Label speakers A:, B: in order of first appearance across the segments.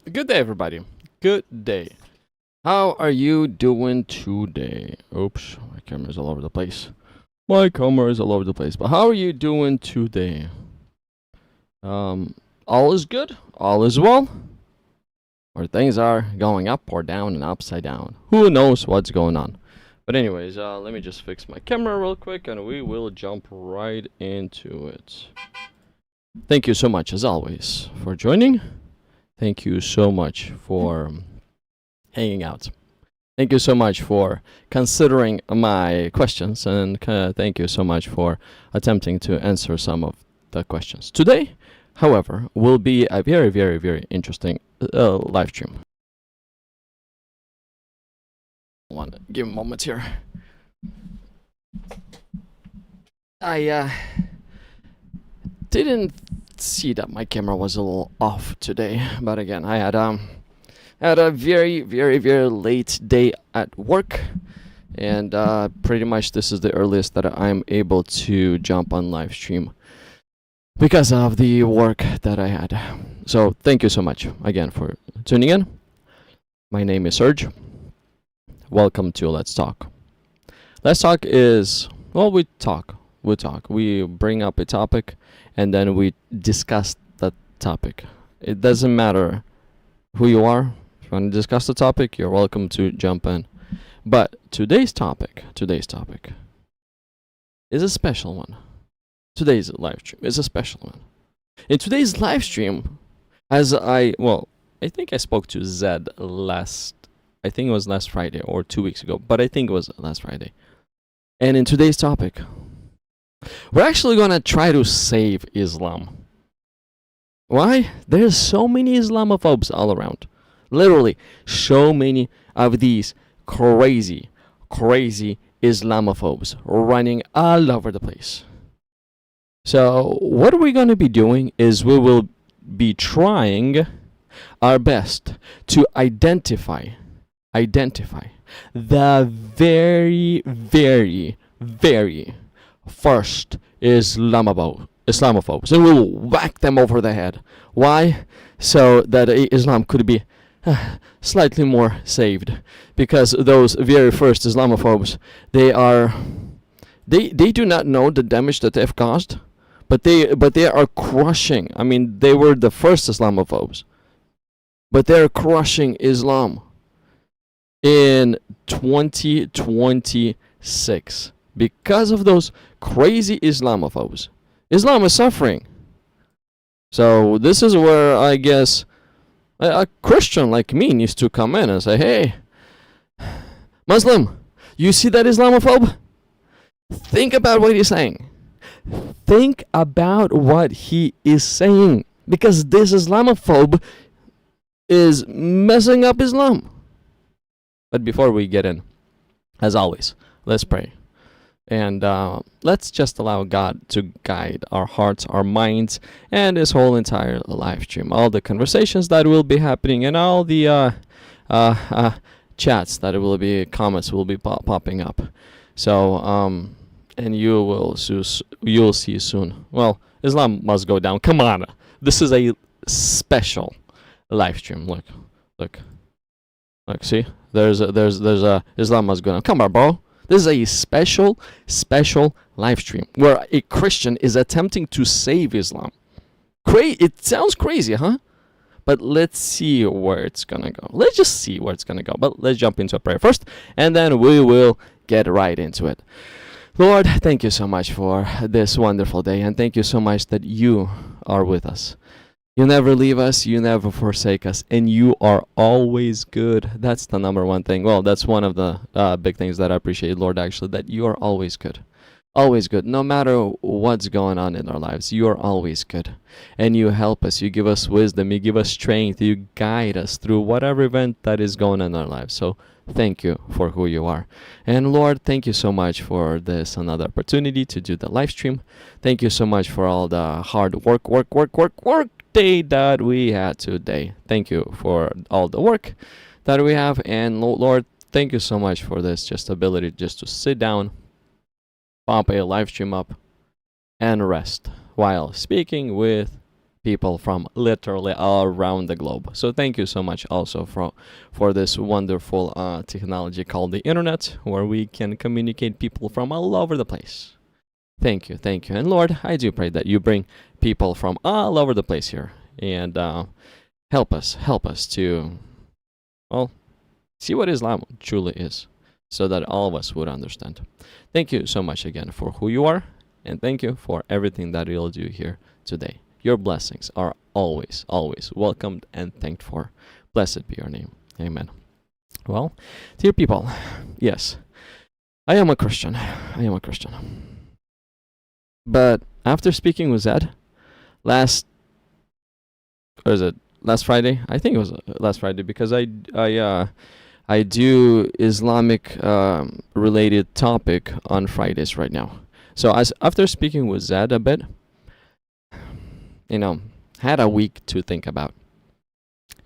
A: Good day, everybody. Good day. How are you doing today? Oops, my camera's all over the place. My camera is all over the place. But how are you doing today? All is good? All is well? Or things are going up or down and upside down? Who knows what's going on? But anyways, let me just fix my camera real quick and we will jump right into it. Thank you so much, as always, for joining. Thank you so much for hanging out. Thank you so much for considering my questions, and thank you so much for attempting to answer some of the questions. Today, however, will be a very, very, very interesting live stream. Give a moment here. I didn't see that my camera was a little off today, but again, I had a very, very, very late day at work, and pretty much this is the earliest that I'm able to jump on live stream because of the work that I had. So thank you so much again for tuning in. My name is Serge. Welcome to Let's Talk. Let's Talk is, well, we talk. We bring up a topic and then we discuss that topic. It doesn't matter who you are. If you want to discuss the topic, you're welcome to jump in. But today's topic is a special one. Today's live stream is a special one. In today's live stream, I think I spoke to Zed I think it was last Friday or 2 weeks ago, but I think it was last Friday. And in today's topic, we're actually going to try to save Islam. Why? There's so many Islamophobes all around. Literally, so many of these crazy Islamophobes running all over the place. So what we're going to be doing is we will be trying our best to identify the very, very, very first Islamophobes, and we'll whack them over the head. Why? So that Islam could be slightly more saved, because those very first Islamophobes, they do not know the damage that they've caused, but they are crushing. I mean, they were the first Islamophobes, but they're crushing Islam in 2026 because of those crazy Islamophobes. Islam is suffering. So this is where I guess a Christian like me needs to come in and say, hey, Muslim, you see that Islamophobe? Think about what he's saying. Think about what he is saying, because this Islamophobe is messing up Islam. But before we get in, as always, let's pray. And let's just allow God to guide our hearts, our minds, and this whole entire live stream. All the conversations that will be happening and all the chats that will be, comments will be popping up. So, and you'll see soon. Well, Islam must go down. Come on. This is a special live stream. Look, see? There's a Islam must go down. Come on, bro. This is a special live stream where a Christian is attempting to save Islam. It sounds crazy, huh? But let's see where it's gonna go. Let's just see where it's gonna go. But let's jump into a prayer first, and then we will get right into it. Lord, thank you so much for this wonderful day, and thank you so much that you are with us. You never leave us, you never forsake us, and you are always good. That's the number one thing. Well, that's one of the big things that I appreciate, Lord, actually, that you are always good. Always good. No matter what's going on in our lives, you are always good. And you help us, you give us wisdom, you give us strength, you guide us through whatever event that is going on in our lives. So thank you for who you are. And Lord, thank you so much for this another opportunity to do the live stream. Thank you so much for all the hard work day that we had today. Thank you for all the work that we have, and Lord, thank you so much for this just ability just to sit down, pop a live stream up, and rest while speaking with people from literally all around the globe. So thank you so much also for this wonderful technology called the internet, where we can communicate people from all over the place. Thank you. And Lord, I do pray that you bring people from all over the place here, and help us to, well, see what Islam truly is, so that all of us would understand. Thank you so much again for who you are, and thank you for everything that you'll do here today. Your blessings are always welcomed and thanked for. Blessed be your name. Amen. Well, dear people, yes, I am a Christian. But after speaking with Zed last Friday? I think it was last Friday, because I do Islamic related topic on Fridays right now. So after speaking with Zed a bit, had a week to think about,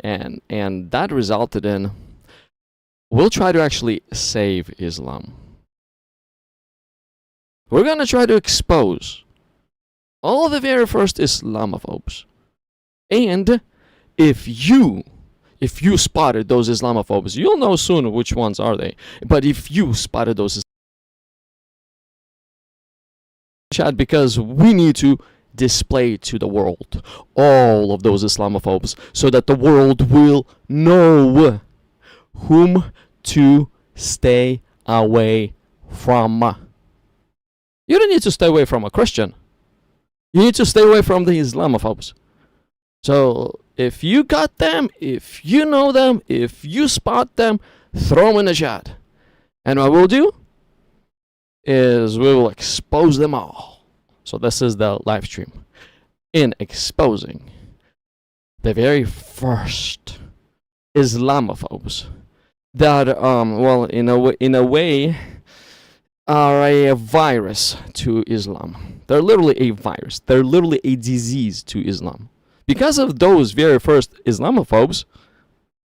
A: and that resulted in, we'll try to actually save Islam. We're gonna try to expose all the very first Islamophobes, and if you spotted those Islamophobes, you'll know soon which ones are they. But if you spotted those, chat, because we need to display to the world all of those Islamophobes, so that the world will know whom to stay away from. You don't need to stay away from a Christian. You need to stay away from the Islamophobes. So if you got them, if you know them, if you spot them, throw them in the chat. And what we'll do is we will expose them all. So this is the live stream in exposing the very first Islamophobes that, well, in a way, are a virus to Islam. They're literally a virus. They're literally a disease to Islam. Because of those very first Islamophobes,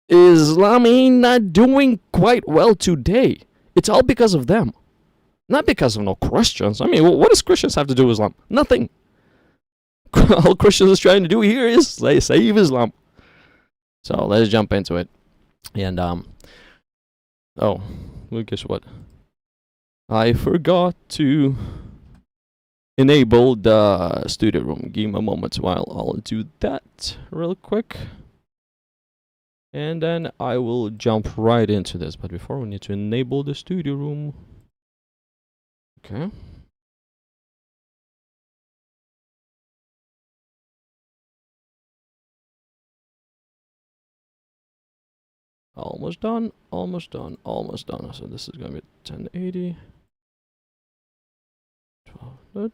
A: Islam ain't not doing quite well today. It's all because of them. Not because of no Christians. I mean, what does Christians have to do with Islam? Nothing. All Christians is trying to do here is save Islam. So let's jump into it. And, oh, well, guess what? I forgot to enable the studio room. Give me a moment while I'll do that real quick. And then I will jump right into this. But before, we need to enable the studio room. Okay. Almost done. So this is going to be 1080. 12.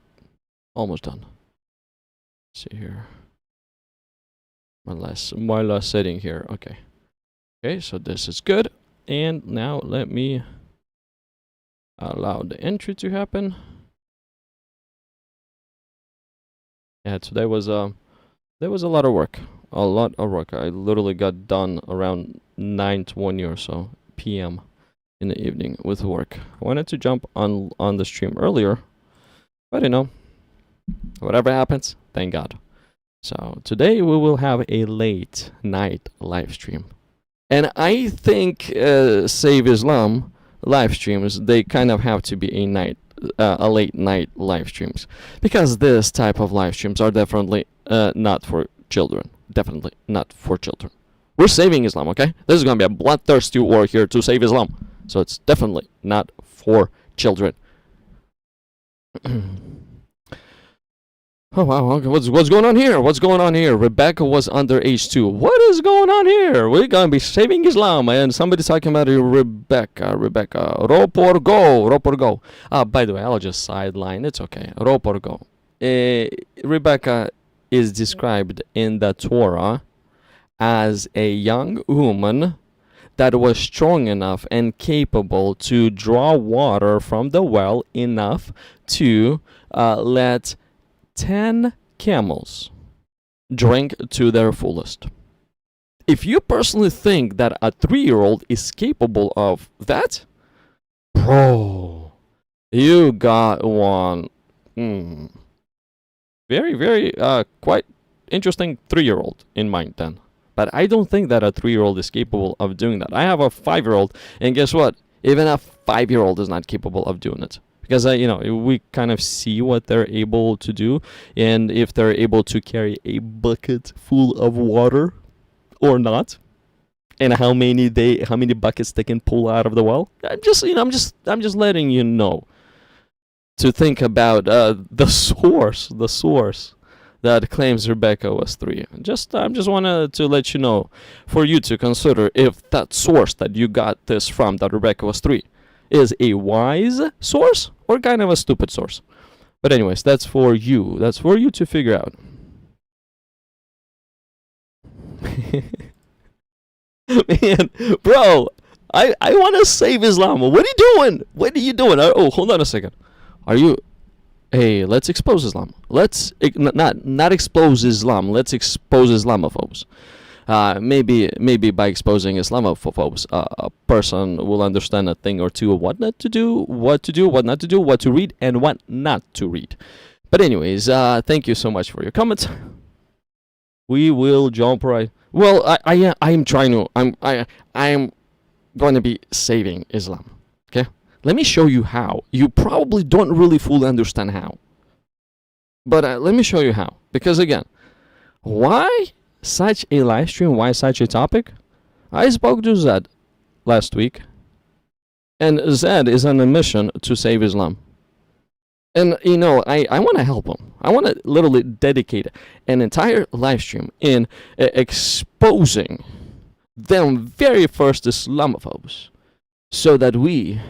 A: Almost done. Let's see here. My last setting here. Okay. Okay, so this is good. And now let me allow the entry to happen. Yeah, today was there was a lot of work. A lot of work. I literally got done around 9:20 or so p.m. in the evening with work. I wanted to jump on the stream earlier, but whatever happens, thank God. So today we will have a late night live stream. And I think Save Islam live streams, they kind of have to be a late night live streams, because this type of live streams are definitely not for children. Definitely not for children. We're saving Islam, okay? This is going to be a bloodthirsty war here to save Islam. So it's definitely not for children. Oh wow, okay. What's going on here? What's going on here? Rebecca was underage too. What is going on here? We're gonna be saving Islam, and somebody's talking about Rebecca. Rope or go. By the way, I'll just sideline. It's okay. Rope or go. Rebecca is described in the Torah as a young woman that was strong enough and capable to draw water from the well enough to let 10 camels drink to their fullest. If you personally think that a 3-year-old is capable of that, bro, you got one very, very quite interesting 3-year-old in mind then. But I don't think that a 3-year-old is capable of doing that. I have a 5-year-old, and guess what? Even a 5-year-old is not capable of doing it. Because, we kind of see what they're able to do, and if they're able to carry a bucket full of water or not, and how many buckets they can pull out of the well. I'm just letting you know to think about the source that claims Rebecca was 3. I just wanted to let you know, for you to consider if that source that you got this from, that Rebecca was 3, is a wise source or kind of a stupid source. But anyways, that's for you. That's for you to figure out. Man, bro, I want to save Islam. What are you doing? What are you doing? Oh, hold on a second. Are you... Hey, let's expose Islam. Let's not expose Islam. Let's expose Islamophobes. Maybe by exposing Islamophobes, a person will understand a thing or two of what not to do, what not to do, what to read, and what not to read. But anyways, thank you so much for your comments. We will jump right. Well, I'm trying to. I'm going to be saving Islam. Okay, let me show you how. You probably don't really fully understand how, but let me show you how. Because again, why such a live stream? Why such a topic? I spoke to Zed last week, and Zed is on a mission to save Islam. And I want to help him. I want to literally dedicate an entire live stream in exposing them very first Islamophobes, so that we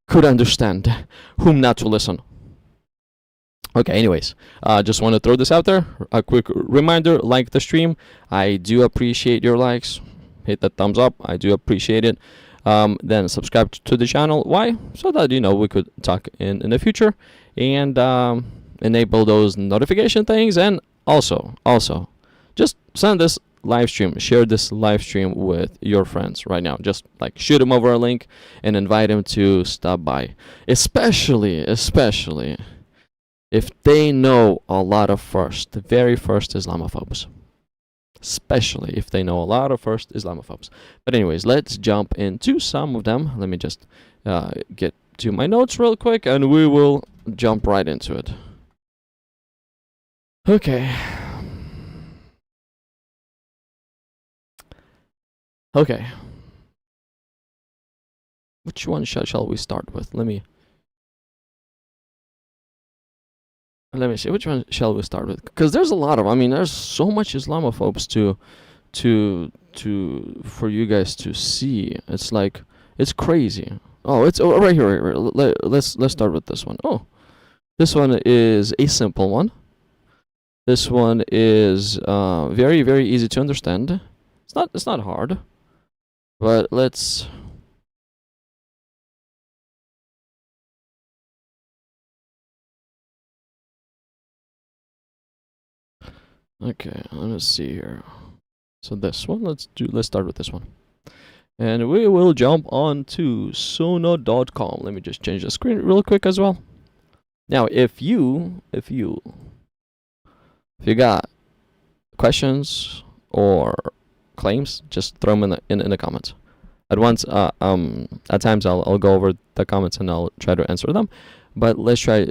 A: could understand whom not to listen. Okay, anyways, just want to throw this out there. A quick reminder, like the stream. I do appreciate your likes. Hit that thumbs up. I do appreciate it. Then subscribe to the channel. Why? So that we could talk in the future, and enable those notification things. And also just send this live stream, share this live stream with your friends right now. Just like shoot them over a link and invite them to stop by, especially if they know a lot of the very first Islamophobes. Especially if they know a lot of first Islamophobes. But anyways, let's jump into some of them. Let me just get to my notes real quick, and we will jump right into it. Okay. Which one shall we start with? Let me see. Which one shall we start with? Because there's a lot of. There's so much Islamophobes for you guys to see. It's like, it's crazy. Oh, it's right here. Let's start with this one. Oh, this one is a simple one. This one is very, very easy to understand. It's not hard, but let's. Okay, let's see here. So this one, let's start with this one. And we will jump on to Sunnah.com. Let me just change the screen real quick as well. Now, if you got questions or claims, just throw them in the comments. At times I'll go over the comments and I'll try to answer them. But let's try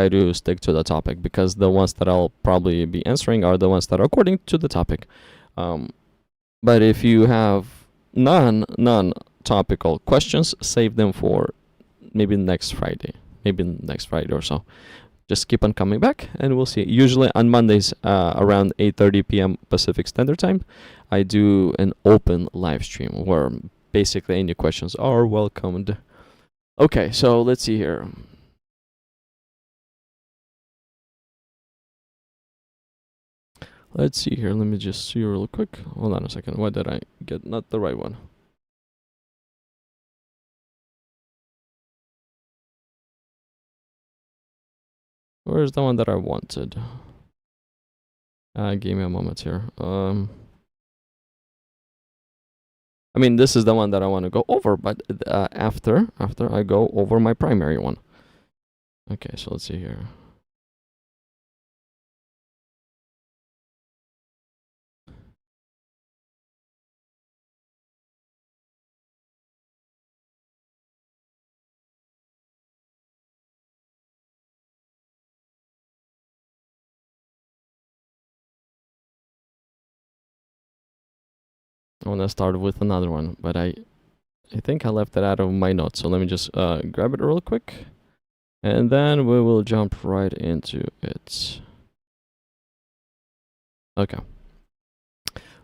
A: to stick to the topic, because the ones that I'll probably be answering are the ones that are according to the topic. But if you have non-topical questions, save them for maybe next Friday or so. Just keep on coming back, and we'll see. Usually on Mondays, around 8:30 p.m. Pacific Standard Time, I do an open live stream where basically any questions are welcomed. Okay, so let's see here. Let me just see real quick. Hold on a second. Why did I get not the right one? Where's the one that I wanted? Give me a moment here. This is the one that I want to go over, but after I go over my primary one. Okay, so let's see here. I want to start with another one, but I think I left it out of my notes. So let me just grab it real quick, and then we will jump right into it. Okay.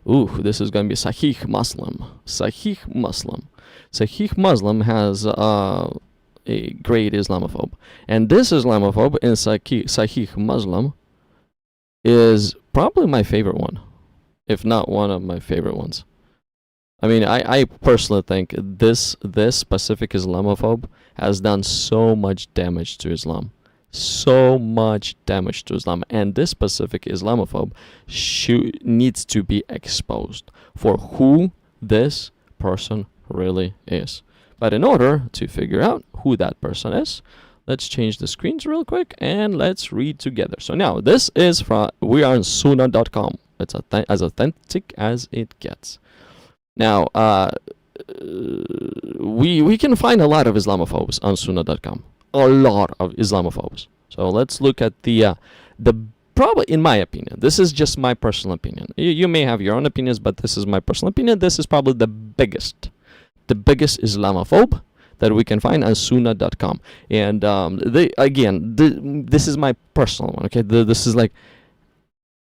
A: Ooh, this is going to be Sahih Muslim. Sahih Muslim. Sahih Muslim has a great Islamophobe. And this Islamophobe in Sahih Muslim is probably my favorite one, if not one of my favorite ones. I mean, I personally think this specific Islamophobe has done so much damage to Islam. So much damage to Islam. And this specific Islamophobe needs to be exposed for who this person really is. But in order to figure out who that person is, let's change the screens real quick and let's read together. So now this is we are on Sunnah.com. It's as authentic as it gets. Now, we can find a lot of Islamophobes on Sunnah.com. A lot of Islamophobes. So let's look at the probably, in my opinion, this is just my personal opinion. You may have your own opinions, but this is my personal opinion. This is probably the biggest Islamophobe that we can find on Sunnah.com. And this is my personal one. Okay, this is like,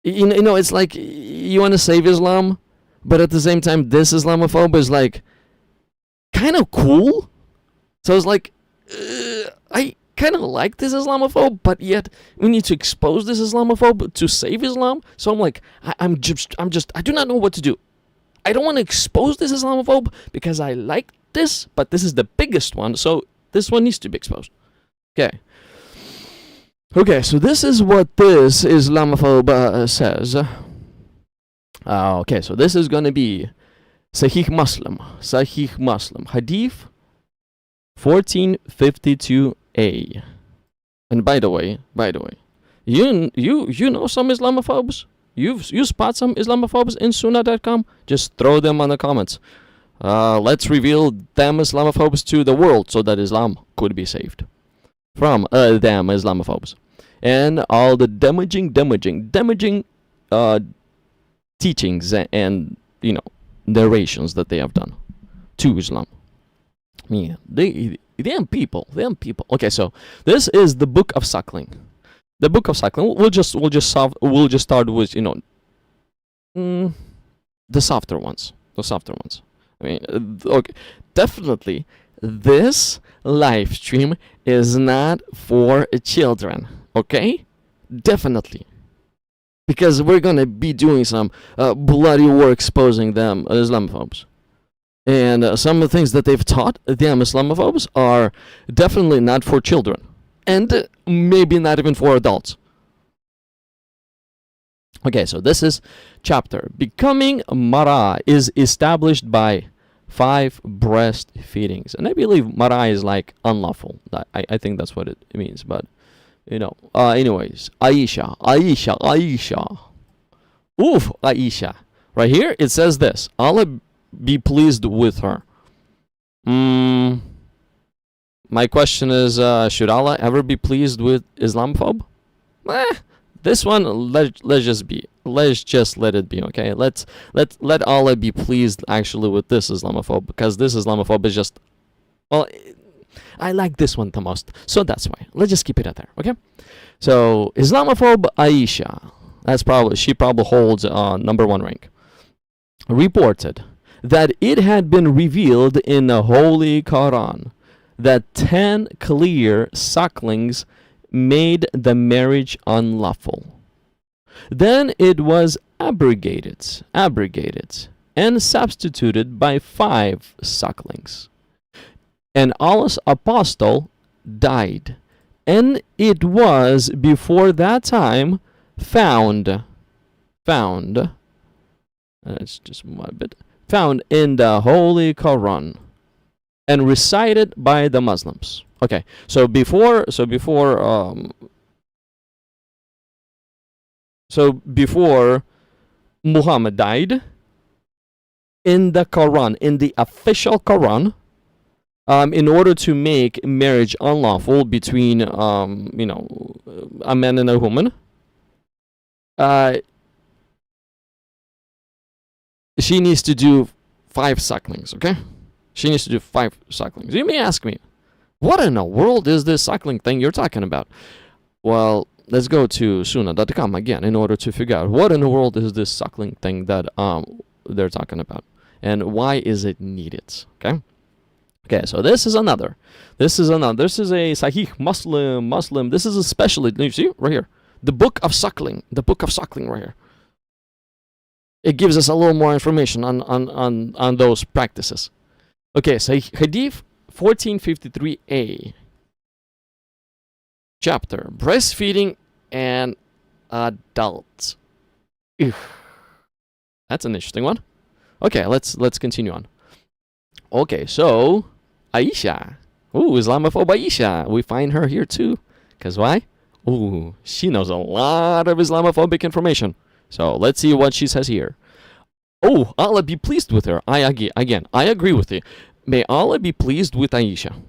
A: you know, it's like you want to save Islam, but at the same time, this Islamophobe is like kind of cool. So it's like, I kind of like this Islamophobe, but yet we need to expose this Islamophobe to save Islam. So I'm like, I do not know what to do. I don't want to expose this Islamophobe because I like this, but this is the biggest one, so this one needs to be exposed. Okay, so this is what this Islamophobe says. Okay, so this is going to be Sahih Muslim, Hadith 1452a. And by the way, you know some Islamophobes? You spot some Islamophobes in Sunnah.com? Just throw them on the comments. Let's reveal them Islamophobes to the world so that Islam could be saved from them Islamophobes and all the damaging teachings and narrations that they have done to Islam. Man, them people. Okay, so this is the Book of Suckling. The Book of Suckling. We'll just start with the softer ones. I mean, okay, definitely this live stream is not for children. Okay, definitely, because we're gonna be doing some bloody war exposing them Islamophobes. And some of the things that they've taught them Islamophobes are definitely not for children. And maybe not even for adults. Okay, so this is chapter. Becoming Mara is established by 5 breastfeedings. And I believe Mara is like unlawful. I think that's what it means. But, anyways. Aisha. Oof, Aisha. Right here, it says this. Allah be pleased with her. My question is, should Allah ever be pleased with Islamophobe? This one, let's just let it be, okay? Let Allah be pleased actually with this Islamophobe, because this Islamophobe is just, well, I like this one the most, so that's why. Let's just keep it at there, okay? So Islamophobe Aisha, she probably holds number 1 rank, reported that it had been revealed in the Holy Quran that 10 clear sucklings made the marriage unlawful. Then it was abrogated and substituted by 5 sucklings. And Allah's apostle died, and it was before that time found it's just a bit found in the Holy Quran and recited by the Muslims. Okay, so before Muhammad died, in the Quran, in the official Quran, in order to make marriage unlawful between a man and a woman, she needs to do 5 sucklings, okay? She needs to do 5 sucklings. You may ask me, what in the world is this suckling thing you're talking about? Well, let's go to sunnah.com again in order to figure out what in the world is this suckling thing that they're talking about, and why is it needed, okay? Okay, so this is a Sahih Muslim. This is especially, you see right here, the book of suckling right here. It gives us a little more information on those practices. Okay, so Hadith 1453a, chapter breastfeeding and adults. Ugh. That's an interesting one. Okay, let's continue on. Okay, so Aisha. Ooh, Islamophobe Aisha. We find her here too. Because why? Ooh, she knows a lot of Islamophobic information. So let's see what she says here. Oh, Allah be pleased with her. I agree with you. May Allah be pleased with Aisha.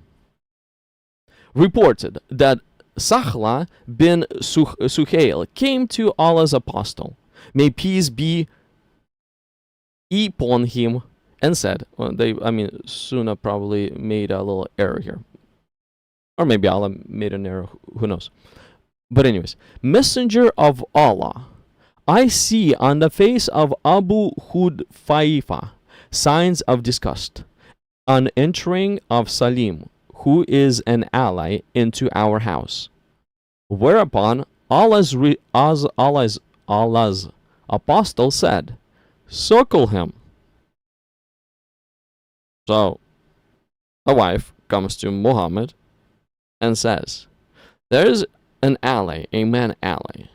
A: Reported that Sahla bin Suhail came to Allah's apostle, may peace be upon him, and said, Sunnah probably made a little error here. Or maybe Allah made an error, who knows. But anyways, Messenger of Allah, I see on the face of Abu Hudfaifa signs of disgust on entering of Salim, who is an ally, into our house. Whereupon Allah's apostle said, suckle him. So, a wife comes to Muhammad and says, there's an ally, a man ally,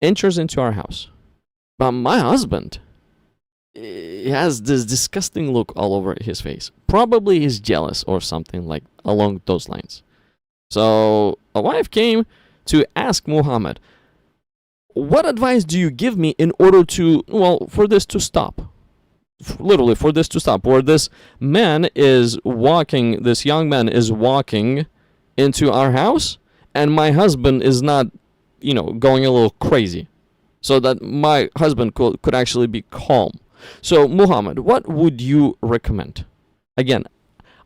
A: enters into our house. But my husband, he has this disgusting look all over his face. Probably he's jealous or something like along those lines. So a wife came to ask Muhammad, what advice do you give me in order to, for this to stop? Literally, for this to stop. Where this young man is walking into our house, and my husband is not, going a little crazy. So that my husband could actually be calm. So, Muhammad, what would you recommend? Again,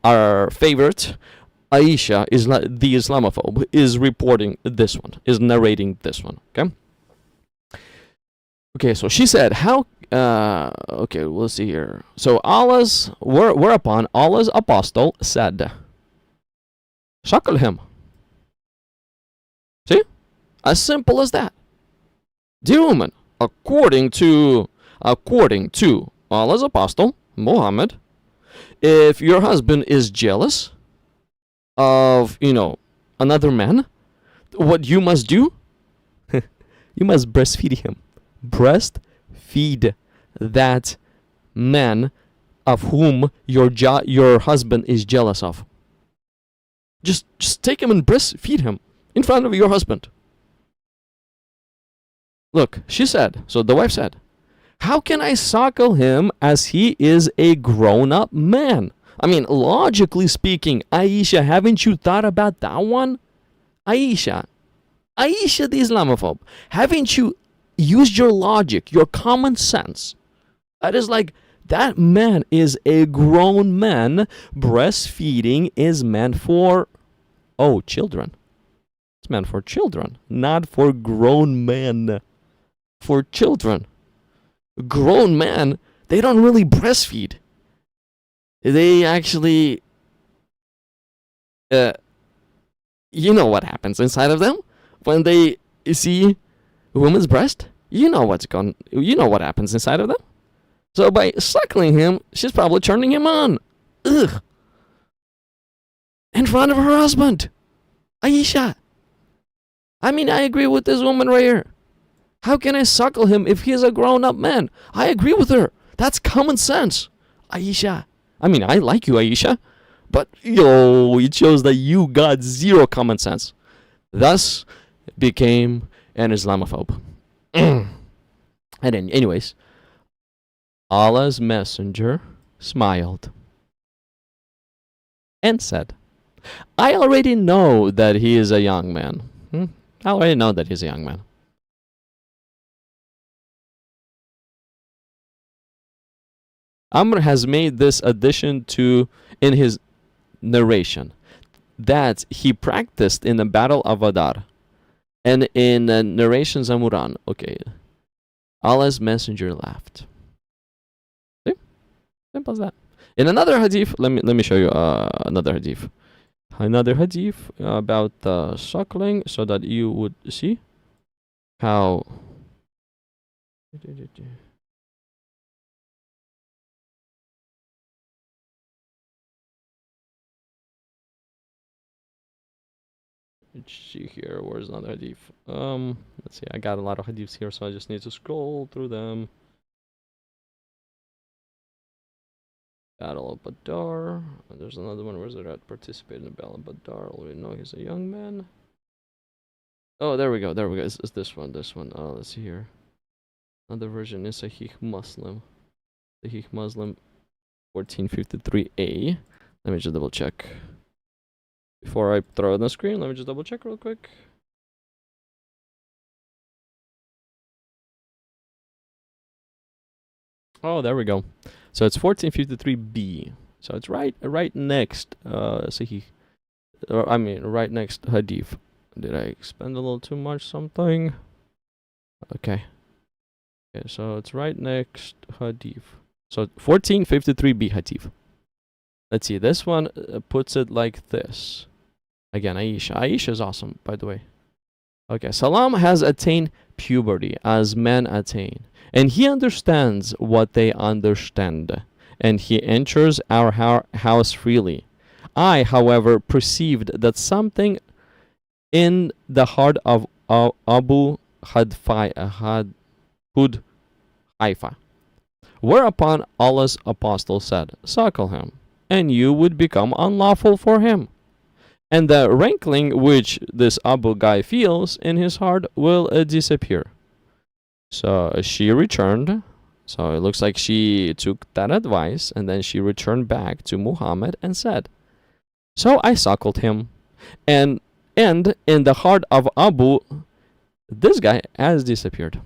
A: our favorite, Aisha, the Islamophobe, is narrating this one, okay? Okay, so she said, okay, we'll see here. So, whereupon Allah's apostle said, suckle him. See? As simple as that. Dear woman, according to Allah's apostle, Muhammad, if your husband is jealous of, another man, what you must do, you must breastfeed him. Breastfeed that man of whom your husband is jealous of. Just take him and breastfeed him in front of your husband. Look, the wife said, how can I suckle him as he is a grown-up man? Logically speaking, Aisha, haven't you thought about that one? Aisha the Islamophobe, haven't you used your logic, your common sense? That is like, that man is a grown man. Breastfeeding is meant for, children. It's meant for children, not for grown men. For children. Grown men, they don't really breastfeed. They actually, you know what happens inside of them when they see a woman's breast. You know what happens inside of them. So by suckling him, she's probably turning him on. Ugh. In front of her husband, Aisha. I agree with this woman right here. How can I suckle him if he's a grown-up man? I agree with her. That's common sense. Aisha. I like you, Aisha. But, it shows that you got zero common sense. Thus became an Islamophobe. And then, anyways, Allah's messenger smiled and said, I already know that he is a young man. I already know that he's a young man. Amr has made this addition to in his narration that he practiced in the Battle of Badr and in narration Zamuran. Okay, Allah's Messenger laughed. See? Simple as that. In another hadith, let me show you another hadith. Another hadith about suckling, so that you would see how. Let's see here. Where's another hadith? Let's see. I got a lot of hadiths here, so I just need to scroll through them. Battle of Badr. There's another one. Where's it at? Participated in the Battle of Badr. Already know he's a young man. Oh, there we go. There we go. It's this one. This one. Let's see here. Another version is Sahih Muslim. Sahih Muslim 1453a. Let me just double check. Before I throw it on the screen, let me just double check real quick. Oh, there we go. So it's 1453b. So it's right next Sahih. I mean, right next Hadith. Did I spend a little too much something? Okay. Okay, so it's right next Hadith. So 1453b Hadith. Let's see. This one puts it like this. Again, Aisha. Aisha is awesome, by the way. Okay, Salam has attained puberty as men attain, and he understands what they understand, and he enters our house freely. I, however, perceived that something in the heart of Abu Hudhaifa, whereupon Allah's apostle said, "Suckle him, and you would become unlawful for him. And the rankling which this Abu guy feels in his heart will disappear." So she returned. So it looks like she took that advice, and then she returned back to Muhammad and said, "So I suckled him, and in the heart of Abu, this guy has disappeared."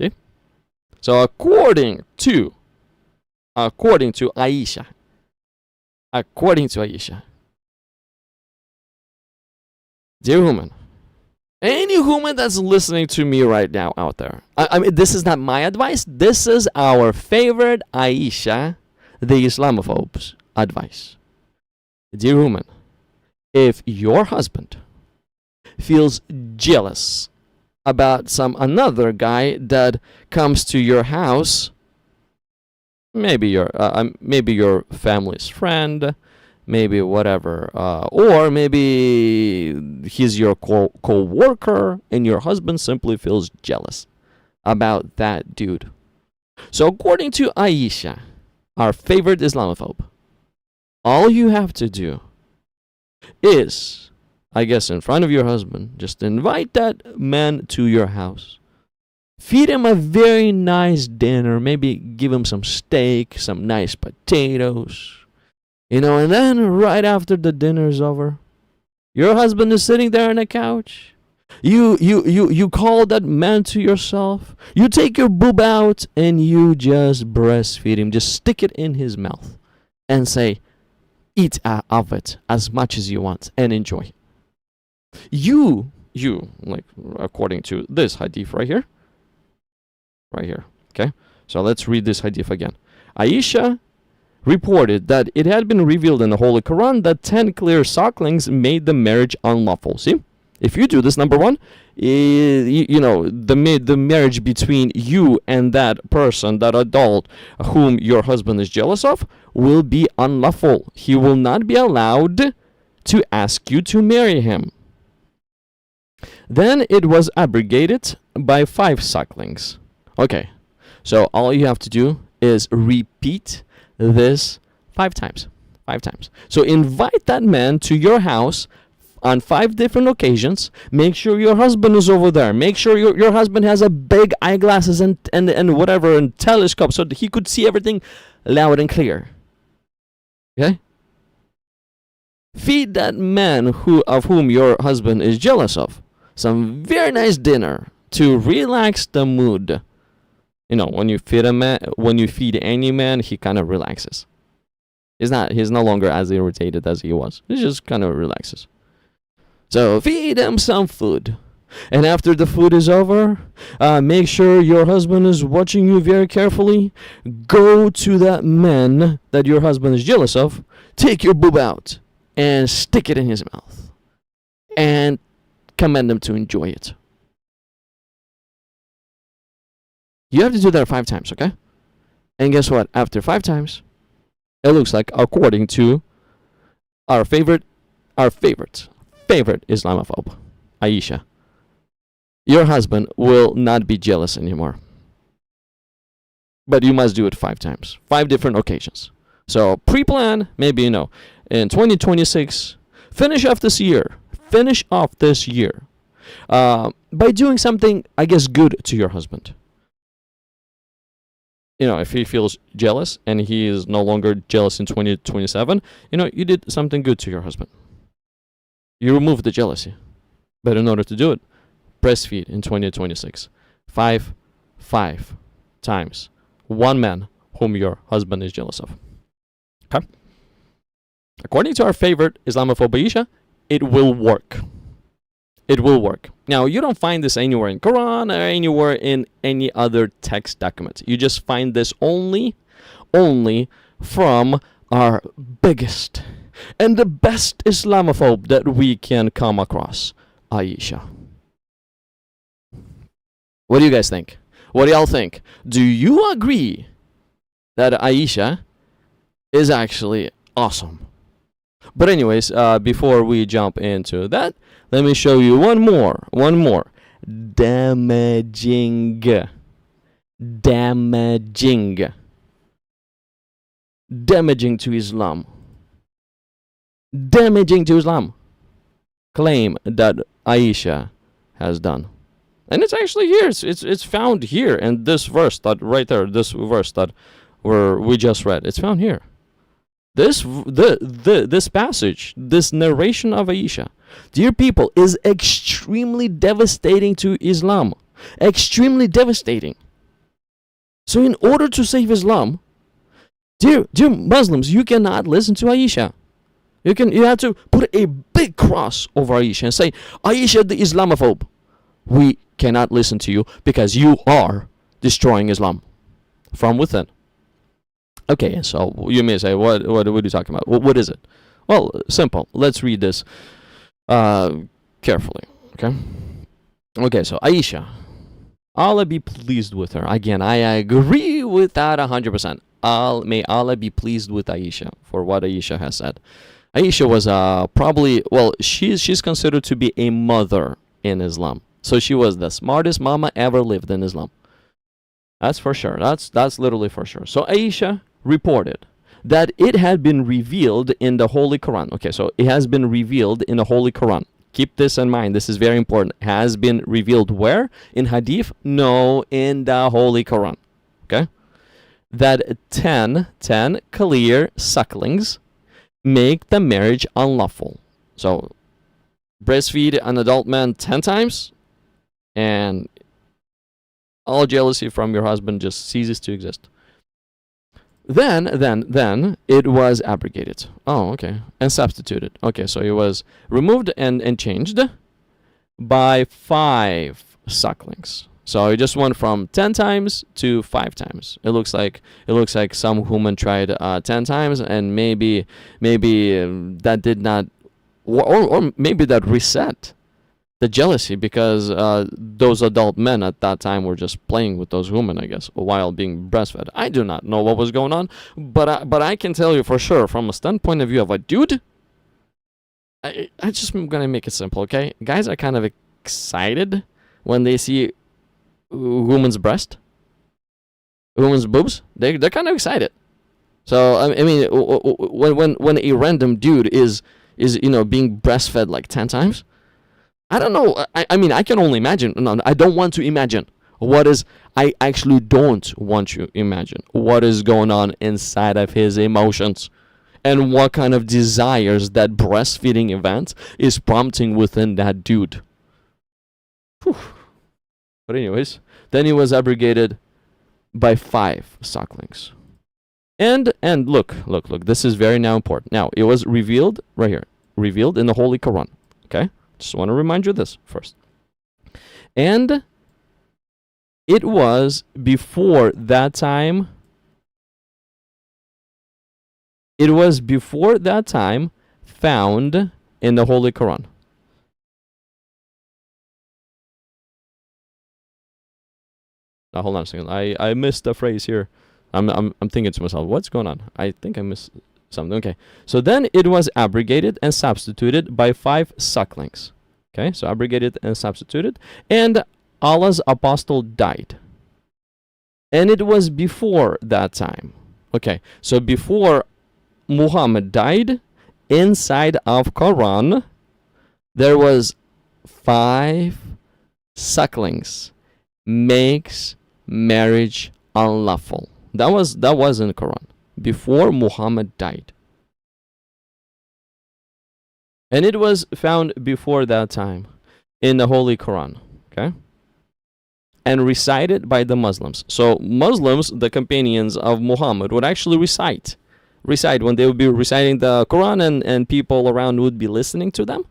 A: Okay. So according to Aisha. According to Aisha. Dear woman, any woman that's listening to me right now out there, I mean, this is not my advice. This is our favorite Aisha, the Islamophobes' advice. Dear woman, if your husband feels jealous about another guy that comes to your house, maybe your family's friend, maybe whatever, or maybe he's your co-worker, and your husband simply feels jealous about that dude. So according to Aisha, our favorite Islamophobe, all you have to do is, I guess, in front of your husband, just invite that man to your house. Feed him a very nice dinner. Maybe give him some steak, some nice potatoes. And then right after the dinner's over, your husband is sitting there on the couch. You call that man to yourself. You take your boob out and you just breastfeed him. Just stick it in his mouth and say, "Eat of it as much as you want and enjoy." You, like, according to this hadith right here. Okay, so let's read this hadith again. Aisha reported that it had been revealed in the Holy Quran that 10 clear sucklings made the marriage unlawful. See, if you do this, number one, the marriage between you and that person, that adult whom your husband is jealous of, will be unlawful. He will not be allowed to ask you to marry him. Then it was abrogated by 5 sucklings. Okay, so all you have to do is repeat this 5 times. 5 times. So invite that man to your house on 5 different occasions. Make sure your husband is over there. Make sure your husband has a big eyeglasses and whatever, and telescope, so that he could see everything loud and clear. Okay? Feed that man of whom your husband is jealous of some very nice dinner to relax the mood. when you feed a man, when you feed any man, he kind of relaxes. He's no longer as irritated as he was. He just kind of relaxes. So feed him some food. And after the food is over, make sure your husband is watching you very carefully. Go to that man that your husband is jealous of, take your boob out, and stick it in his mouth. And command him to enjoy it. You have to do that 5 times, okay? And guess what? After 5 times, it looks like, according to our favorite Islamophobe, Aisha, your husband will not be jealous anymore. But you must do it 5 times. 5 different occasions. So pre-plan, maybe, in 2026, finish off this year. By doing something, I guess, good to your husband. If he feels jealous and he is no longer jealous in 2027, you did something good to your husband. You removed the jealousy. But in order to do it, breastfeed in 2026. 5 times. 1 man whom your husband is jealous of. Okay? According to our favorite Islamophobe Aisha, it will work. It will work. Now, you don't find this anywhere in Quran or anywhere in any other text document. You just find this only from our biggest and the best Islamophobe that we can come across, Aisha. What do you guys think? What do y'all think? Do you agree that Aisha is actually awesome? But anyways, before we jump into that, let me show you one more. Damaging to Islam. Damaging to Islam claim that Aisha has done. And it's actually here. It's found here in this verse that right there, this verse that we just read. It's found here. This passage, this narration of Aisha, dear people, is extremely devastating to Islam. Extremely devastating. So in order to save Islam, dear Muslims, you cannot listen to Aisha. You have to put a big cross over Aisha and say, Aisha the Islamophobe, we cannot listen to you because you are destroying Islam from within. Okay, so you may say, what are you talking about? What is it? Well, simple. Let's read this carefully, okay? Okay, so Aisha, Allah be pleased with her. Again, I agree with that 100%. May Allah be pleased with Aisha for what Aisha has said. Aisha was she's considered to be a mother in Islam. So she was the smartest mama ever lived in Islam. That's for sure. That's literally for sure. So Aisha reported that it had been revealed in the Holy Quran. Okay, so it has been revealed in the Holy Quran. Keep this in mind. This is very important. Has been revealed where? In Hadith? No, in the Holy Quran. Okay? That 10 clear sucklings make the marriage unlawful. So, breastfeed an adult man 10 times, and all jealousy from your husband just ceases to exist. Then it was abrogated. Oh, okay. And substituted. Okay, so it was removed and changed by 5 sucklings. So it just went from 10 times to 5 times. It looks like some woman tried 10 times, and maybe that did not, or maybe that reset the jealousy, because those adult men at that time were just playing with those women, I guess, while being breastfed. I do not know what was going on, but I can tell you for sure, from a standpoint of view of a dude, I just am gonna make it simple, okay? Guys are kind of excited when they see woman's breast, woman's boobs. They're kind of excited. So I mean, when a random dude is being breastfed like 10 times. I don't know. I mean, I can only imagine. No, I don't want to imagine. I actually don't want to imagine what is going on inside of his emotions and what kind of desires that breastfeeding event is prompting within that dude. Whew. But anyways, then he was abrogated by 5 sucklings. And look, this is very now important. Now, it was revealed right here, revealed in the Holy Quran. Okay? Just want to remind you this first. And it was before that time. It was before that time found in the Holy Quran. Now, hold on a second. I missed a phrase here. I'm thinking to myself, what's going on? I think I missed something. Okay. So then it was abrogated and substituted by 5 sucklings. Okay, so abrogated and substituted. And Allah's apostle died. And it was before that time. Okay, so before Muhammad died, inside of Quran, there was 5 sucklings makes marriage unlawful. That was in the Quran before Muhammad died. And it was found before that time in the Holy Quran, okay? And recited by the Muslims. So Muslims, the companions of Muhammad, would actually recite when they would be reciting the Quran, and people around would be listening to them.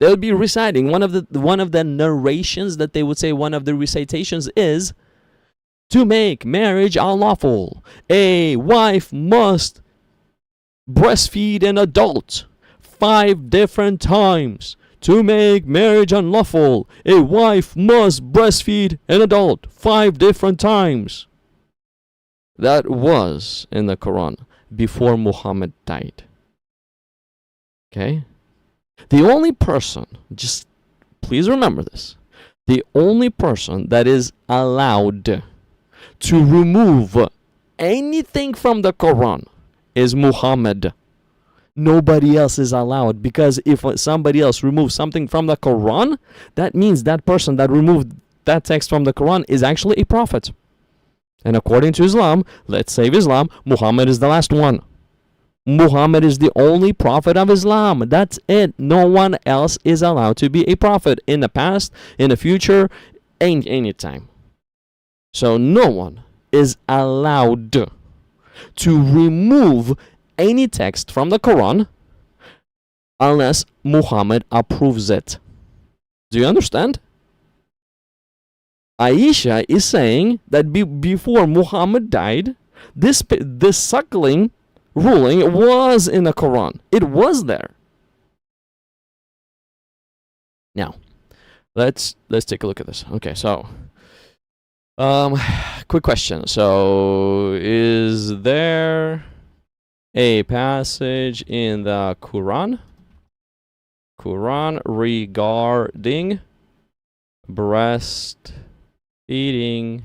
A: They would be reciting. One of the narrations that they would say, one of the recitations is, to make marriage unlawful, a wife must breastfeed an adult 5 different times. To make marriage unlawful, a wife must breastfeed an adult 5 different times. That was in the Quran before Muhammad died. Okay? The only person, just please remember this, the only person that is allowed to remove anything from the Quran is Muhammad. Nobody else is allowed, because if somebody else removes something from the Quran, that means that person that removed that text from the Quran is actually a prophet. And according to Islam, let's save Islam, Muhammad is the last one. Muhammad is the only prophet of Islam. That's it. No one else is allowed to be a prophet in the past, in the future, any time. So no one is allowed to remove any text from the Quran unless Muhammad approves it. Do you understand? Aisha is saying that before Muhammad died, this suckling ruling was in the Quran. It was there. Now, let's take a look at this. Okay, so quick question. So, is there a passage in the Quran regarding breastfeeding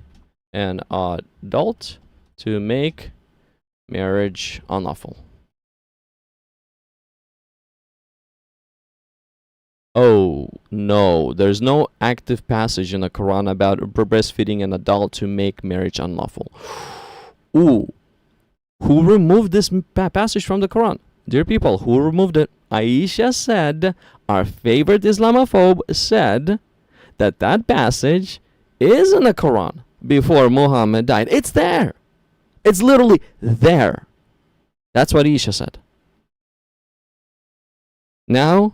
A: an adult to make marriage unlawful? Oh, no, there's no active passage in the Quran about breastfeeding an adult to make marriage unlawful. Ooh. Who removed this passage from the Quran? Dear people, who removed it? Aisha said, our favorite Islamophobe said that passage is in the Quran before Muhammad died. It's there. It's literally there. That's what Aisha said. Now,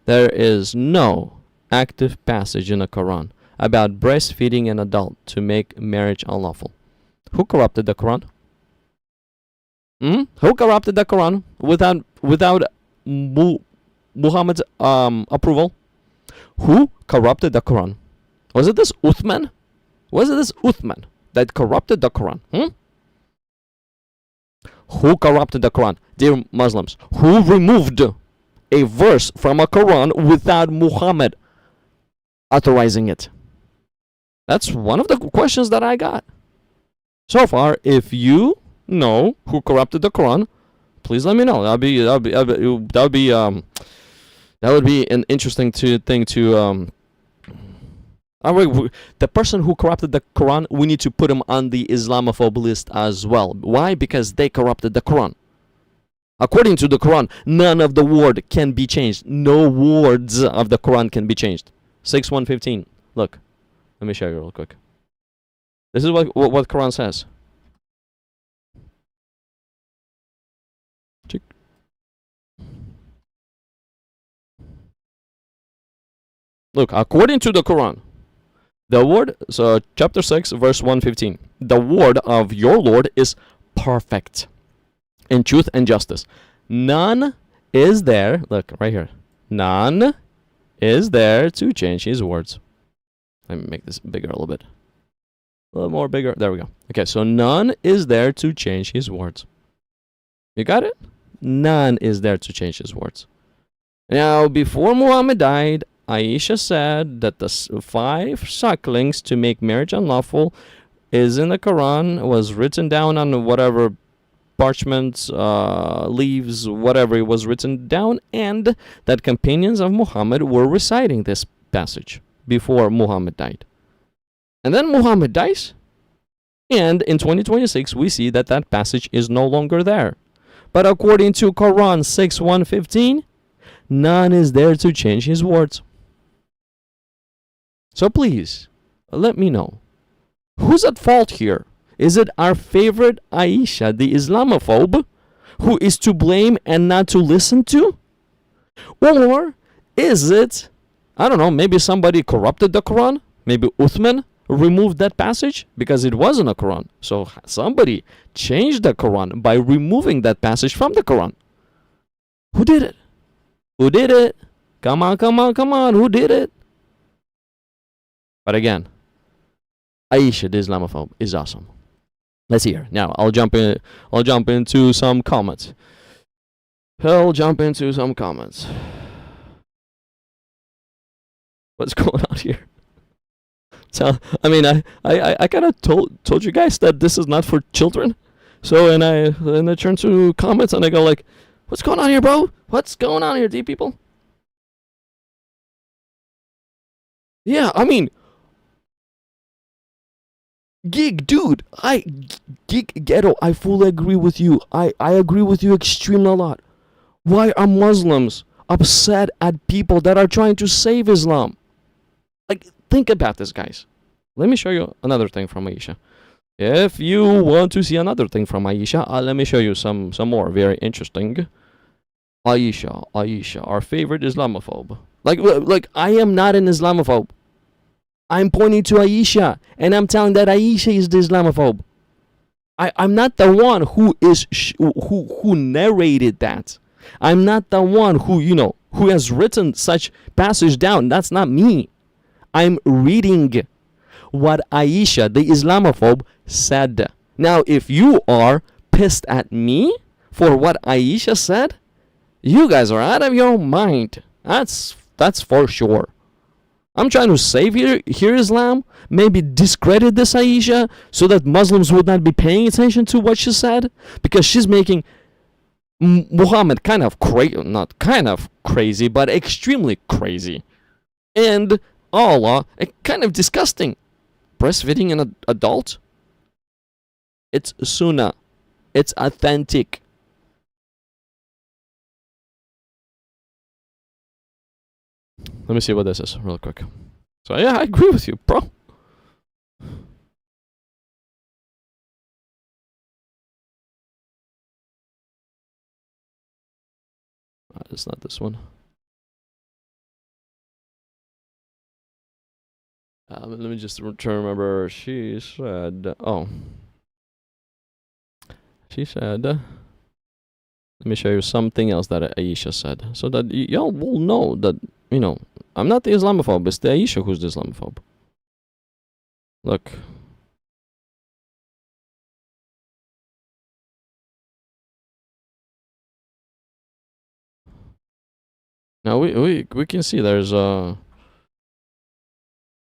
A: there is no active passage in the Quran about breastfeeding an adult to make marriage unlawful. Who corrupted the Quran? Who corrupted the Quran without Muhammad's approval? Who corrupted the Quran? Was it this Uthman? Was it this Uthman that corrupted the Quran? Who corrupted the Quran? Dear Muslims, who removed a verse from a Quran without Muhammad authorizing it? That's one of the questions that I got. So far, if you know who corrupted the Quran, please let me know. That would be an interesting thing to. The person who corrupted the Quran, we need to put him on the Islamophobe list as well. Why? Because they corrupted the Quran. According to the Quran, none of the word can be changed. No words of the Quran can be changed. 6:115. Look, let me show you real quick. This is what Quran says. Look, according to the Quran, the word, so chapter 6, verse 115, the word of your Lord is perfect in truth and justice. None is there, look right here, none is there to change his words. Let me make this bigger a little bit. A little more bigger. There we go. Okay, so none is there to change his words. You got it? None is there to change his words. Now, before Muhammad died, Aisha said that the 5 sucklings to make marriage unlawful is in the Quran, was written down on whatever parchments, leaves, whatever it was written down, and that companions of Muhammad were reciting this passage before Muhammad died. And then Muhammad dies, and in 2026 we see that that passage is no longer there. But according to Quran 6:115, none is there to change his words. So please, let me know, who's at fault here? Is it our favorite Aisha, the Islamophobe, who is to blame and not to listen to? Or is it, I don't know, maybe somebody corrupted the Quran? Maybe Uthman removed that passage because it wasn't a Quran. So somebody changed the Quran by removing that passage from the Quran. Who did it? Who did it? Come on, come on, come on. Who did it? But again, Aisha, the Islamophobe, is awesome. Let's hear. Now I'll jump into some comments. What's going on here? So I mean, I kind of told you guys that this is not for children. So and I turn to comments and I go like, what's going on here, bro? What's going on here, D people? Yeah, I mean, Gig, dude, Gig Ghetto, I fully agree with you. I agree with you extremely a lot. Why are Muslims upset at people that are trying to save Islam? Like, think about this, guys. Let me show you another thing from Aisha. If you want to see another thing from Aisha, let me show you some more very interesting. Aisha, our favorite Islamophobe. Like I am not an Islamophobe. I'm pointing to Aisha, and I'm telling that Aisha is the Islamophobe. I'm not the one who narrated that. I'm not the one who has written such passage down. That's not me. I'm reading what Aisha, the Islamophobe, said. Now, if you are pissed at me for what Aisha said, you guys are out of your mind. That's for sure. I'm trying to save here Islam, maybe discredit this Aisha so that Muslims would not be paying attention to what she said, because she's making Muhammad not kind of crazy, but extremely crazy. And Allah, kind of disgusting. Breastfeeding an adult? It's Sunnah. It's authentic. Let me see what this is real quick. So yeah, I agree with you, bro. It's not this one. Let me just try to remember. She said, let me show you something else that Aisha said, so that y'all will know that, I'm not the Islamophobe, it's the Aisha who's the Islamophobe. Look. Now we can see there's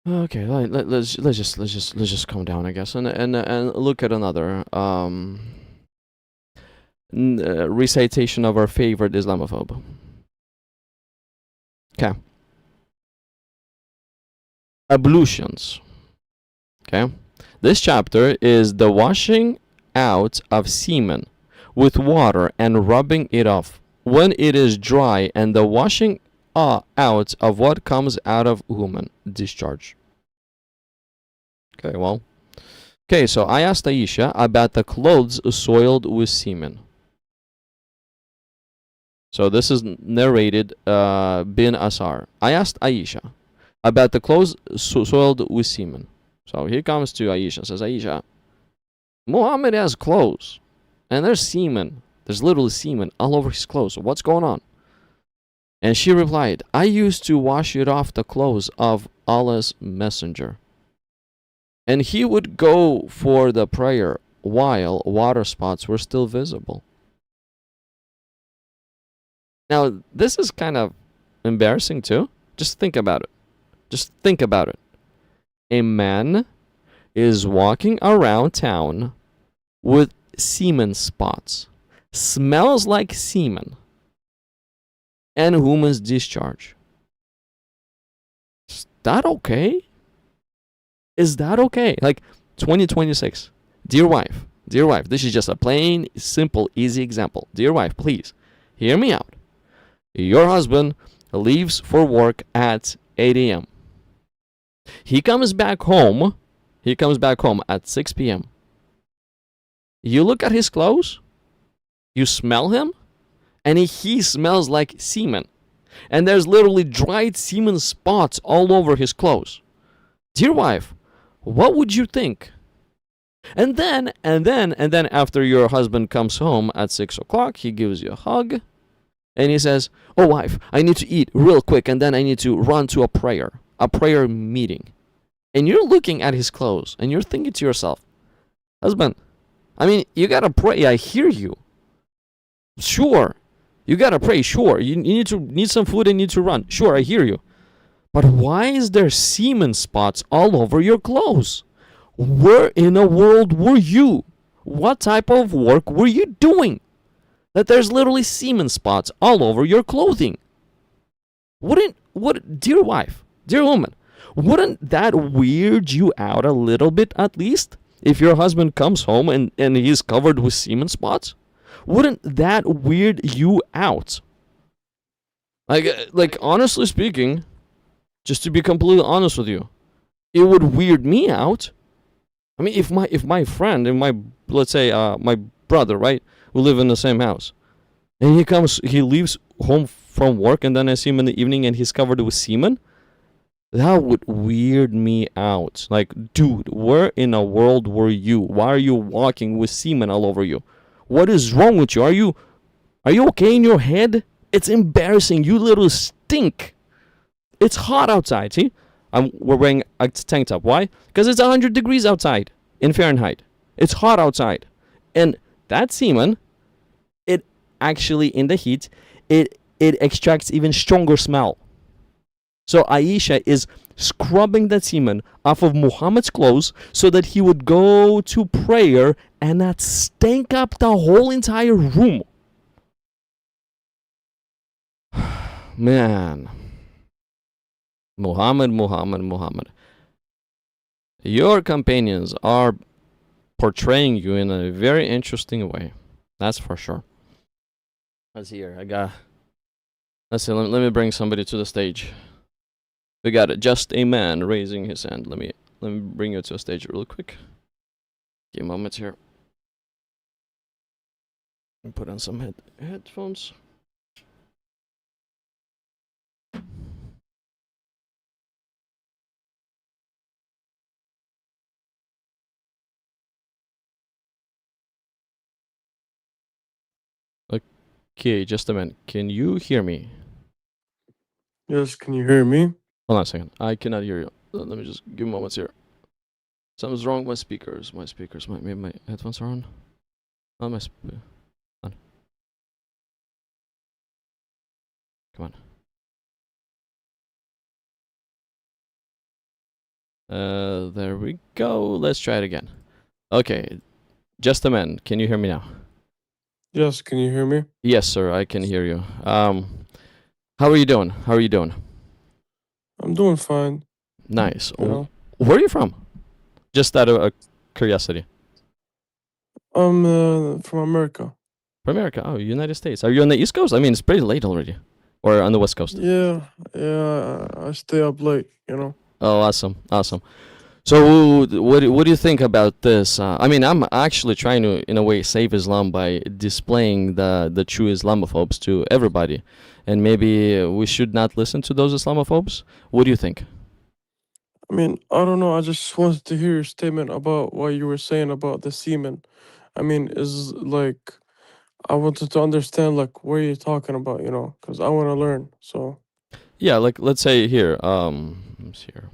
A: okay, let's just calm down, I guess, and look at another recitation of our favorite Islamophobe. Okay. Ablutions. Okay. This chapter is the washing out of semen with water and rubbing it off when it is dry, and the washing out of what comes out of human discharge. Okay, well, Okay, so I asked Aisha about the clothes soiled with semen. So this is narrated bin Asar. I asked Aisha about the clothes soiled with semen. So here comes to Aisha, says Aisha, Muhammad has clothes, and there's semen. There's literally semen all over his clothes. So what's going on? And she replied, I used to wash it off the clothes of Allah's messenger. And he would go for the prayer while water spots were still visible. Now, this is kind of embarrassing too. Just think about it. Just think about it. A man is walking around town with semen spots. Smells like semen. And human's discharge. Is that okay? Is that okay? Like 2026. Dear wife, this is just a plain, simple, easy example. Dear wife, please, hear me out. Your husband leaves for work at 8 a.m. He comes back home at 6 p.m. You look at his clothes, you smell him, and he smells like semen. And there's literally dried semen spots all over his clothes. Dear wife, what would you think? And then after your husband comes home at 6 o'clock, he gives you a hug, and he says, oh wife, I need to eat real quick, and then I need to run to a prayer meeting. And you're looking at his clothes, and you're thinking to yourself, husband, I mean, you gotta pray, I hear you. Sure, you gotta pray, sure. You need some food and need to run. Sure, I hear you. But why is there semen spots all over your clothes? Where in a world were you? What type of work were you doing? That there's literally semen spots all over your clothing. Dear wife, dear woman, wouldn't that weird you out a little bit at least? If your husband comes home and he's covered with semen spots? Wouldn't that weird you out? Like honestly speaking, just to be completely honest with you, it would weird me out. I mean, if my friend and let's say my brother, right, we live in the same house, and he leaves home from work, and then I see him in the evening and he's covered with semen, that would weird me out. Like, dude, where in a world were you? Why are you walking with semen all over you? What is wrong with you? Are you okay in your head? It's embarrassing. You little stink. It's hot outside. See, we're wearing a tank top. Why? Because it's 100 degrees outside in Fahrenheit. It's hot outside, and that semen, it actually in the heat, it extracts even stronger smell. So Aisha is scrubbing that semen off of Muhammad's clothes so that he would go to prayer and not stink up the whole entire room. Man. Muhammad. Your companions are portraying you in a very interesting way. That's for sure. Let's see here. Let's see, let me bring somebody to the stage. We got it. Just a man raising his hand. Let me bring you to the stage real quick. Give me a moment here. Put on some headphones. Okay, just a minute. Can you hear me?
B: Yes, can you hear me?
A: Hold on a second. I cannot hear you. Let me just give moments here. Something's wrong with my speakers. Maybe my headphones are on. Oh, on. Come on. There we go. Let's try it again. Okay. Just a minute. Can you hear me now?
B: Yes, can you hear me?
A: Yes, sir. I can hear you. How are you doing?
B: I'm doing fine.
A: Nice.
B: You know?
A: Where are you from? Just out of curiosity.
B: I'm from America.
A: From America? Oh, United States. Are you on the East Coast? I mean, it's pretty late already. Or on the West Coast?
B: Yeah, I stay up late, you know?
A: Oh, awesome. So what do you think about this? I mean, I'm actually trying to, in a way, save Islam by displaying the true Islamophobes to everybody, and maybe we should not listen to those Islamophobes. What do you think?
B: I mean, I don't know. I just wanted to hear your statement about what you were saying about the semen. I mean, is like I wanted to understand like what you're talking about, because I want to learn. So,
A: Yeah, like let's say here, let's see here.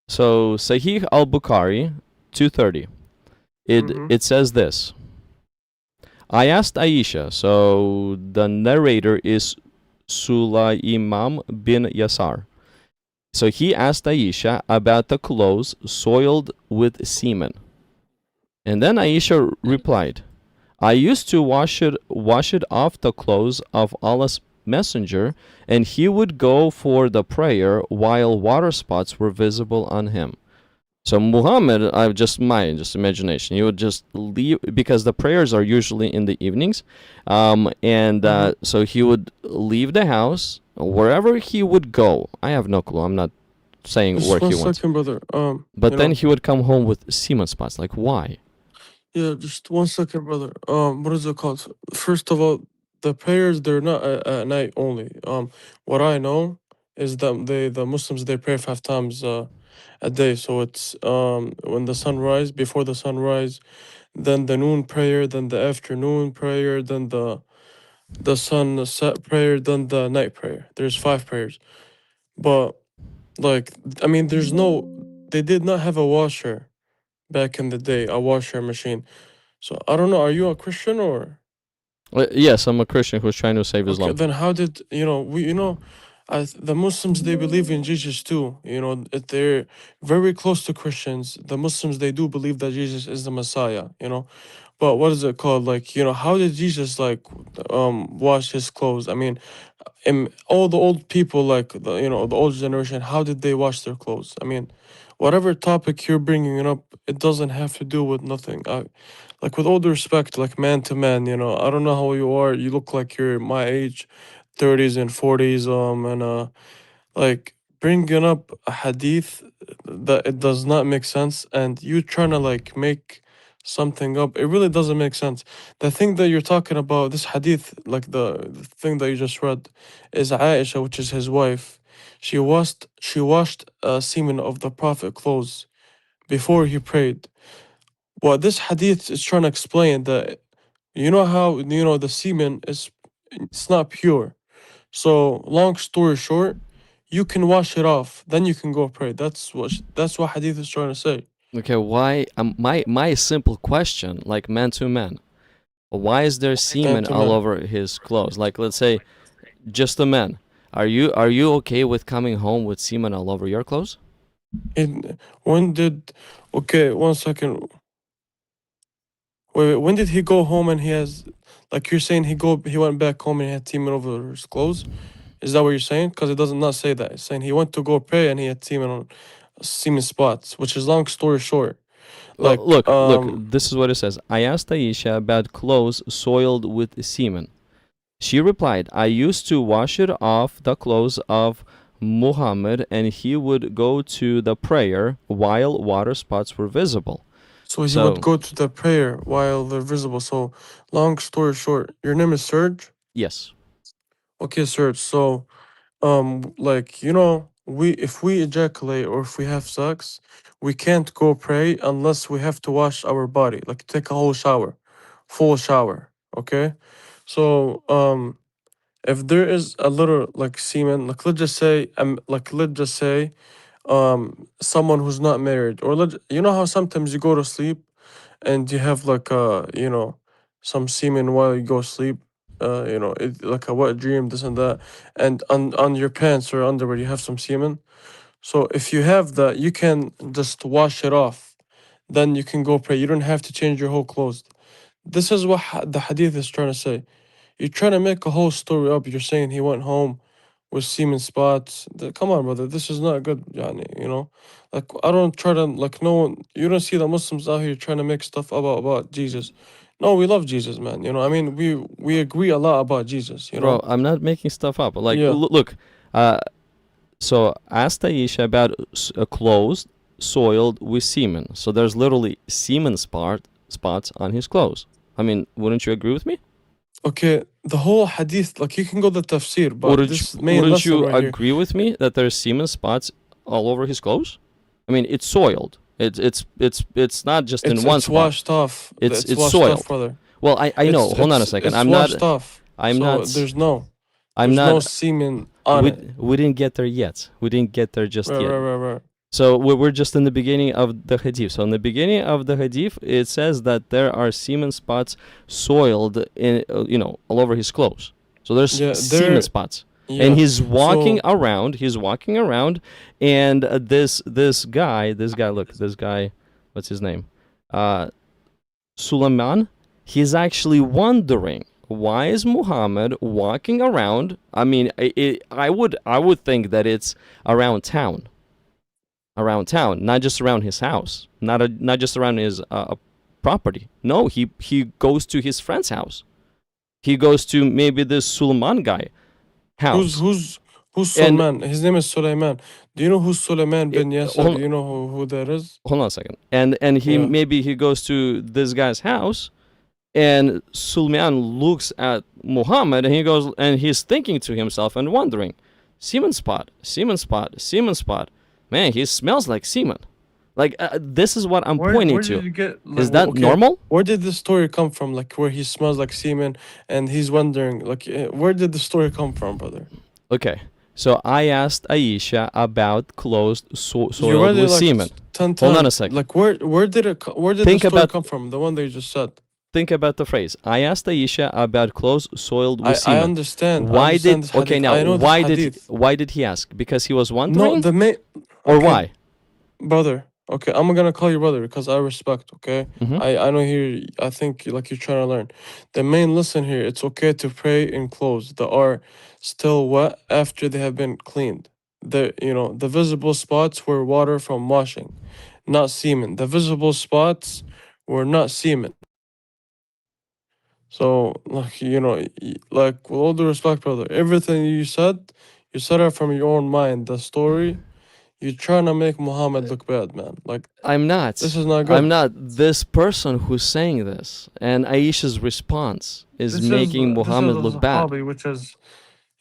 A: So Sahih Al Bukhari, 230.
B: mm-hmm.
A: It says this. I asked Aisha. So the narrator is Sulaimam bin Yasar. So he asked Aisha about the clothes soiled with semen. And then Aisha replied, I used to wash it off the clothes of Allah's messenger, and he would go for the prayer while water spots were visible on him. So Muhammad, I just imagination. He would just leave because the prayers are usually in the evenings, and
B: Mm-hmm.
A: so he would leave the house wherever he would go. I have no clue. I'm not saying
B: Just
A: where
B: one
A: he went,
B: second, brother.
A: but then he would come home with semen spots. Like why?
B: Yeah, just one second, brother. What is it called? First of all, the prayers they're not at night only. What I know is that the Muslims they pray 5 times a day. So it's when the sunrise, before the sunrise, then the noon prayer, then the afternoon prayer, then the sunset prayer, then the night prayer. There's 5 prayers. But like I mean, they did not have a washer back in the day, a washer machine. So I don't know. Are you a Christian or?
A: Yes, I'm a Christian who's trying to save
B: Okay,
A: Islam.
B: then how did the Muslims they believe in Jesus too. They're very close to Christians. The Muslims they do believe that Jesus is the Messiah. But what is it called? Like how did Jesus like wash his clothes? I mean, and all the old people like the old generation, how did they wash their clothes? I mean, whatever topic you're bringing up, it doesn't have to do with nothing. Like with all due respect, like man to man, I don't know how you are. You look like you're my age, 30s and 40s, and like bringing up a hadith that it does not make sense, and you trying to like make something up. It really doesn't make sense. The thing that you're talking about, this hadith, like the thing that you just read, is Aisha, which is his wife. She washed semen of the Prophet clothes before he prayed. What this hadith is trying to explain that you know how the semen it's not pure. So long story short, you can wash it off, then you can go pray. That's what hadith is trying to say.
A: Okay, why? My simple question, like man to man, why is there
B: Man
A: semen
B: to
A: all
B: man.
A: over his clothes? Like let's say, just a man. Are you okay with coming home with semen all over your clothes?
B: And when did okay, one second. Wait, when did he go home and he has like you're saying he went back home and he had semen over his clothes? Is that what you're saying? Because it does not say that. It's saying he went to go pray and he had semen spots, which is long story short.
A: Well,
B: Like
A: look. This is what it says. I asked Aisha about clothes soiled with semen. She replied, I used to wash it off the clothes of Muhammad, and he would go to the prayer while water spots were visible.
B: so he would
A: So,
B: go to the prayer while they're visible. So long story short, your name is Serge?
A: yes.
B: Okay, Serge. So like we if we ejaculate or if we have sex, we can't go pray unless we have to wash our body, like take a whole shower, full shower. Okay, so if there is a little like semen, like let's just say someone who's not married, or you know how sometimes you go to sleep and you have like some semen while you go sleep, like a wet dream, this and that, and on your pants or underwear you have some semen. So if you have that, you can just wash it off, then you can go pray. You don't have to change your whole clothes. This is what the hadith is trying to say. You're trying to make a whole story up. You're saying he went home with semen spots. Come on, brother. This is not good, yani. Like, I don't try to, like, no one, you don't see the Muslims out here trying to make stuff about Jesus. No, we love Jesus, man. I mean, we agree a lot about Jesus.
A: Bro, I'm not making stuff up. Like,
B: Yeah.
A: look, uh, So asked Aisha about clothes soiled with semen. So there's literally semen spots on his clothes. I mean, wouldn't you agree with me?
B: Okay, the whole hadith, like you can go to tafsir, but
A: Wouldn't you,
B: this main
A: wouldn't
B: lesson
A: you
B: right here,
A: agree with me that there's semen spots all over his clothes? I mean, it's soiled. It's not just in one
B: it's
A: spot.
B: washed off.
A: It's
B: It's washed off,
A: soiled.
B: brother.
A: Well, I know. Hold on a second.
B: It's washed off.
A: I'm
B: So
A: not I'm
B: there's no
A: not
B: semen on it.
A: we didn't get there yet. We didn't get there just
B: Right,
A: yet.
B: right, right, right.
A: So we're just in the beginning of the hadith. So in the beginning of the hadith, it says that there are semen spots soiled in all over his clothes. So there's
B: Yeah,
A: semen spots,
B: yeah.
A: and he's walking
B: So
A: around. He's walking around, and this guy, look, this guy, what's his name? Suleiman. He's actually wondering, why is Muhammad walking around? I mean, I would think that it's around town, not just around his house, not just around his property. No, he goes to his friend's house. He goes to maybe this Suleiman guy house.
B: who's
A: And
B: Sulman? His name is Sulaiman. Do you know who's Sulaiman bin Yasser?
A: hold,
B: Do you know who that is?
A: hold on a second. And he
B: Yeah.
A: maybe he goes to this guy's house, and Suleiman looks at Muhammad, and he goes, and he's thinking to himself and wondering, semen spot, semen spot, semen spot. Man, he smells like semen. Like this is what I'm pointing
B: Where
A: to.
B: did you get?
A: Is that normal?
B: Where did the story come from? Like where he smells like semen and he's wondering, like where did the story come from, brother?
A: Okay, so I asked Aisha about clothes
B: You
A: soiled
B: read it
A: with
B: like
A: semen.
B: 10
A: Hold on a
B: times.
A: second.
B: Like where did
A: Think
B: the story
A: about-
B: come from? The one that you just said.
A: Think about the phrase. I asked Aisha about clothes soiled with semen.
B: I understand.
A: Why
B: I understand this
A: did okay
B: hadith.
A: now?
B: I know
A: Why
B: this
A: did
B: hadith.
A: why did he ask? Because he was
B: No,
A: wondering,
B: the main.
A: or
B: Okay,
A: why?
B: brother. Okay, I'm gonna call you brother because I respect. Okay,
A: Mhm.
B: I know here. I think like you're trying to learn. The main lesson here. It's okay to pray in clothes that are still wet after they have been cleaned. The visible spots were water from washing, not semen. The visible spots were not semen. So like like with all due respect, brother, everything you said it from your own mind. The story. You're trying to make Muhammad look bad, man. Like
A: I'm not.
B: this is not good.
A: I'm not. This person who's saying this, and Aisha's response is making Muhammad look bad.
B: Which is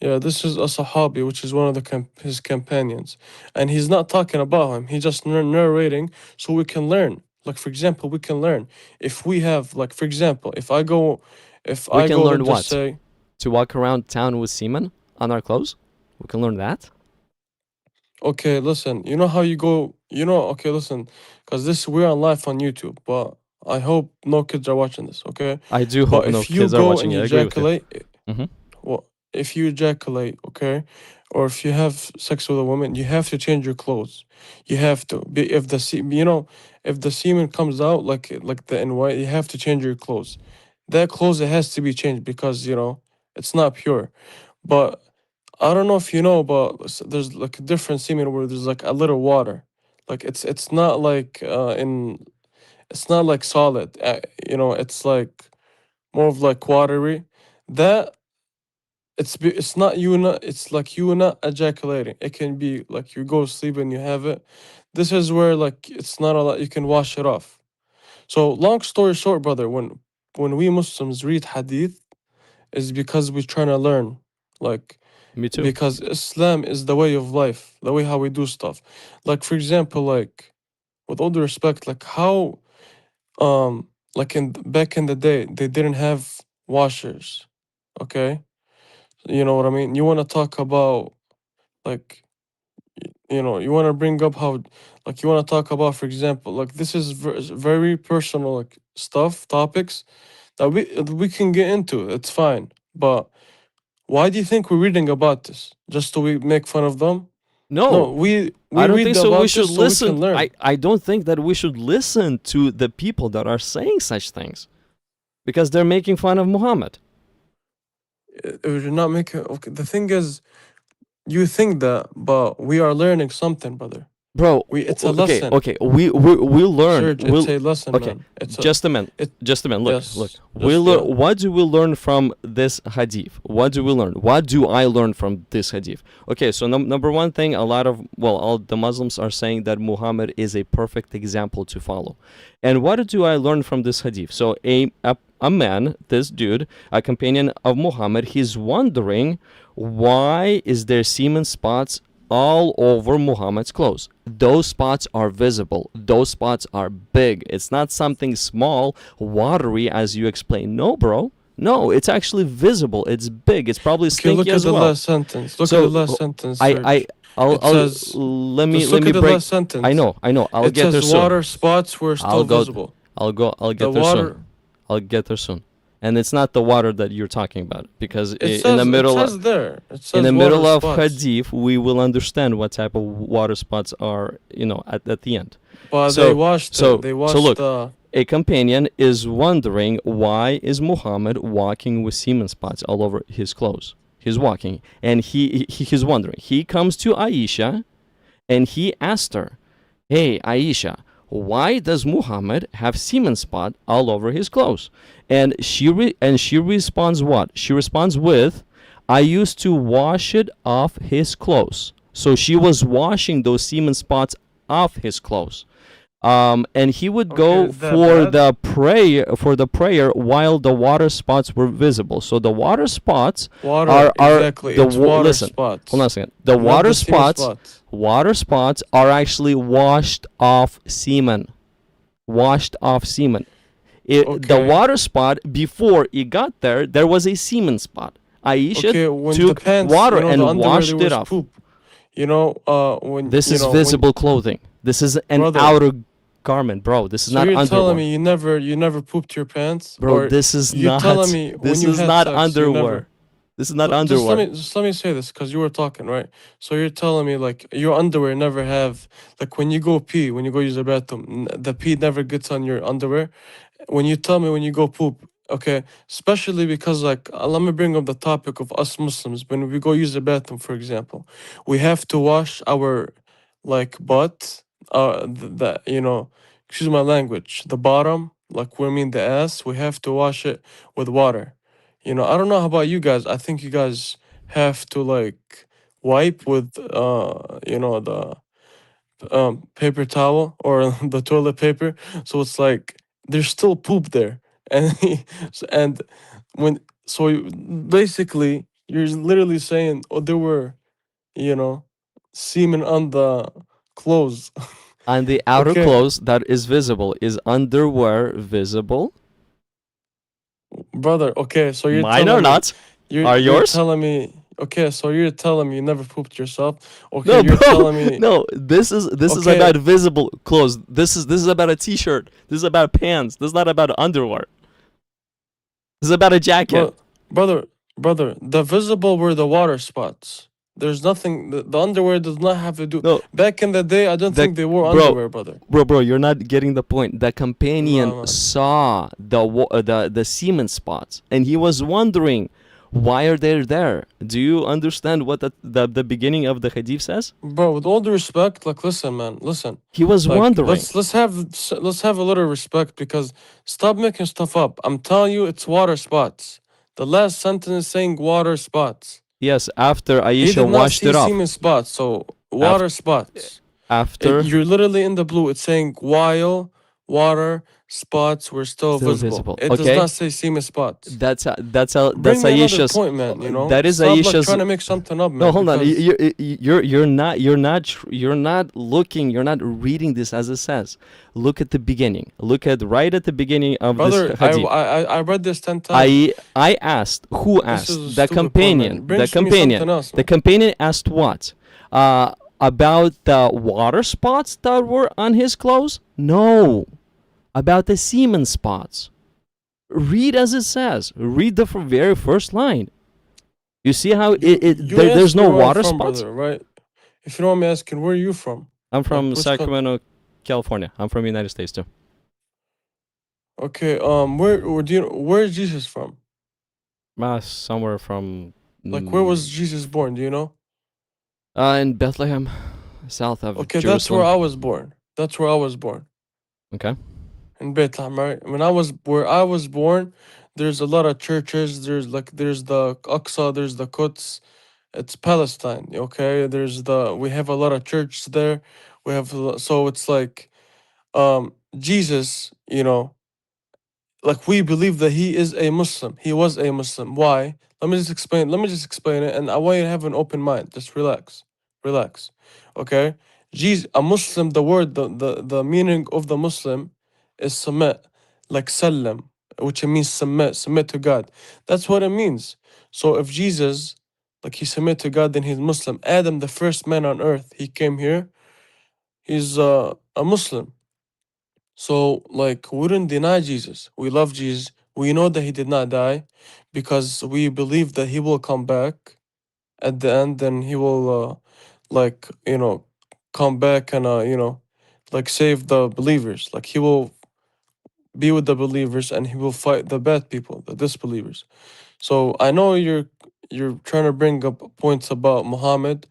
B: this is a Sahabi, which is one of his companions, and he's not talking about him. He's just narrating so we can learn. Like for example, we can learn if we have like for example, if I go
A: We can
B: to
A: learn
B: just
A: what?
B: say
A: To walk around town with semen on our clothes? We can learn that.
B: okay, listen, you know how you go, okay, listen, because this we're on live on YouTube, but I hope no kids are watching this, okay?
A: I do
B: But
A: hope no
B: if you
A: kids are
B: go
A: watching
B: and
A: it. I agree with you.
B: ejaculate,
A: Hmm.
B: well, if you ejaculate, okay, or if you have sex with a woman, you have to change your clothes. You have to be if if the semen comes out like the NY, you have to change your clothes. That clothes it has to be changed because it's not pure. But I don't know if you know, but there's like a different semen where there's like a little water. Like it's not like it's not like solid. It's like more of like watery. That it's not you not it's like you not ejaculating. It can be like you go sleep and you have it. This is where like it's not a lot. You can wash it off. So long story short, brother, when we Muslims read hadith, is because we're trying to learn. Like
A: Me too.
B: because Islam is the way of life, the way how we do stuff. Like for example, like with all due respect, like how like in back in the day they didn't have washers. Okay, you know what I mean. You want to talk about like you want to bring up how like you want to talk about for example like this is very personal like stuff topics that we can get into. It's fine, but why do you think we're reading about this? Just so we make fun of them? No,
A: No,
B: we
A: I don't
B: read
A: think so. We
B: about
A: should
B: this so we
A: listen.
B: can learn.
A: I don't think that we should listen to the people that are saying such things because they're making fun of Muhammad.
B: We're not making okay. The thing is, you think that, but we are learning something, brother.
A: Bro,
B: It's a
A: okay,
B: lesson.
A: okay. We learn.
B: Serge, it's a lesson,
A: Okay,
B: man. It's a
A: just a minute.
B: it.
A: Just a minute. Look.
B: Yes,
A: We
B: just
A: learn.
B: yeah.
A: What do we learn from this hadith? What do we learn? What do I learn from this hadith? Okay, so number one thing, all the Muslims are saying that Muhammad is a perfect example to follow. And what do I learn from this hadith? So a man, this dude, a companion of Muhammad, he's wondering why is there semen spots all over Muhammad's clothes. Those spots are visible. Those spots are big. It's not something small, watery, as you explained. No, bro. No, it's actually visible. It's big. It's probably
B: Okay,
A: stinky
B: look at
A: as
B: the
A: well.
B: last sentence. Look at the last sentence,
A: I,
B: Serge.
A: I'll,
B: It
A: I'll
B: says,
A: let me
B: just
A: let
B: look
A: me
B: at the
A: break.
B: last sentence.
A: I know. I'll
B: It
A: get there
B: says
A: soon.
B: water spots were still visible.
A: I'll get there soon. I'll get there soon. And it's not the water that you're talking about, because in the middle
B: it says there. It says
A: in the middle
B: water
A: of
B: spots.
A: hadith, we will understand what type of water spots are, at the end.
B: But
A: So-
B: they washed
A: so-
B: it. They
A: so
B: washed
A: look,
B: the.
A: A companion is wondering why is Muhammad walking with semen spots all over his clothes. He's walking, and he's wondering. He comes to Aisha, and he asked her, "Hey, Aisha, why does Muhammad have semen spot all over his clothes?" And she responds what? She responds with, "I used to wash it off his clothes." So she was washing those semen spots off his clothes. And he would go
B: is that
A: for
B: bad?
A: the prayer while the water spots were visible. So the water spots
B: Water,
A: are
B: exactly.
A: the
B: It's water
A: listen.
B: spots.
A: Hold on a second. The
B: not
A: water
B: the semen spots.
A: water spots are actually washed off semen. Washed off semen. The
B: Okay.
A: water spot, before it got there, there was a semen spot. Aisha
B: Okay, when
A: took
B: the pants,
A: water
B: the
A: and
B: underwear,
A: washed
B: there
A: it
B: was
A: off.
B: poop. When
A: This is
B: when-
A: visible clothing. This is an
B: Brother.
A: outer garment, bro. This is
B: So
A: not
B: you're
A: underwear.
B: telling me you never pooped your pants,
A: Bro,
B: or
A: this is
B: you're
A: not.
B: telling me when
A: This
B: you
A: is
B: had
A: not
B: sex, you
A: underwear.
B: never-
A: This is not
B: Just
A: underwear.
B: let me say this, because you were talking, right? So you're telling me like your underwear never have, like when you go pee, when you go use the bathroom, the pee never gets on your underwear. When you tell me when you go poop, okay, especially because like let me bring up the topic of us Muslims. When we go use the bathroom, for example, we have to wash our like butt, excuse my language, the bottom, like we mean the ass, we have to wash it with water. I don't know how about you guys. I think you guys have to like wipe with the paper towel or the toilet paper. So it's like there's still poop there, and and when basically you're literally saying, oh, there were you know semen on the clothes.
A: On the outer
B: Okay.
A: clothes that is visible, is underwear visible?
B: Brother, okay, so you're
A: Mine
B: telling
A: are
B: me,
A: not. Are
B: you're
A: yours?
B: telling me, okay, so you're telling me you never pooped yourself. Okay,
A: No,
B: you're
A: bro.
B: telling me,
A: No, this is
B: Okay.
A: about visible clothes. This is about a t-shirt. This is about pants. This is not about underwear. This is about a jacket.
B: brother, the visible were the water spots. There's nothing. The underwear does not have to do.
A: No,
B: Back in the day, I don't
A: The-
B: think they wore
A: bro,
B: underwear, brother.
A: bro, you're not getting the point. The companion
B: No, man.
A: saw the semen spots, and he was wondering, why are they there? Do you understand what the beginning of the hadith says?
B: Bro, with all due respect, like, listen, man, listen.
A: He was
B: Like,
A: wondering.
B: let's have a little respect, because stop making stuff up. I'm telling you, it's water spots. The last sentence is saying water spots.
A: Yes, after
B: He
A: Aisha
B: did not
A: washed
B: see
A: it off.
B: semen spots, so water spots.
A: After
B: You're literally in the blue. It's saying while water spots were still visible. It does
A: Okay.
B: not say semen spots.
A: that's
B: Bring me another
A: Aisha's
B: point, man.
A: that is
B: Stop, like,
A: Aisha's.
B: trying to make something up, man.
A: No, hold on.
B: because-
A: You're not looking. You're not reading this as it says. Look at the beginning. Look at right at the beginning of
B: Brother,
A: this hadith.
B: I read this 10 times.
A: I asked. Who
B: This
A: asked?
B: is a
A: The
B: stupid point,
A: companion.
B: man. Bring
A: The
B: me something
A: companion.
B: else,
A: The
B: man.
A: companion asked what? About the water spots that were on his clothes? No. About the semen spots. Read as it says. Read the very first line. You see how there's
B: asked me
A: no
B: where I'm
A: water
B: from,
A: spots?
B: brother, right? If you don't mind me asking, where are you from?
A: I'm from
B: which
A: Sacramento, California. I'm from the United States too.
B: Okay, where is Jesus from?
A: Somewhere from
B: Like, where was Jesus born? Do you know?
A: in Bethlehem, South of
B: Okay, that's where
A: Jerusalem.
B: I was born. That's where I was born.
A: Okay.
B: In Beit Lahm, right? Where I was born, there's a lot of churches. There's the Aqsa, there's the Quds. It's Palestine, okay? We have a lot of churches there. So it's like Jesus, like we believe that he is a Muslim. He was a Muslim. Why? Let me just explain it, and I want you to have an open mind. Just relax. Relax. Okay? Jesus, a Muslim, the word, the meaning of the Muslim is submit, like salam, which it means submit to God. That's what it means. So if Jesus, like he submit to God, then he's Muslim. Adam, the first man on earth, he came here, he's a Muslim. So, like, we wouldn't deny Jesus. We love Jesus. We know that he did not die because we believe that he will come back at the end and he will, like, come back and, like, save the believers. Like, he will be with the believers and he will fight the bad people, the disbelievers. So, I know you're trying to bring up points about Muhammad.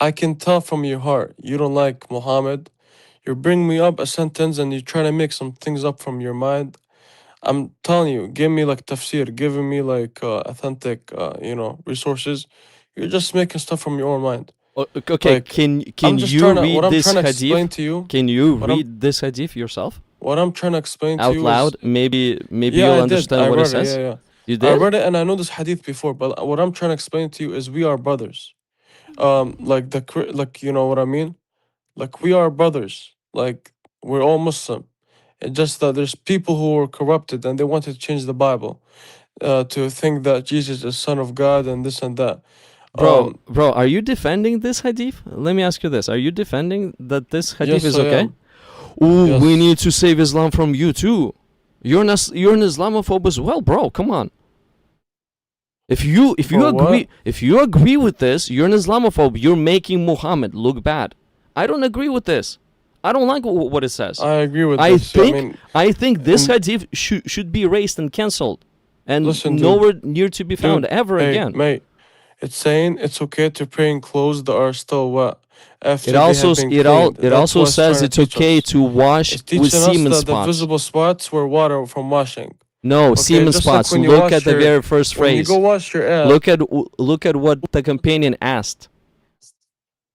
B: I can tell from your heart you don't like Muhammad. You're bringing me up a sentence and you're trying to make some things up from your mind. I'm telling you, give me like tafsir, giving me like authentic, resources. You're just making stuff from your own mind.
A: Okay,
B: Like I'm
A: can
B: just
A: you
B: trying to, what
A: read
B: I'm
A: this
B: trying to explain
A: hadith?
B: to you,
A: Can you
B: what I'm,
A: read this hadith yourself
B: what I'm trying to explain to
A: out
B: you is,
A: loud? Maybe
B: yeah,
A: you'll
B: I did.
A: understand
B: I
A: what it
B: read it. Yeah,
A: says.
B: yeah.
A: You
B: I
A: did?
B: read it and I know this hadith before, but what I'm trying to explain to you is we are brothers. Like like you know what I mean? Like we are brothers. Like we're all Muslim. It's just that there's people who were corrupted and they wanted to change the Bible to think that Jesus is Son of God and this and that. Um,
A: Bro, are you defending this hadith? Let me ask you this. Are you defending that this hadith
B: yes,
A: is
B: I
A: okay?
B: am.
A: Ooh, we
B: Yes.
A: need to save Islam from you too. You're an Islamophobe as well, bro. Come on.
B: Bro, what?
A: If you agree with this, you're an Islamophobe. You're making Muhammad look bad. I don't agree with this. I don't like what it says.
B: I agree with this. Yeah,
A: I think this
B: and
A: hadith should be erased and cancelled, and
B: listen,
A: nowhere near to be found
B: dude,
A: ever
B: hey,
A: again.
B: mate, it's saying it's okay to pray in clothes that are still wet
A: It
B: after they
A: also
B: have been cleaned.
A: it
B: That's
A: also
B: what it's
A: says
B: trying to
A: it's
B: teach
A: okay
B: us.
A: to wash
B: It's
A: with
B: teaching us
A: semen
B: that the
A: spots.
B: visible spots were water from washing.
A: No,
B: Okay,
A: semen
B: just like
A: spots. Look at the very first
B: when you go
A: phrase.
B: wash your ass.
A: Look at what the companion asked.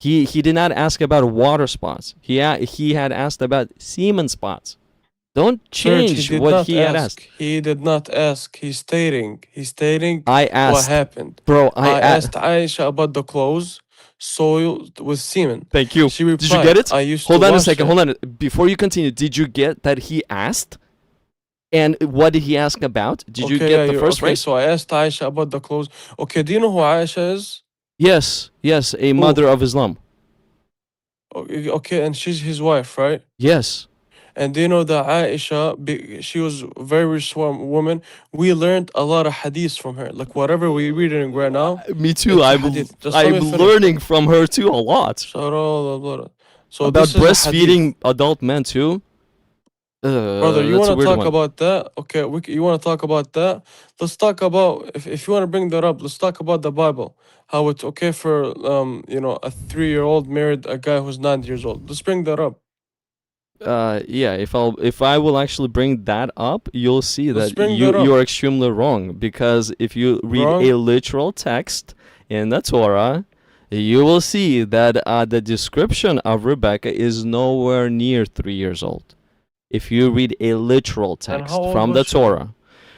A: He did not ask about water spots. He had asked about semen spots. Don't
B: Search, he
A: change
B: did
A: what
B: not
A: he had
B: ask.
A: asked.
B: He did not ask. He's stating
A: I
B: what
A: asked,
B: happened.
A: bro.
B: I asked Aisha about the clothes soiled with semen.
A: Thank you.
B: She
A: Did you get
B: replied,
A: it?
B: I used to
A: Hold on a
B: wash
A: second.
B: it.
A: Hold on. Before you continue, did you get that he asked? And what did he ask about? Did you
B: Okay,
A: get
B: yeah,
A: the first
B: okay,
A: phrase?
B: so I asked Aisha about the clothes. Okay, do you know who Aisha is?
A: Yes, a
B: Who?
A: mother of Islam.
B: Okay, and she's his wife, right?
A: Yes.
B: And do you know that Aisha, she was a very strong woman. We learned a lot of hadiths from her. Like whatever we reading right now,
A: Me too.
B: it's a hadith. Just let
A: I'm
B: me finish.
A: learning from her too a lot
B: So
A: about
B: this is a hadith.
A: breastfeeding adult men too.
B: Brother, you
A: That's a
B: want to
A: weird
B: talk
A: one.
B: about that? Okay, you want to talk about that? Let's talk about if you want to bring that up. Let's talk about the Bible. How it's okay for a 3-year-old married a guy who's 9 years old. Let's bring that up.
A: Yeah, if I will actually bring that up, you'll see
B: Let's
A: that
B: bring that up.
A: you're extremely wrong, because if you read
B: Wrong?
A: a literal text in the Torah, you will see that the description of Rebecca is nowhere near 3 years old. If you read a literal
B: And
A: text
B: how old
A: from the
B: was she?
A: Torah,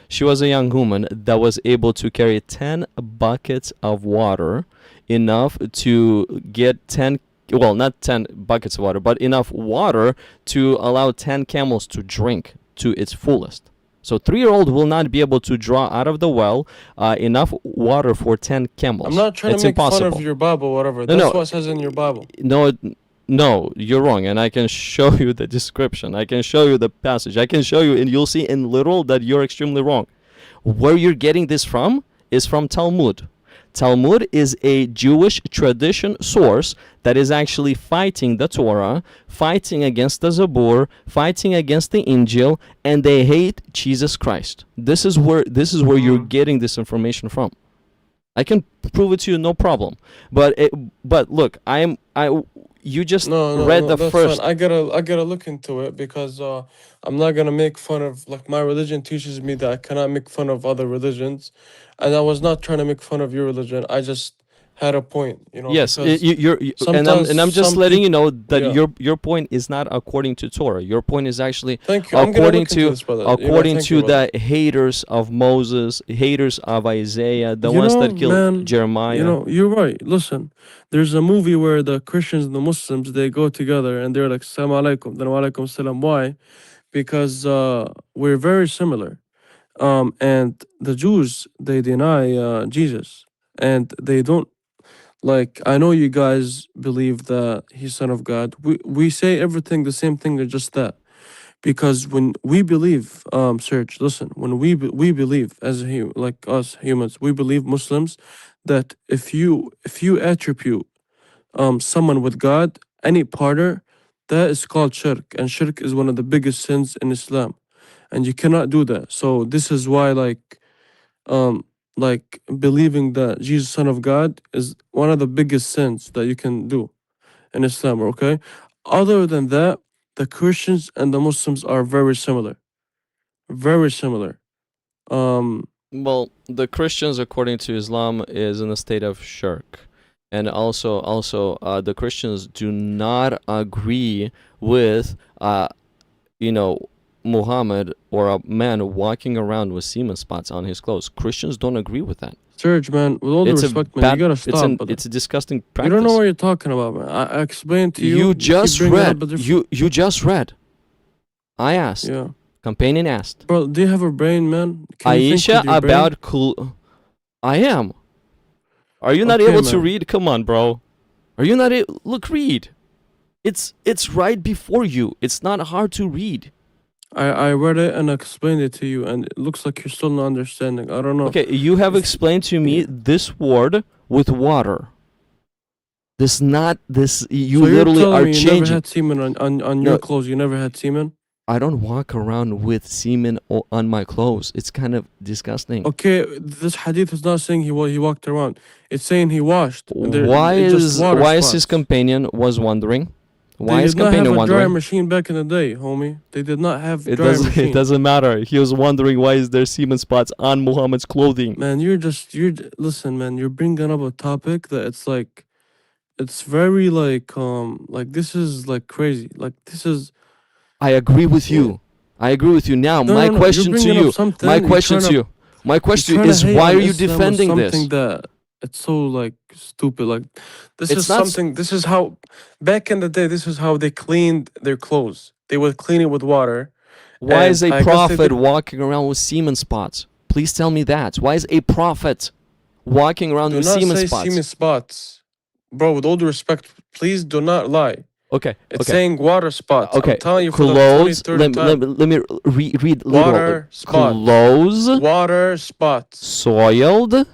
A: she was a young woman that was able to carry 10 buckets of water, enough to get 10, well, not 10 buckets of water, but enough water to allow 10 camels to drink to its fullest. So 3-year-old will not be able to draw out of the well enough water for 10 camels.
B: I'm not trying
A: It's
B: to make
A: impossible.
B: fun of your Bible, whatever.
A: No,
B: That's
A: no.
B: what it says in your Bible.
A: No, you're wrong, and I can show you the description. I can show you the passage. I can show you, and you'll see in literal that you're extremely wrong. Where you're getting this from is from Talmud. Talmud is a Jewish tradition source that is actually fighting the Torah, fighting against the Zabur, fighting against the Injil, and they hate Jesus Christ. This is where you're getting this information from. I can prove it to you, no problem. But look, you just
B: No, no,
A: read
B: no,
A: the
B: that's fine.
A: first.
B: I gotta look into it because I'm not gonna make fun of, like, my religion teaches me that I cannot make fun of other religions, and I was not trying to make fun of your religion. I just had a point,
A: Yes,
B: because
A: and
B: sometimes
A: I'm just
B: some
A: letting you
B: people,
A: know that
B: yeah.
A: your point is not according to Torah. Your point is actually
B: Thank you. I'm gonna
A: according
B: look into
A: to
B: this, brother.
A: according
B: Thank you,
A: to
B: brother.
A: the haters of Moses, haters of Isaiah, the
B: You
A: ones
B: know,
A: that killed
B: man,
A: Jeremiah.
B: you're right. Listen, there's a movie where the Christians and the Muslims, they go together and they're like, Salam alaikum, then wa alaikum salam. Why? Because we're very similar. And the Jews, they deny Jesus, and they don't, like, I know you guys believe that he's son of God. We say everything the same thing, or just that. Because when we believe, Serge, listen, when we believe as like us humans, we believe Muslims that if you attribute someone with God, any partner, that is called shirk, and shirk is one of the biggest sins in Islam, and you cannot do that. So this is why, um like, believing that Jesus son of God is one of the biggest sins that you can do in Islam, okay? Other than that, the Christians and the Muslims are very similar. Very similar. Um,
A: Well, the Christians, according to Islam, is in a state of shirk, and also the Christians do not agree with you know Muhammad or a man walking around with semen spots on his clothes. Christians don't agree with that.
B: Serge, man, with all due
A: It's a
B: respect, man, you
A: bad.
B: gotta stop, brother.
A: It's a disgusting
B: You don't know
A: practice.
B: what you're talking about, man. I explained to you.
A: You
B: You keep
A: just
B: bringing up
A: read.
B: a different.
A: You just read. I asked.
B: Yeah,
A: Companion asked.
B: bro. Do you have a brain, man? Can you think
A: Aisha
B: with your brain?
A: about I am. Are you not
B: Okay,
A: able to
B: man.
A: read? Come on, bro. Are you not look, read. It's right before you. It's not hard to read.
B: I read it and explained it to you, and it looks like you're still not understanding. I don't know.
A: Okay, you have
B: If
A: explained to me
B: yeah.
A: this word with water. This not this you
B: So you're
A: literally
B: telling
A: are
B: me you never
A: changing.
B: had semen on
A: No,
B: your clothes? You never had semen?
A: I don't walk around with semen on my clothes. It's kind of disgusting.
B: Okay, this hadith is not saying he walked around. It's saying he washed. And it's just water
A: Why is his
B: spots.
A: companion was wondering?
B: They
A: Why is
B: did not have
A: companion
B: a dryer
A: wondering?
B: machine back in the day, homie. They did not have
A: It
B: dryer
A: doesn't
B: machine.
A: it doesn't matter. He was wondering why is there semen spots on Muhammad's clothing.
B: Man, listen, man. You're bringing up a topic that it's very like this is like crazy. Like this is
A: I agree with
B: yeah.
A: you. I agree with you. Now,
B: No,
A: my
B: no, no. You're
A: question to
B: bringing up
A: you.
B: something.
A: My question to you. My
B: You're
A: question
B: trying to
A: is
B: hate
A: why
B: on
A: are you
B: Islam with
A: defending
B: something
A: this?
B: that it's so like stupid. Like this
A: It's
B: is
A: not
B: something. This is how back in the day. This is how they cleaned their clothes. They would clean it with water,
A: why
B: and
A: is a
B: I guess they
A: prophet
B: did.
A: walking around with semen spots? Please tell me that. Why is a prophet walking around
B: Do
A: with
B: not
A: semen
B: say
A: spots?
B: semen spots, bro. With all due respect, please do not lie.
A: Okay,
B: It's
A: okay.
B: saying water spots. I'm
A: Okay,
B: telling you for the
A: clothes.
B: 23rd
A: Let
B: time.
A: me read literal.
B: Water spots.
A: Clothes
B: Water spots.
A: soiled
B: Listen,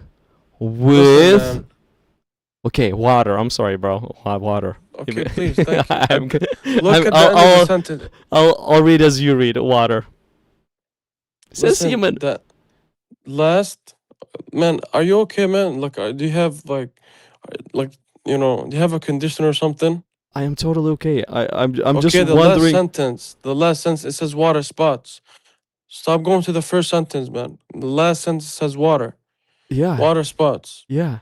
A: with.
B: man.
A: Okay, water. I'm sorry, bro. Water.
B: Okay, please, thank you.
A: I'm good.
B: Look at the
A: I'll,
B: end of the
A: I'll,
B: sentence.
A: I'll read as you read. Water. It says
B: Listen,
A: semen.
B: that last man. Are you okay, man? Like, do you have like do you have a condition or something?
A: I am totally okay. I'm just
B: Okay, the last
A: wondering.
B: sentence. The last sentence it says water spots. Stop going to the first sentence, man. The last sentence says water.
A: Yeah,
B: Water spots.
A: yeah.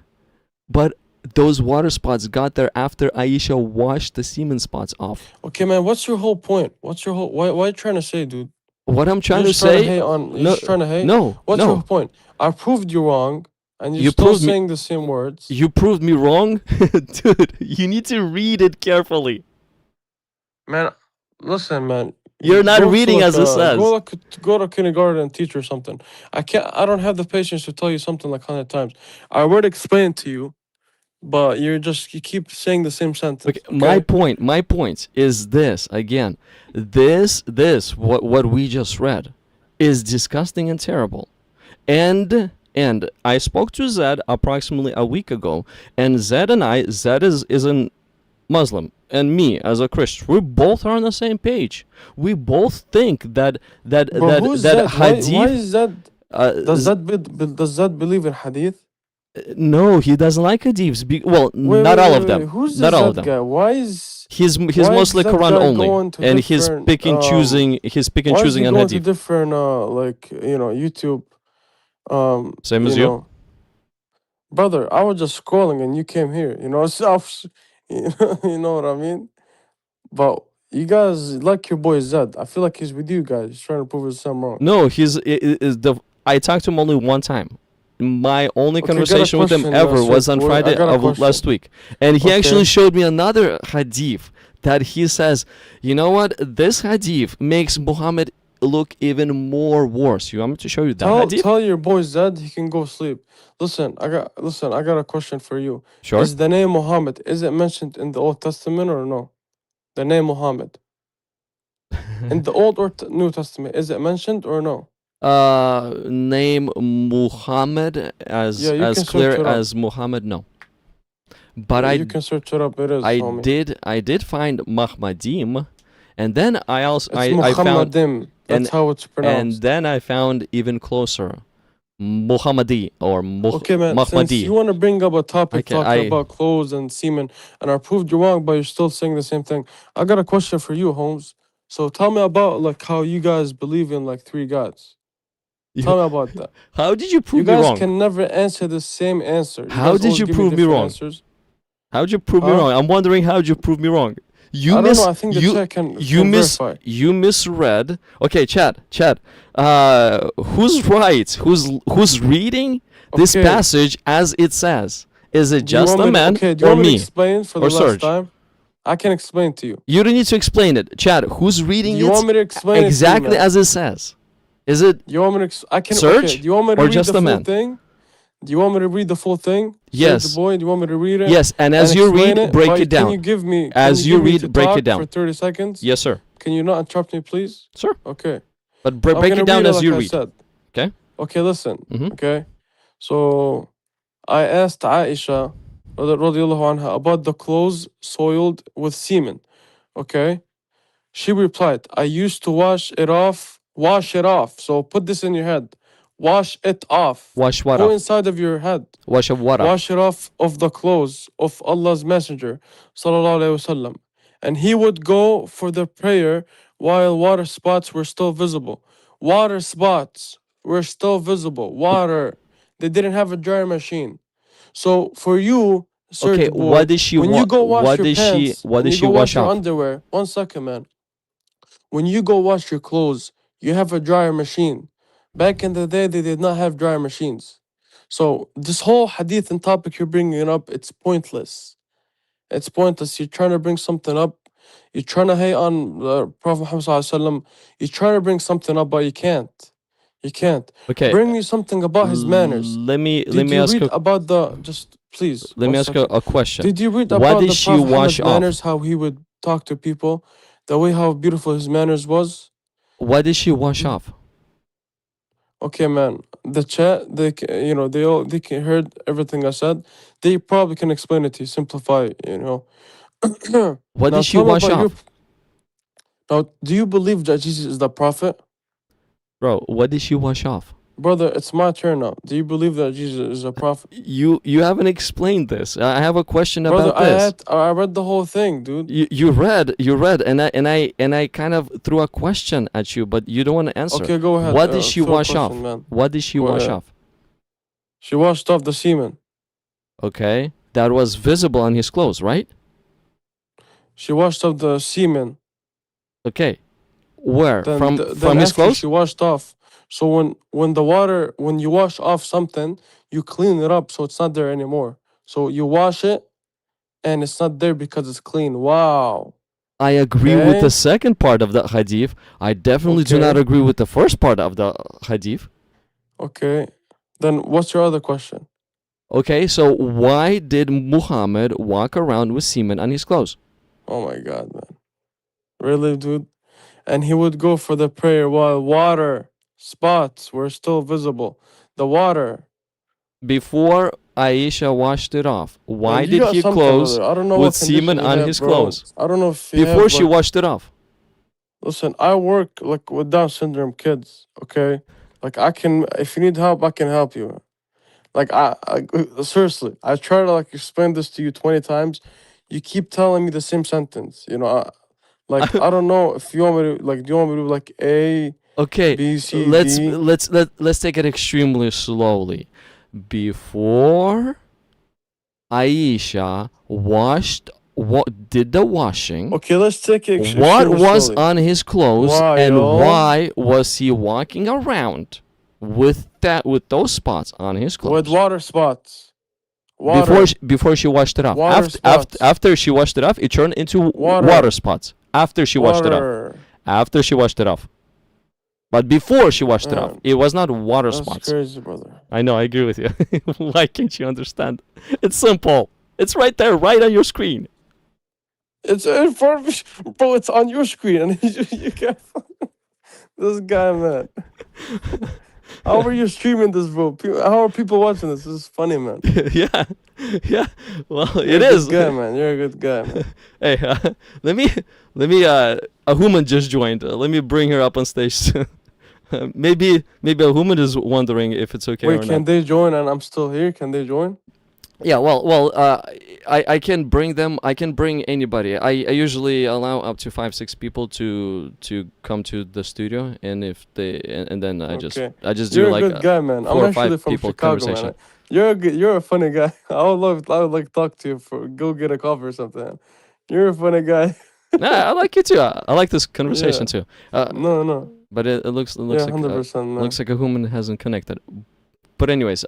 A: But those water spots got there after Aisha washed the semen spots off.
B: Okay, man. What's your whole point? What's your whole? Why are you trying to say, dude?
A: What I'm trying
B: You're
A: to
B: just trying to
A: say,
B: hate on. You're
A: no,
B: just trying to hate.
A: no,
B: What's your
A: no.
B: point? I proved you wrong, and you're
A: You
B: still
A: proved me.
B: saying the same words.
A: You proved me wrong, dude. You need to read it carefully.
B: Man, listen, man.
A: You're not
B: Go to
A: reading as it says.
B: go to kindergarten and teach or something. I don't have the patience to tell you something like 100 times. I already explained to you, but you keep saying the same sentence.
A: Okay,
B: Okay.
A: my point is this again. What we just read is disgusting and terrible. And I spoke to Zed approximately a week ago, and Zed is an Muslim, and me as a Christian, we both are on the same page. We both think
B: Bro, who's
A: that
B: that? Why
A: hadith.
B: is that?
A: Uh,
B: Does that believe in hadith?
A: No, he doesn't like hadiths. Well,
B: Wait,
A: not
B: wait,
A: all
B: wait,
A: of
B: wait.
A: them.
B: Who's
A: Not
B: this
A: all of
B: Zed
A: them.
B: guy?
A: He's
B: Why is
A: mostly
B: that
A: Quran
B: guy
A: only,
B: going to
A: and he's
B: different
A: picking choosing. He's picking
B: why is he
A: choosing on
B: going to
A: hadith.
B: different like YouTube
A: Same
B: you
A: as you.
B: know brother, I was just scrolling and you came here, self you know what I mean? But you guys like your boy Zed. I feel like he's with you guys. He's trying to prove himself wrong.
A: No, is the. I talked to him only one time. My only
B: Okay, got a
A: conversation with him
B: question,
A: ever was
B: Sid.
A: on
B: Wait, I
A: Friday
B: got a
A: of
B: question.
A: last week, and he actually
B: Okay.
A: showed me another hadith that he says, you know what? This hadith makes Muhammad look even more worse. You want me to show you that hadith?
B: Tell your boy Zed he can go sleep. Listen, I got a question for you.
A: Sure.
B: Is the name Muhammad, is it mentioned in the Old Testament or no? The name Muhammad. In the Old or New Testament, is it mentioned or no?
A: Name Muhammad
B: Yeah, you
A: as
B: can
A: clear
B: search it up.
A: as Muhammad, no. But
B: Yeah, you can search it up. It is, homie.
A: I did find Mahmadim, and then I also
B: It's
A: I found
B: Muhammadim. That's how it's
A: and
B: pronounced.
A: then I found even closer Muhammadi or
B: Okay, man. Since you
A: Mahmadi.
B: want to bring up a topic
A: Okay,
B: talking about clothes and semen, and I proved you wrong, but you're still saying the same thing. I got a question for you, Holmes. So tell me about like how you guys believe in like three gods. Tell me about that.
A: How did you
B: You
A: prove me
B: guys
A: wrong?
B: can never answer the same answer. You
A: How
B: guys
A: did
B: always
A: you
B: give
A: prove me
B: different
A: wrong?
B: Answers.
A: How did you prove me
B: Huh?
A: wrong? I'm wondering how did you prove me wrong?
B: I don't know. I think the chat can verify.
A: You misread. Okay, chat. Who's right? Who's reading this
B: Okay.
A: passage as it says? Is it
B: Do you
A: just
B: want
A: a
B: me to-
A: man
B: Okay, do you
A: or
B: want me to
A: me?
B: explain for the
A: Or
B: last
A: Serge?
B: time? I can explain to you.
A: You don't need to explain it. Chat, who's reading
B: Do you
A: it
B: want me to explain
A: exactly
B: it to you, man?
A: as it says? Is it
B: Do you want me to? I can.
A: Serge
B: Okay. Do you want me to
A: or
B: read
A: just
B: the
A: a
B: full
A: man?
B: thing? Do you want me to read the full thing?
A: Yes.
B: Serge boy, do you want me to read it?
A: Yes, and as you
B: explain
A: read, break
B: But
A: it down.
B: Can you give me?
A: As
B: can
A: you
B: give me
A: read,
B: to
A: break it
B: talk
A: down.
B: for 30 seconds.
A: Yes, sir.
B: Can you not interrupt me, please?
A: Sure.
B: Okay.
A: But break
B: gonna
A: it down
B: read
A: as
B: like
A: you
B: I
A: read.
B: said.
A: Okay.
B: Okay. Listen.
A: Mhm.
B: Okay. So I asked Aisha radiallahu anha about the clothes soiled with semen. Okay. She replied, I used to wash it off. So put this in your head. Wash it off.
A: Wash what
B: Go
A: off?
B: inside of your head.
A: Wash of what off?
B: Wash it off of the clothes of Allah's Messenger, sallallahu alaihi wasallam. And he would go for the prayer while water spots were still visible. Water spots were still visible. Water. They didn't have a dryer machine. So for you, Serge
A: Okay,
B: boy,
A: what did she
B: when you go wash
A: what
B: your
A: did she
B: pants,
A: what
B: when
A: did
B: you
A: she
B: go
A: wash
B: wash your
A: off?
B: underwear, 1 second, man. When you go wash your clothes, you have a dryer machine. Back in the day, they did not have dryer machines. So this whole hadith and topic you're bringing up, it's pointless. It's pointless. You're trying to bring something up. You're trying to hate on the Prophet Muhammad Sallallahu Alaihi Wasallam. You're trying to bring something up, but you can't. You can't.
A: Okay.
B: Bring me something about his manners.
A: Let me
B: Did you
A: ask
B: read
A: you
B: about the just please?
A: let me ask you a question.
B: Did you read
A: What
B: about
A: did
B: the
A: she
B: Prophet
A: wash
B: Muhammad's
A: off?
B: manners? How he would talk to people, the way how beautiful his manners was.
A: What did she wash off?
B: Okay, man. The chat, they can heard everything I said. They probably can explain it to you, simplify,
A: What
B: Now
A: did she
B: tell me
A: wash
B: about
A: off?
B: Now, do you believe that Jesus is the prophet?
A: Bro, what did she wash off?
B: Brother, it's my turn now. Do you believe that Jesus is a prophet?
A: You haven't explained this. I have a question
B: Brother,
A: about this.
B: I read the whole thing, dude.
A: You read, and I kind of threw a question at you, but you don't want to answer.
B: Okay, go ahead.
A: What did she
B: throw a
A: wash off?
B: question, man.
A: What did she wash off?
B: She washed off the semen.
A: Okay, that was visible on his clothes, right?
B: She washed off the semen.
A: Okay, where
B: Then
A: from his
B: after
A: clothes?
B: she washed off. So when you wash off something, you clean it up so it's not there anymore. So you wash it, and it's not there because it's clean. Wow.
A: I agree with
B: Okay.
A: the second part of the hadith. I definitely do not
B: Okay.
A: agree with the first part of the hadith.
B: Okay. Then what's your other question?
A: Okay, so why did Muhammad walk around with semen on his clothes?
B: Oh my God, man. Really, dude? And he would go for the prayer while water spots were still visible. The water.
A: Before Aisha washed it off, why
B: Man, you
A: did
B: got
A: he
B: something
A: close
B: over there. I don't know
A: with
B: what condition
A: semen
B: you
A: on
B: have,
A: his
B: bro.
A: clothes
B: I don't know if you
A: before
B: have,
A: she washed it off?
B: Listen, I work like with Down syndrome kids, okay? Like I can, if you need help, I can help you. Like seriously, I try to like explain this to you 20 times. You keep telling me the same sentence. You know, like I don't know if you want me to like. Do you want me to do like A,
A: Okay,
B: B, C,
A: let's
B: D?
A: let's take it extremely slowly. Before Aisha did the washing,
B: Okay, let's take it
A: what
B: extremely
A: was
B: slowly.
A: on his clothes and
B: While
A: why was he walking around with those spots on his
B: with
A: clothes?
B: water spots, water,
A: Before she washed it off.
B: water spots,
A: After she washed it off, it turned into water
B: water,
A: spots. After she washed it off.
B: water.
A: After she washed it off. But before she washed it off,
B: Man,
A: it was not water
B: that's
A: spots.
B: crazy, brother.
A: I know, I agree with you. Why can't you understand? It's simple. It's right there, right on your screen.
B: It's in front of you, bro. It's on your screen, and you can't. This guy, man. How are you streaming this, bro? How are people watching this? This is funny, man.
A: Yeah, yeah. Well,
B: You're
A: it
B: a
A: is.
B: good guy, man. You're a good guy, man.
A: Hey, let me. A woman just joined. Let me bring her up on stage. Maybe a woman is wondering if it's okay
B: Wait,
A: or
B: can
A: not.
B: they join? And I'm still here. Can they join?
A: Yeah, I can bring them. I can bring anybody. I usually allow up to 5-6 people to come to the studio, and if they and then I just
B: Okay.
A: do
B: You're a
A: like
B: good guy, man. I'm
A: 4 or
B: actually
A: 5
B: from
A: people
B: Chicago,
A: conversation.
B: man. You're a funny guy. I would like talk to you for go get a coffee or something. Man. You're a funny guy.
A: Nah, I like you too. I like this conversation
B: Yeah.
A: too.
B: No.
A: But it looks
B: Yeah,
A: like
B: 100%, man.
A: looks like a woman hasn't connected. But anyways,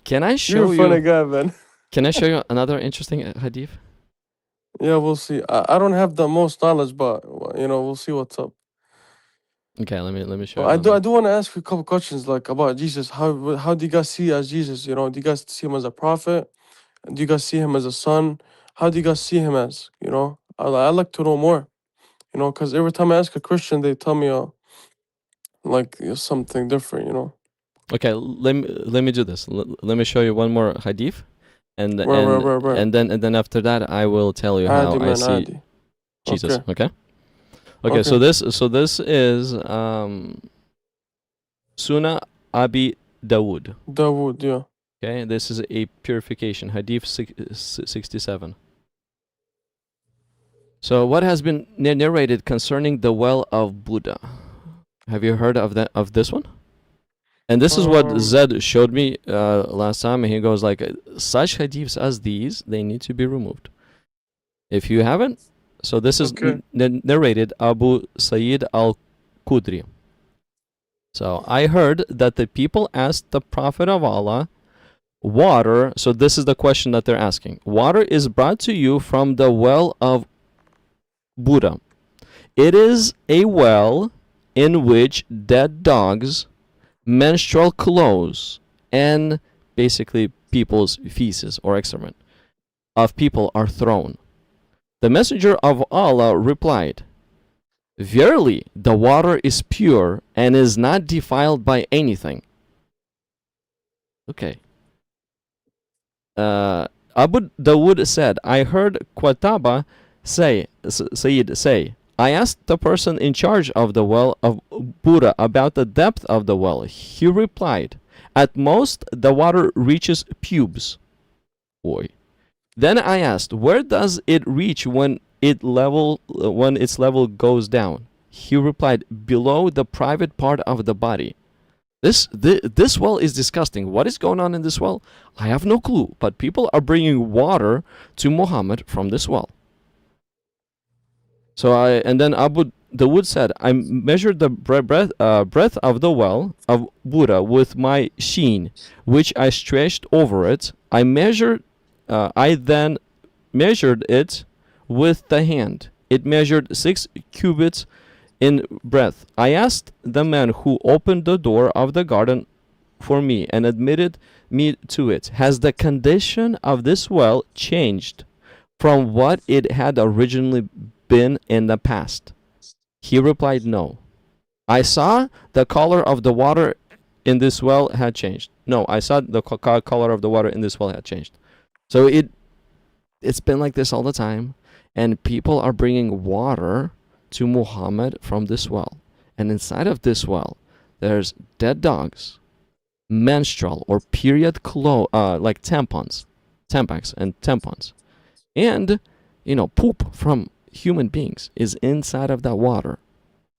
A: can I
B: You're
A: show
B: a funny
A: you?
B: guy, man.
A: Can I show you another interesting hadith?
B: Yeah, we'll see. I don't have the most knowledge, but we'll see what's up.
A: Okay, let me show
B: But
A: you another.
B: I do want to ask you a couple questions like about Jesus. How do you guys see as Jesus? You know, do you guys see him as a prophet? Do you guys see him as a son? How do you guys see him as? You know, I like to know more. You know, because every time I ask a Christian, they tell me like something different. You know,
A: Okay, let me do this. Let me show you one more hadith, and
B: where.
A: and then after that I will tell you how
B: Adi,
A: I
B: man,
A: see
B: Adi.
A: Jesus.
B: Okay.
A: Okay. Okay.
B: Okay.
A: So this is Sunnah Abi Dawood.
B: Dawood, yeah.
A: Okay, this is a purification hadith 67. So what has been narrated concerning the well of Buddha? Have you heard of this one? And this is what Zed showed me last time, and he goes like, such hadiths as these, they need to be removed. If you haven't, so this is
B: Okay.
A: narrated Abu Sayyid al-Qudri. So I heard that the people asked the Prophet of Allah, water, so this is the question that they're asking. Water is brought to you from the well of Buddha. It is a well in which dead dogs, menstrual clothes, and basically people's feces or excrement of people are thrown. The Messenger of Allah replied, verily, the water is pure and is not defiled by anything. Okay. Abu Dawood said, I heard Qataba Sayyid say, I asked the person in charge of the well of Buddha about the depth of the well. He replied, at most the water reaches pubes. Boy. Then I asked, where does it reach when its level goes down? He replied, below the private part of the body. This well is disgusting. What is going on in this well? I have no clue, but people are bringing water to Muhammad from this well. And then Abu Dawood said, I measured the breadth of the well of Buddha with my sheen, which I stretched over it. I then measured it with the hand. It measured 6 cubits in breadth. I asked the man who opened the door of the garden for me and admitted me to it, has the condition of this well changed from what it had originally been in the past? He replied, no. I saw the color of the water in this well had changed. No, I saw the color of the water in this well had changed. So it's been like this all the time, and people are bringing water to Muhammad from this well. And inside of this well, there's dead dogs, menstrual or period like tampons and tampons, and poop from human beings is inside of that water,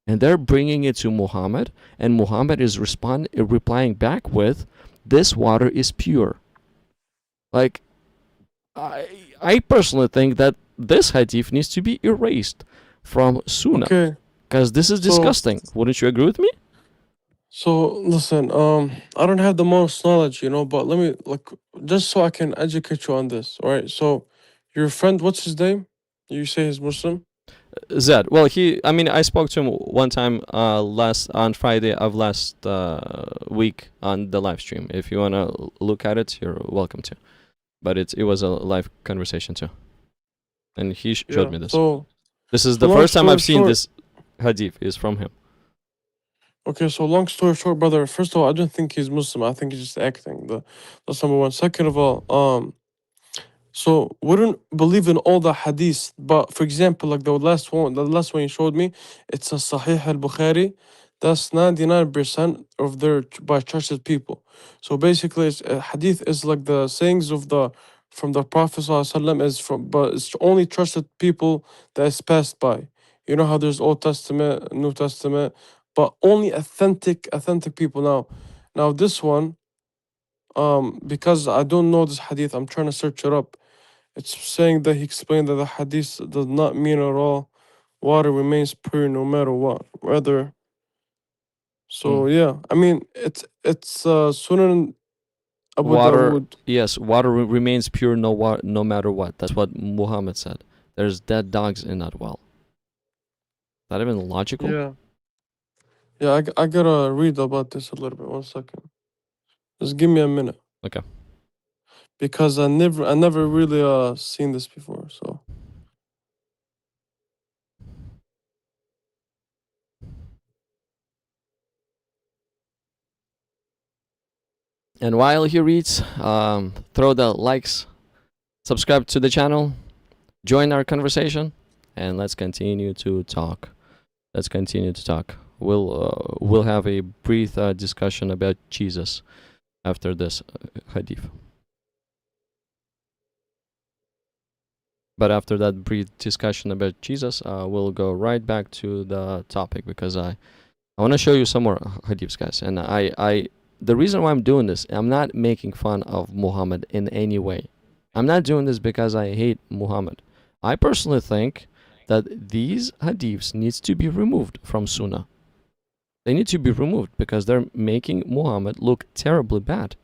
A: and they're bringing it to Muhammad, and Muhammad is replying back with, "This water is pure." Like, I personally think that this hadith needs to be erased from Sunnah,
B: Okay.
A: because this is
B: So
A: disgusting. Wouldn't you agree with me?
B: so listen, I don't have the most knowledge, but let me like just so I can educate you on this, all right? So your friend, what's his name? You say he's Muslim?
A: Zed. Well, I spoke to him one time on Friday of last week on the live stream. If you wanna look at it, you're welcome to. But it was a live conversation too, and he showed
B: Yeah.
A: me this.
B: So
A: This is
B: so
A: the
B: long
A: first time
B: story
A: I've seen
B: short,
A: this hadith is from him.
B: okay, so long story short, brother, first of all, I don't think he's Muslim. I think he's just acting. That's number one. Second of all, so wouldn't believe in all the hadiths, but for example, like the last one you showed me, it's a Sahih Bukhari. That's 99% of their by trusted people. So basically, hadith is like the sayings of the from the Prophet ﷺ is from, but it's only trusted people that is passed by. You know how there's Old Testament, New Testament, but only authentic people. Now this one, because I don't know this hadith, I'm trying to search it up. It's saying that he explained that the hadith does not mean at all water remains pure no matter what. Rather, so
A: Mm.
B: yeah, I mean it's Sunan Abu
A: Water,
B: Dawood.
A: yes, water remains pure no matter what. That's what Muhammad said. There's dead dogs in that well. That even logical?
B: Yeah, yeah. I gotta read about this a little bit. 1 second. Just give me a minute
A: Okay.
B: because I never really seen this before. So
A: And while he reads, throw the likes, subscribe to the channel, join our conversation, and let's continue to talk. Let's continue to talk. We'll have a brief discussion about Jesus after this hadith. But after that brief discussion about Jesus, we'll go right back to the topic, because I want to show you some more hadiths, guys. And the reason why I'm doing this, I'm not making fun of Muhammad in any way. I'm not doing this because I hate Muhammad. I personally think that these hadiths needs to be removed from Sunnah. They need to be removed because they're making Muhammad look terribly bad.